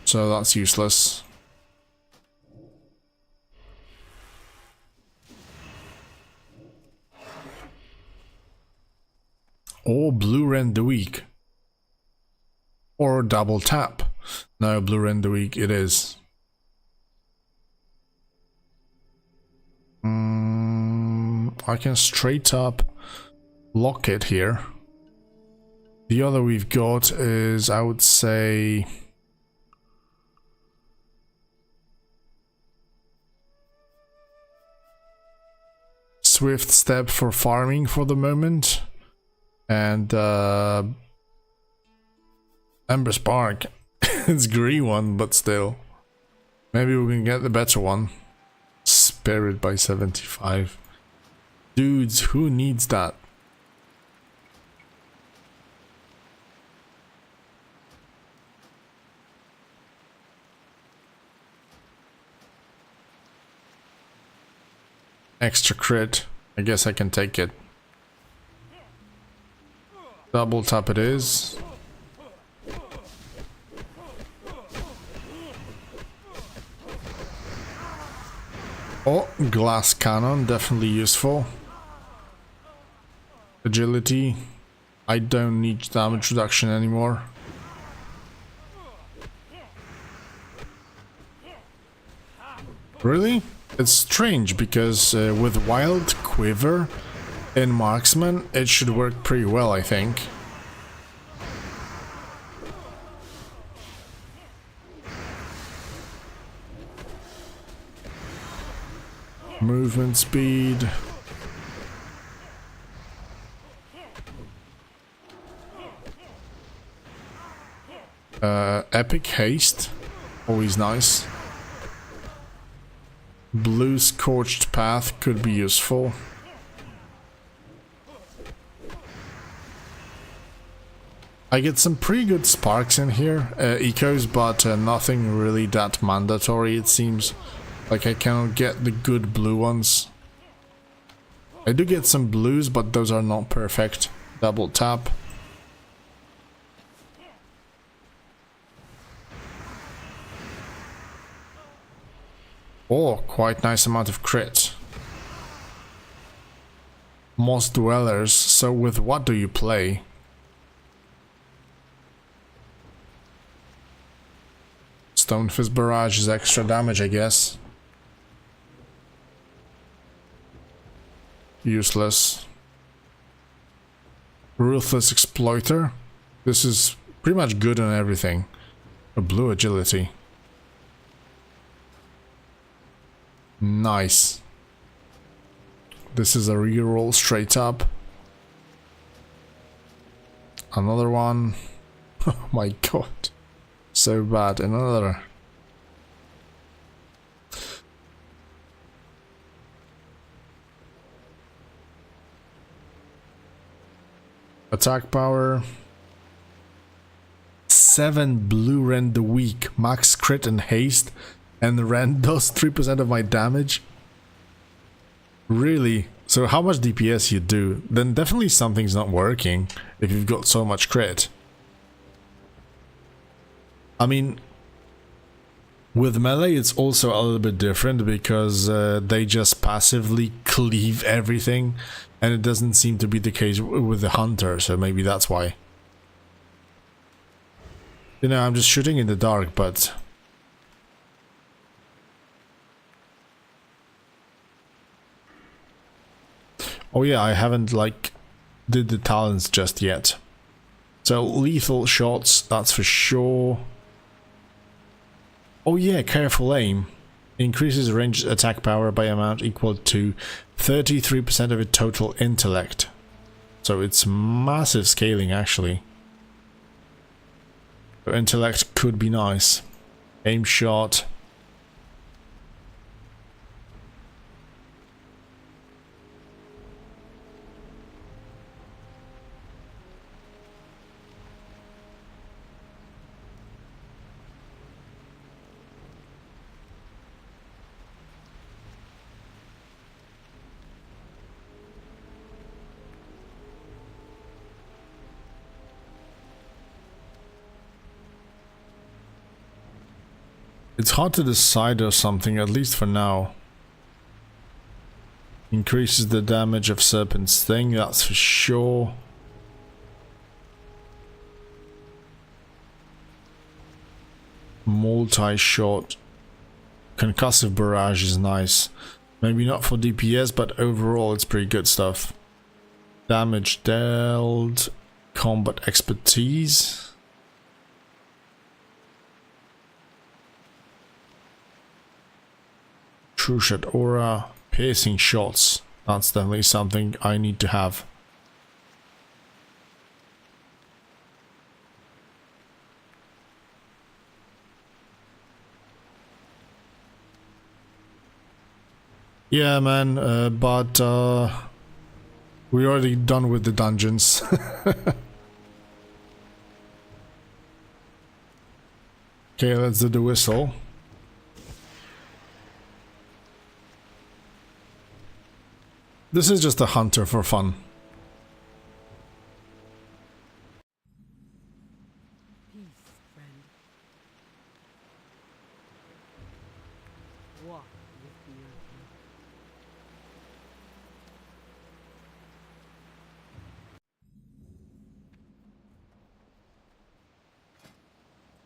So that's useless. Or blue render weak. Or double tap. No, blue render weak it is. I can straight up lock it here. The other we've got is, I would say, Swift Step for farming for the moment, and Ember Spark. It's green one, but still. Maybe we can get the better one. Spirit by 75. Dudes, who needs that? Extra crit. I guess I can take it. Double tap it is. Oh, glass cannon, definitely useful. Agility. I don't need damage reduction anymore. Really? It's strange because with Wild Quiver in Marksman, it should work pretty well, I think. Movement speed. Epic haste. Always nice. Blue scorched path could be useful. I get some pretty good sparks in here, ecos, but nothing really that mandatory, it seems. Like I cannot get the good blue ones. I do get some blues, but those are not perfect. Double tap. Oh, quite nice amount of crit. Moss Dwellers, so with what do you play? Stonefist Barrage is extra damage, I guess. Useless. Ruthless Exploiter. This is pretty much good on everything. A blue agility. Nice. This is a reroll straight up. Another one. Oh my god. So bad. Another. Attack power. 7 blue rend a week. Max crit and haste. And rend does 3% of my damage. Really? So how much DPS you do? Then definitely something's not working if you've got so much crit. I mean, with melee it's also a little bit different because they just passively cleave everything, and it doesn't seem to be the case with the hunter, so maybe that's why. You know, I'm just shooting in the dark, but... Oh yeah, I haven't, like, did the talents just yet. So, lethal shots, that's for sure. Oh yeah, careful aim. Increases range attack power by amount equal to 33% of its total intellect. So it's massive scaling, actually. So intellect could be nice. Aim shot. It's hard to decide or something, at least for now. Increases the damage of Serpent's Sting, that's for sure. Multi-shot. Concussive Barrage is nice. Maybe not for DPS, but overall it's pretty good stuff. Damage dealt. Combat Expertise. True Shot Aura, piercing shots. That's definitely something I need to have. Yeah, man, but we're already done with the dungeons. Okay, let's do the whistle. This is just a hunter for fun. Peace, friend. Walk with the earth.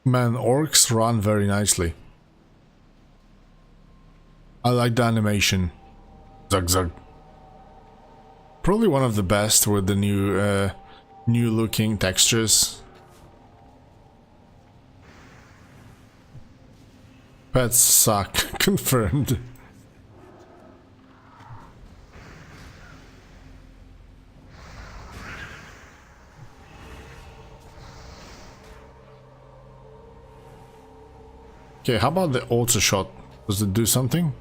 Man, orcs run very nicely. I like the animation. Zug zug. Probably one of the best with the new looking textures. Pets suck. Confirmed. Okay, how about the auto shot? Does it do something?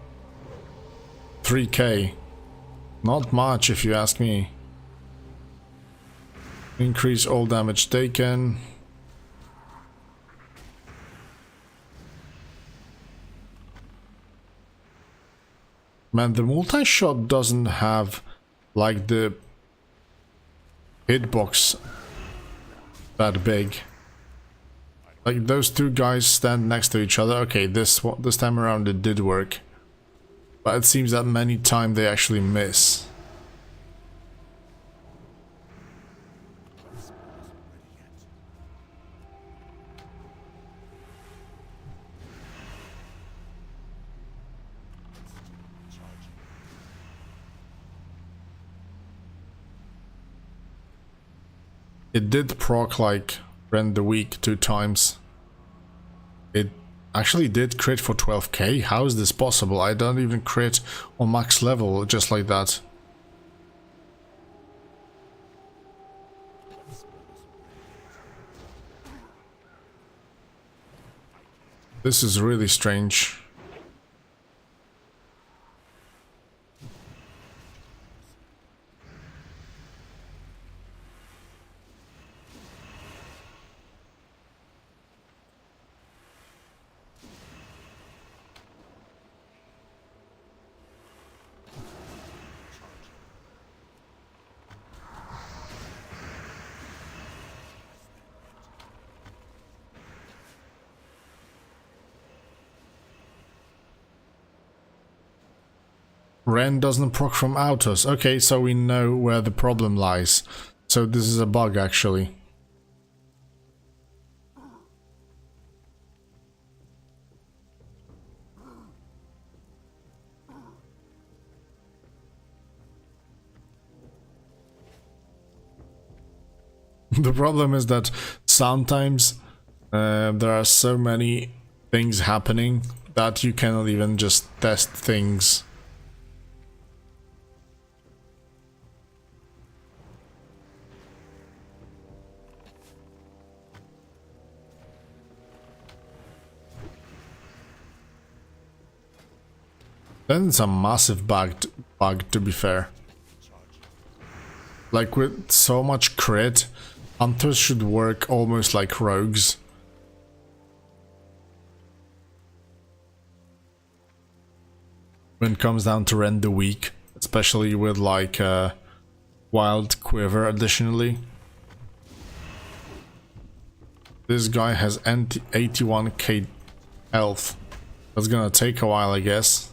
3k. Not much if you ask me. Increase all damage taken. Man, the multi-shot doesn't have like the hitbox that big. Like those two guys stand next to each other. Okay, this time around it did work. But it seems that many times they actually miss. It did proc like Rend the Weak 2 times. It actually did crit for 12k? How is this possible? I don't even crit on max level just like that. This is really strange. Ren doesn't proc from autos. Okay, so we know where the problem lies. So this is a bug actually. The problem is that sometimes there are so many things happening that you cannot even just test things. Then it's a massive bug to be fair. Like with so much crit, hunters should work almost like rogues. When it comes down to Rend the Weak, especially with like Wild Quiver additionally. This guy has 81k health. That's gonna take a while, I guess.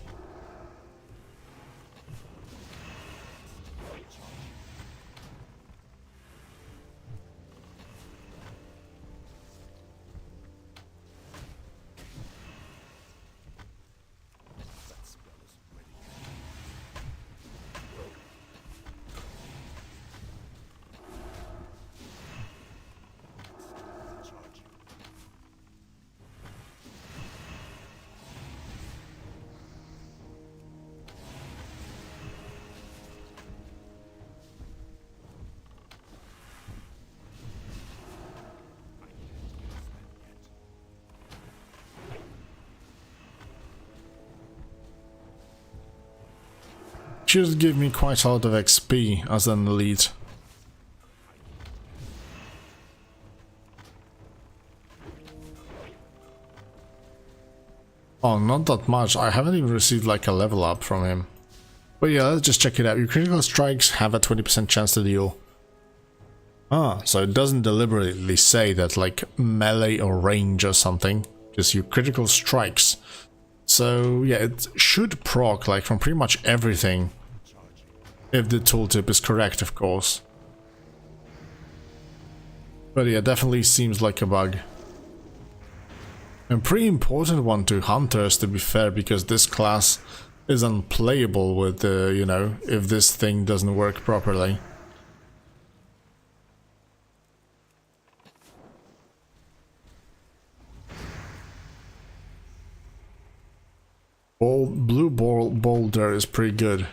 Should give me quite a lot of XP as an elite. Oh, not that much. I haven't even received like a level up from him. But yeah, let's just check it out. Your critical strikes have a 20% chance to deal. Ah, so it doesn't deliberately say that like melee or range or something. Just your critical strikes. So yeah, it should proc like from pretty much everything. If the tooltip is correct, of course. But yeah, definitely seems like a bug. A pretty important one to hunters, to be fair, because this class is unplayable with, you know, if this thing doesn't work properly. Blue boulder is pretty good.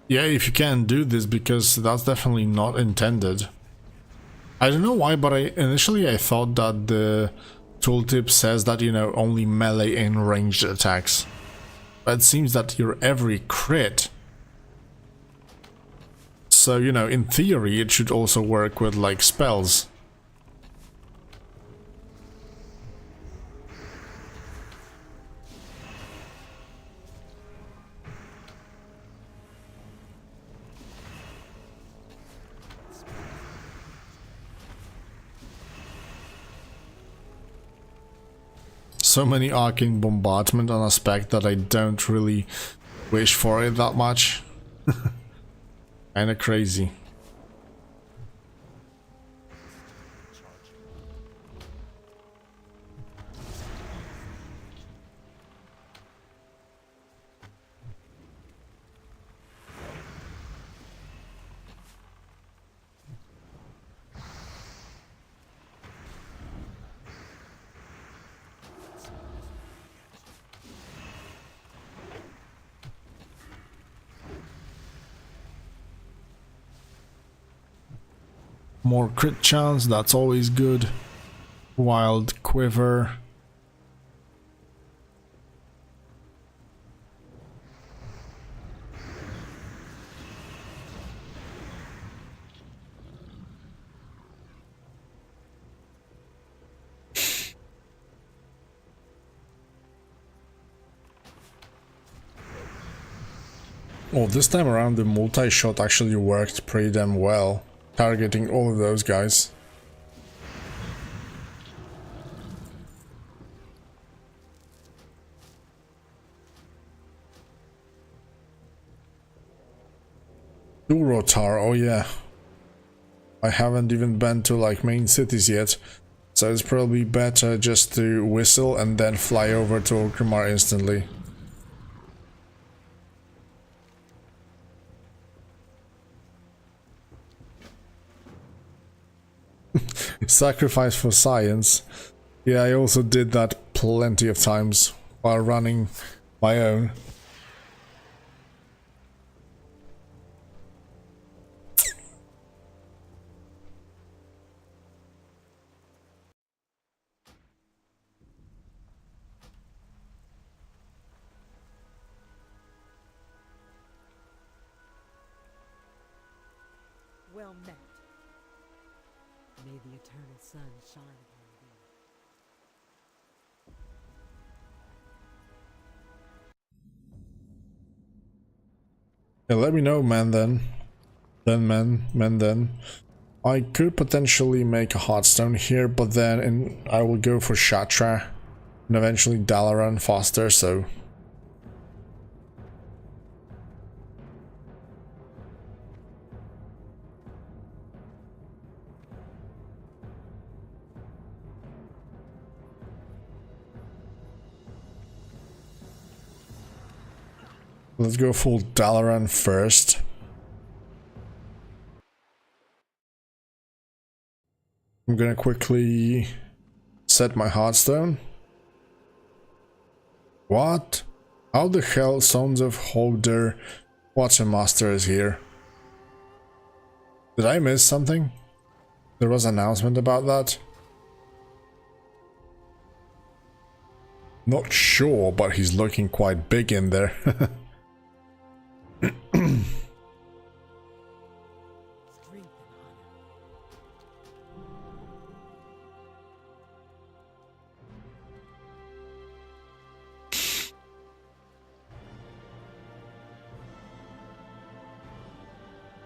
Yeah, if you can do this, because that's definitely not intended. I don't know why, but initially I thought that the tooltip says that, you know, only melee and ranged attacks. But it seems that your every crit. So, you know, in theory it should also work with, like, spells. So many arcane bombardment on a spec that I don't really wish for it that much. Kinda crazy. More crit chance, that's always good. Wild quiver. Oh, this time around the multi-shot actually worked pretty damn well, targeting all of those guys. Durotar, oh yeah. I haven't even been to like main cities yet, so it's probably better just to whistle and then fly over to Orgrimmar instantly. Sacrifice for science. Yeah, I also did that plenty of times while running my own. Well met. May the eternal sun shine upon thee. Yeah, let me know, man, then. Then. I could potentially make a Hearthstone here, but then I will go for Shatra and eventually Dalaran faster, so... Let's go full Dalaran first. I'm gonna quickly set my Hearthstone. What? How the hell Sons of Holder Watermaster is here? Did I miss something? There was an announcement about that? Not sure, but he's looking quite big in there.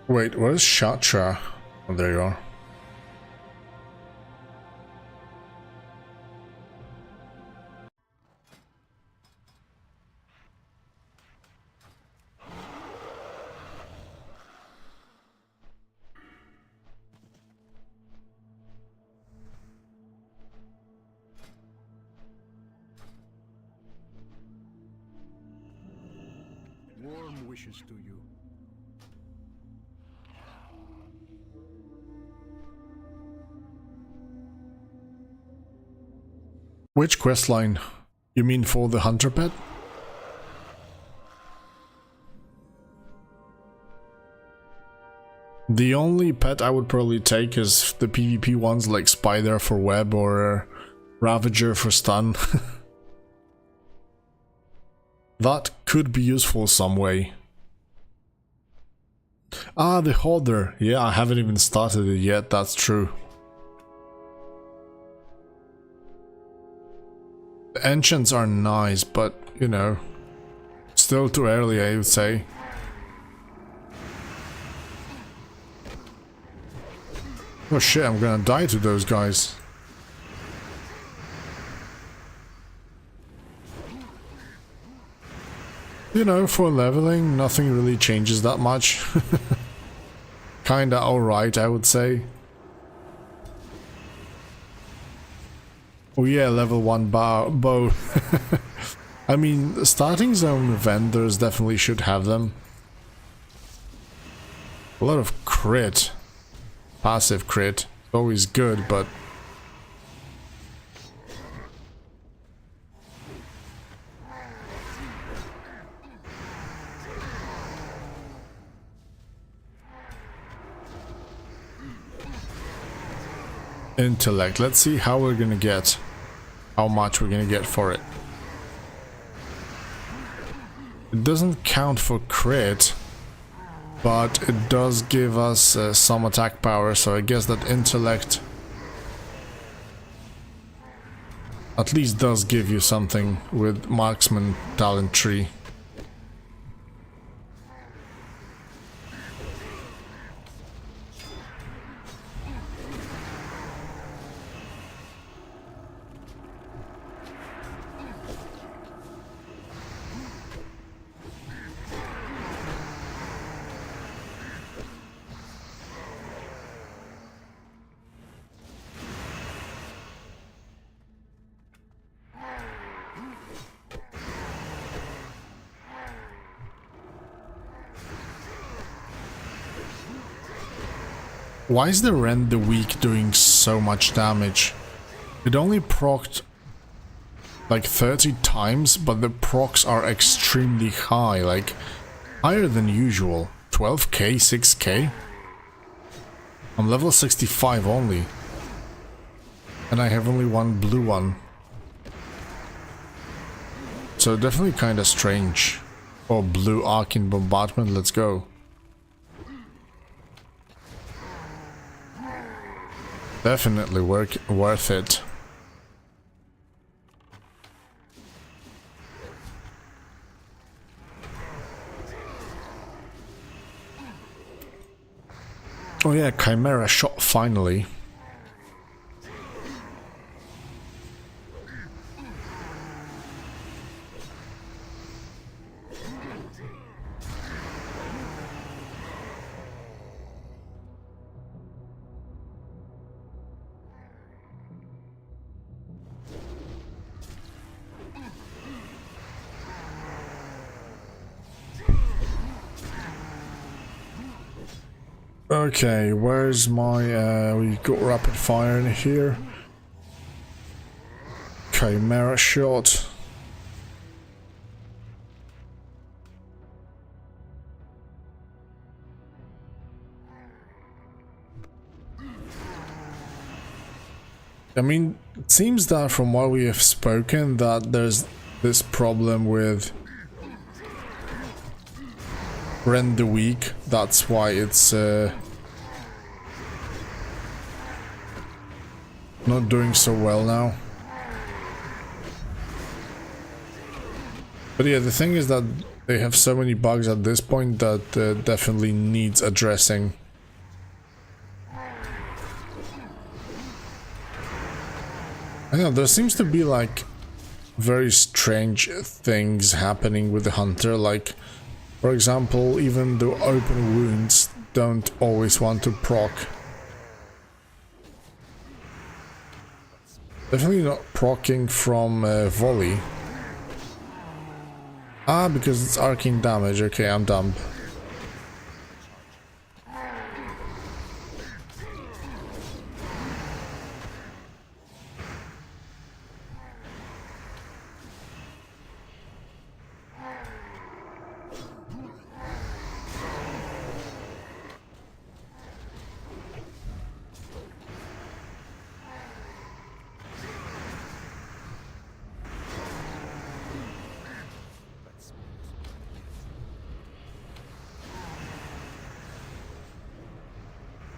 Wait, where's Shatra? Oh, there you are. Warm wishes to you. Which questline? You mean for the hunter pet? The only pet I would probably take is the PvP ones like Spider for web or Ravager for stun. That could be useful some way. Ah, the Hoarder. Yeah, I haven't even started it yet, that's true. The enchants are nice, but, you know, still too early, I would say. Oh shit, I'm gonna die to those guys. You know, for leveling, nothing really changes that much. Kinda alright, I would say. Oh yeah, level 1 bow. I mean, starting zone vendors definitely should have them. A lot of crit. Passive crit. Always good, but... Intellect. Let's see how we're gonna get. How much we're gonna get for it. It doesn't count for crit, but it does give us some attack power, so I guess that intellect at least does give you something with marksman talent tree. Why is the Rend the Weak doing so much damage? It only procced like 30 times, but the procs are extremely high, like higher than usual. 12k, 6k? I'm level 65 only. And I have only one blue one. So definitely kinda strange. Oh, blue Arcane Bombardment, let's go. Definitely worth it. Oh yeah, Chimera shot finally. Okay, where's my, we got rapid fire in here. Chimera shot. I mean, it seems that from what we have spoken that there's this problem with Rend the Weak, that's why it's not doing so well now. But yeah, the thing is that They have so many bugs at this point that definitely needs addressing. I know, there seems to be like very strange things happening with the hunter, like for example, even the open wounds don't always want to proc. Definitely not proccing from volley. Ah, because it's arcane damage. Okay, I'm dumb.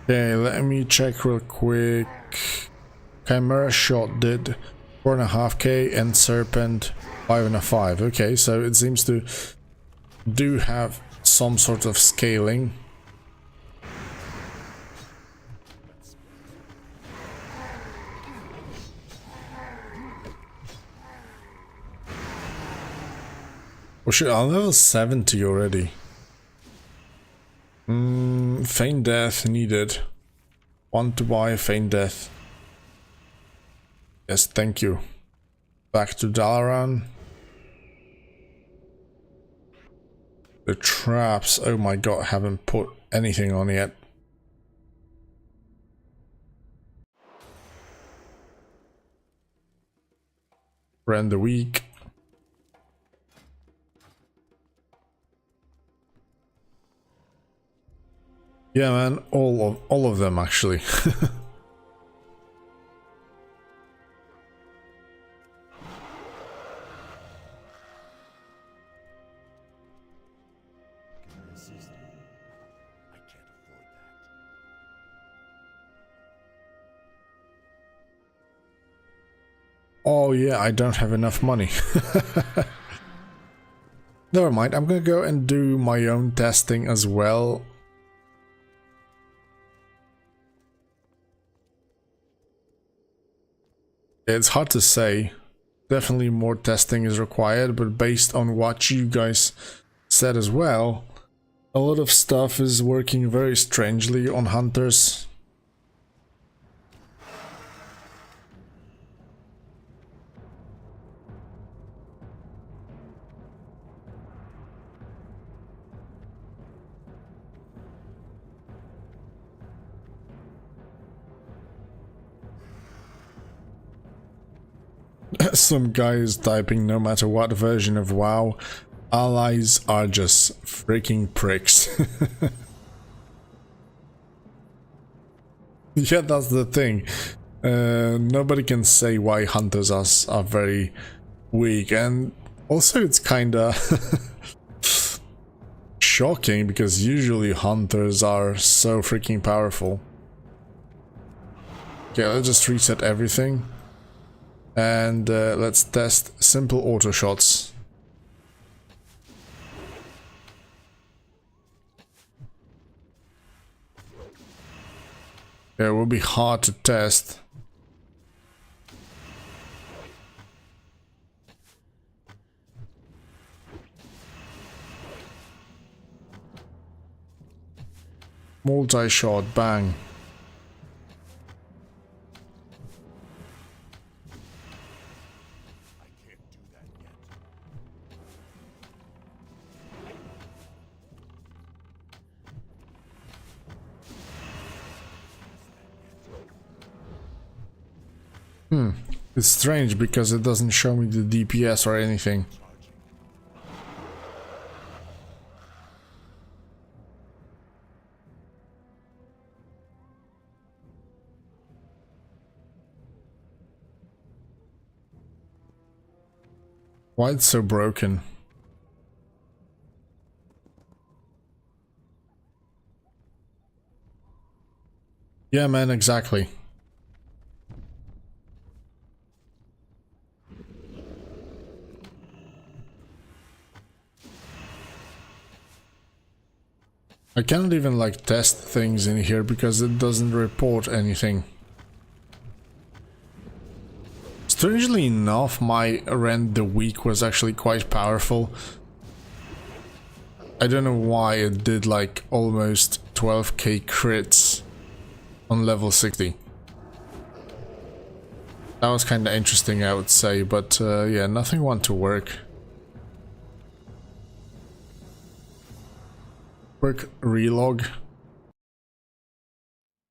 Okay, let me check real quick. Chimera Shot did 4.5k and Serpent 5.5. Okay, so it seems to do have some sort of scaling. Oh shit, I'm level 70 already. Feign Death needed. Want to buy Feign Death. Yes, thank you. Back to Dalaran. The traps, oh my god, haven't put anything on yet. Rend the week. Yeah man, all of them actually. Oh yeah, I don't have enough money. Never mind, I'm gonna go and do my own testing as well. It's hard to say. Definitely more testing is required, but based on what you guys said as well, a lot of stuff is working very strangely on hunters. Some guy is typing, no matter what version of WoW, allies are just freaking pricks. Yeah, that's the thing. Nobody can say why hunters are very weak, and also it's kinda shocking because usually hunters are so freaking powerful. Okay, let's just reset everything. And let's test simple auto shots. Yeah, it will be hard to test. Multi-shot, bang. It's strange because it doesn't show me the DPS or anything. Why it's so broken? Yeah, man, exactly. I cannot even like test things in here because it doesn't report anything. Strangely enough, my Rend the Weak was actually quite powerful. I don't know why it did like almost 12k crits on level 60. That was kind of interesting, I would say, but yeah, nothing want to work. Quick relog.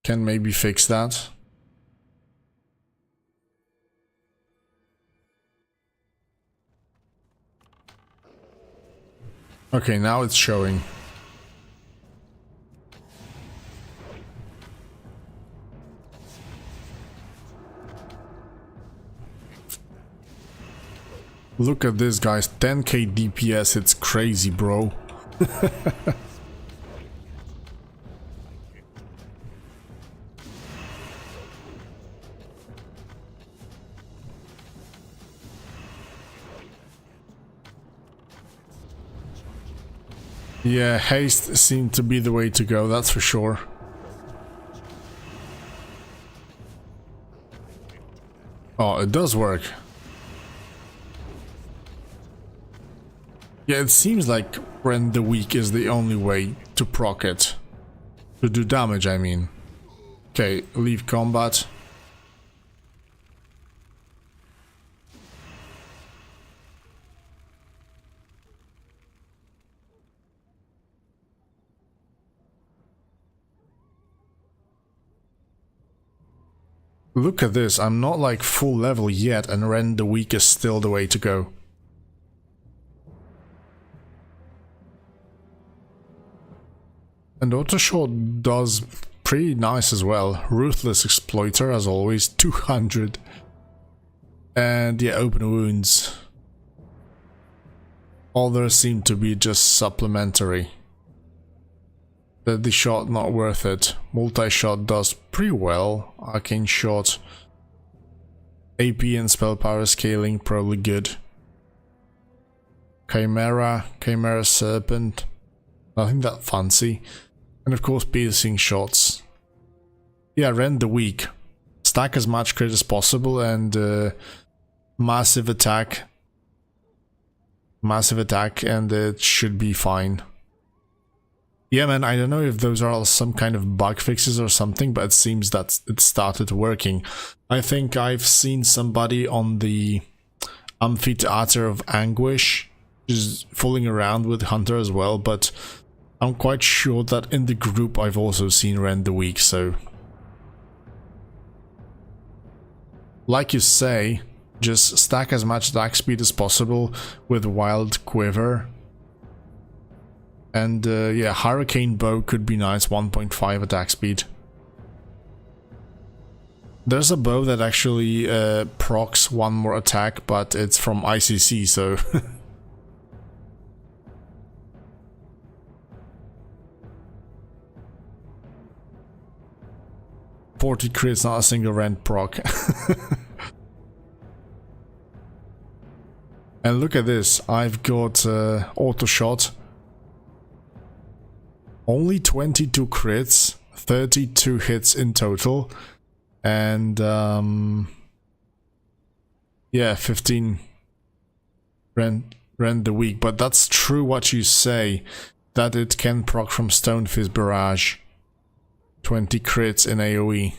Can maybe fix that. Okay, now it's showing. Look at this, guys. 10k DPS, it's crazy, bro. Yeah, haste seemed to be the way to go, that's for sure. Oh, it does work. Yeah, it seems like Rend the Weak is the only way to proc it. To do damage, I mean. Okay, leave combat. Look at this, I'm not like full level yet and Rend the Weak is still the way to go. And Autoshot does pretty nice as well. Ruthless Exploiter as always, 200. And yeah, open wounds. Others seem to be just supplementary. Deadly shot not worth it. Multi-shot does pretty well. Arcane shot. AP and spell power scaling probably good. Chimera serpent. Nothing that fancy. And of course piercing shots. Yeah, Rend the Weak. Stack as much crit as possible and massive attack. Massive attack and it should be fine. Yeah, man, I don't know if those are some kind of bug fixes or something, but it seems that it started working. I think I've seen somebody on the Amphitheater of Anguish just fooling around with Hunter as well, but I'm quite sure that in the group I've also seen Rend the Weak, so... Like you say, just stack as much attack speed as possible with Wild Quiver. And yeah, Hurricane Bow could be nice, 1.5 attack speed. There's a bow that actually procs one more attack, but it's from ICC, so... 40 crits, not a single Rend proc. And look at this, I've got auto shot. Only 22 crits, 32 hits in total, and yeah, 15 Rend the Weak. But that's true what you say, that it can proc from Stonefist Barrage. 20 crits in AoE.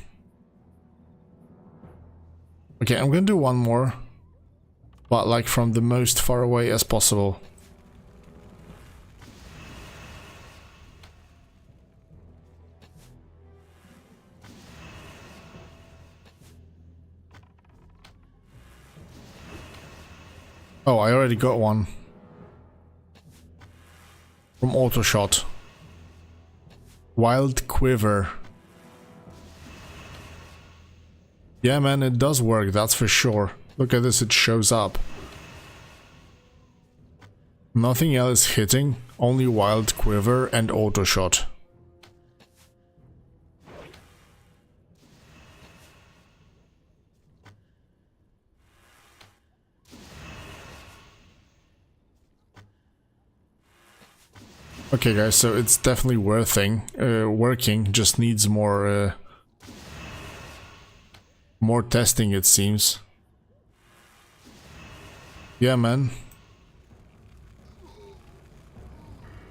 Okay, I'm gonna do one more, but like from the most far away as possible. Oh, I already got one. From Autoshot. Wild Quiver. Yeah, man, it does work, that's for sure. Look at this, it shows up. Nothing else hitting, only Wild Quiver and Autoshot. Okay guys, so it's definitely working, just needs more more testing it seems. Yeah man.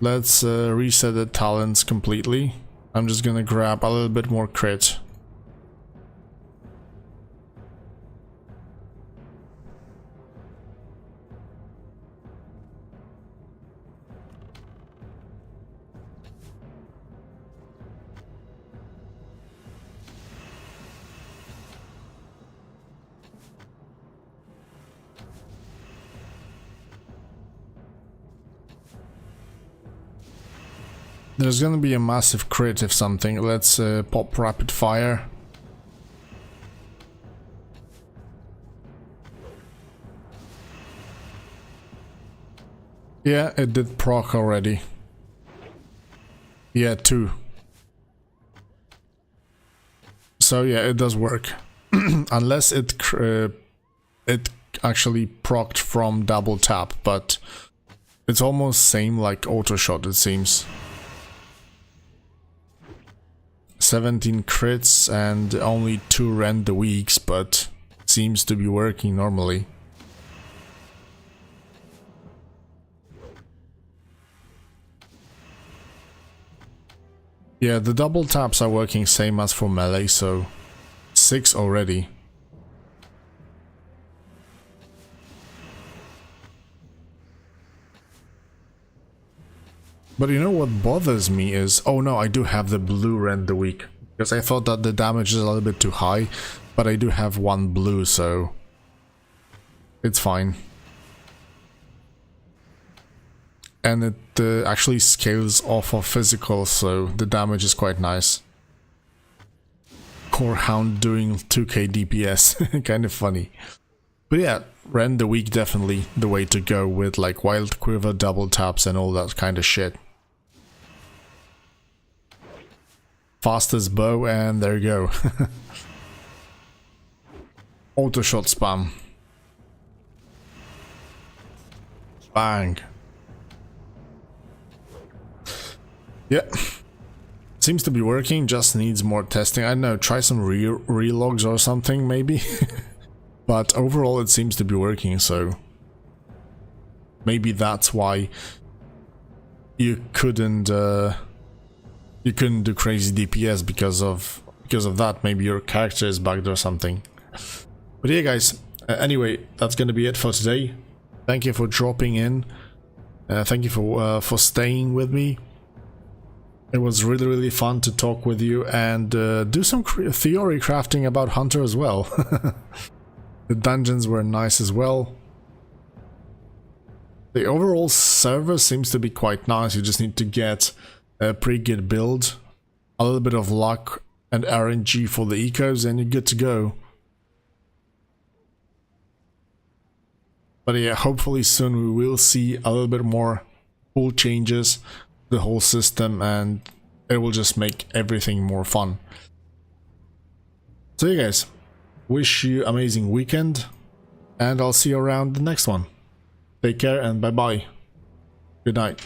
Let's reset the talents completely. I'm just gonna grab a little bit more crit. There's gonna be a massive crit if something. Let's pop rapid fire. Yeah, it did proc already. Yeah, 2. So yeah, it does work. Unless it actually procced from double tap, but it's almost same like auto shot it seems. 17 crits and only 2 rend the weeks, but seems to be working normally. Yeah, the double taps are working same as for melee, so 6 already. But you know what bothers me is... Oh no, I do have the blue rend the week. Because I thought that the damage is a little bit too high. But I do have 1 blue, so... it's fine. And it actually scales off of physical, so the damage is quite nice. Core Hound doing 2k DPS. Kind of funny. But yeah, rend the week definitely the way to go with like Wild Quiver, double taps and all that kind of shit. Fastest bow, and there you go. Auto shot spam. Bang. Yeah. Seems to be working, just needs more testing. I don't know, try some relogs or something maybe. But overall it seems to be working, so maybe that's why you couldn't do crazy DPS because of that. Maybe your character is bugged or something. But yeah guys, anyway, that's gonna be it for today. Thank you for dropping in. Thank you for staying with me. It was really fun to talk with you and do some theory crafting about Hunter as well. The dungeons were nice as well. The overall server seems to be quite nice. You just need to get a pretty good build, a little bit of luck and RNG for the ecos, and you're good to go. But yeah, hopefully soon we will see a little bit more cool changes to the whole system, and it will just make everything more fun. So yeah guys, wish you amazing weekend, and I'll see you around the next one. Take care and bye bye. Good night.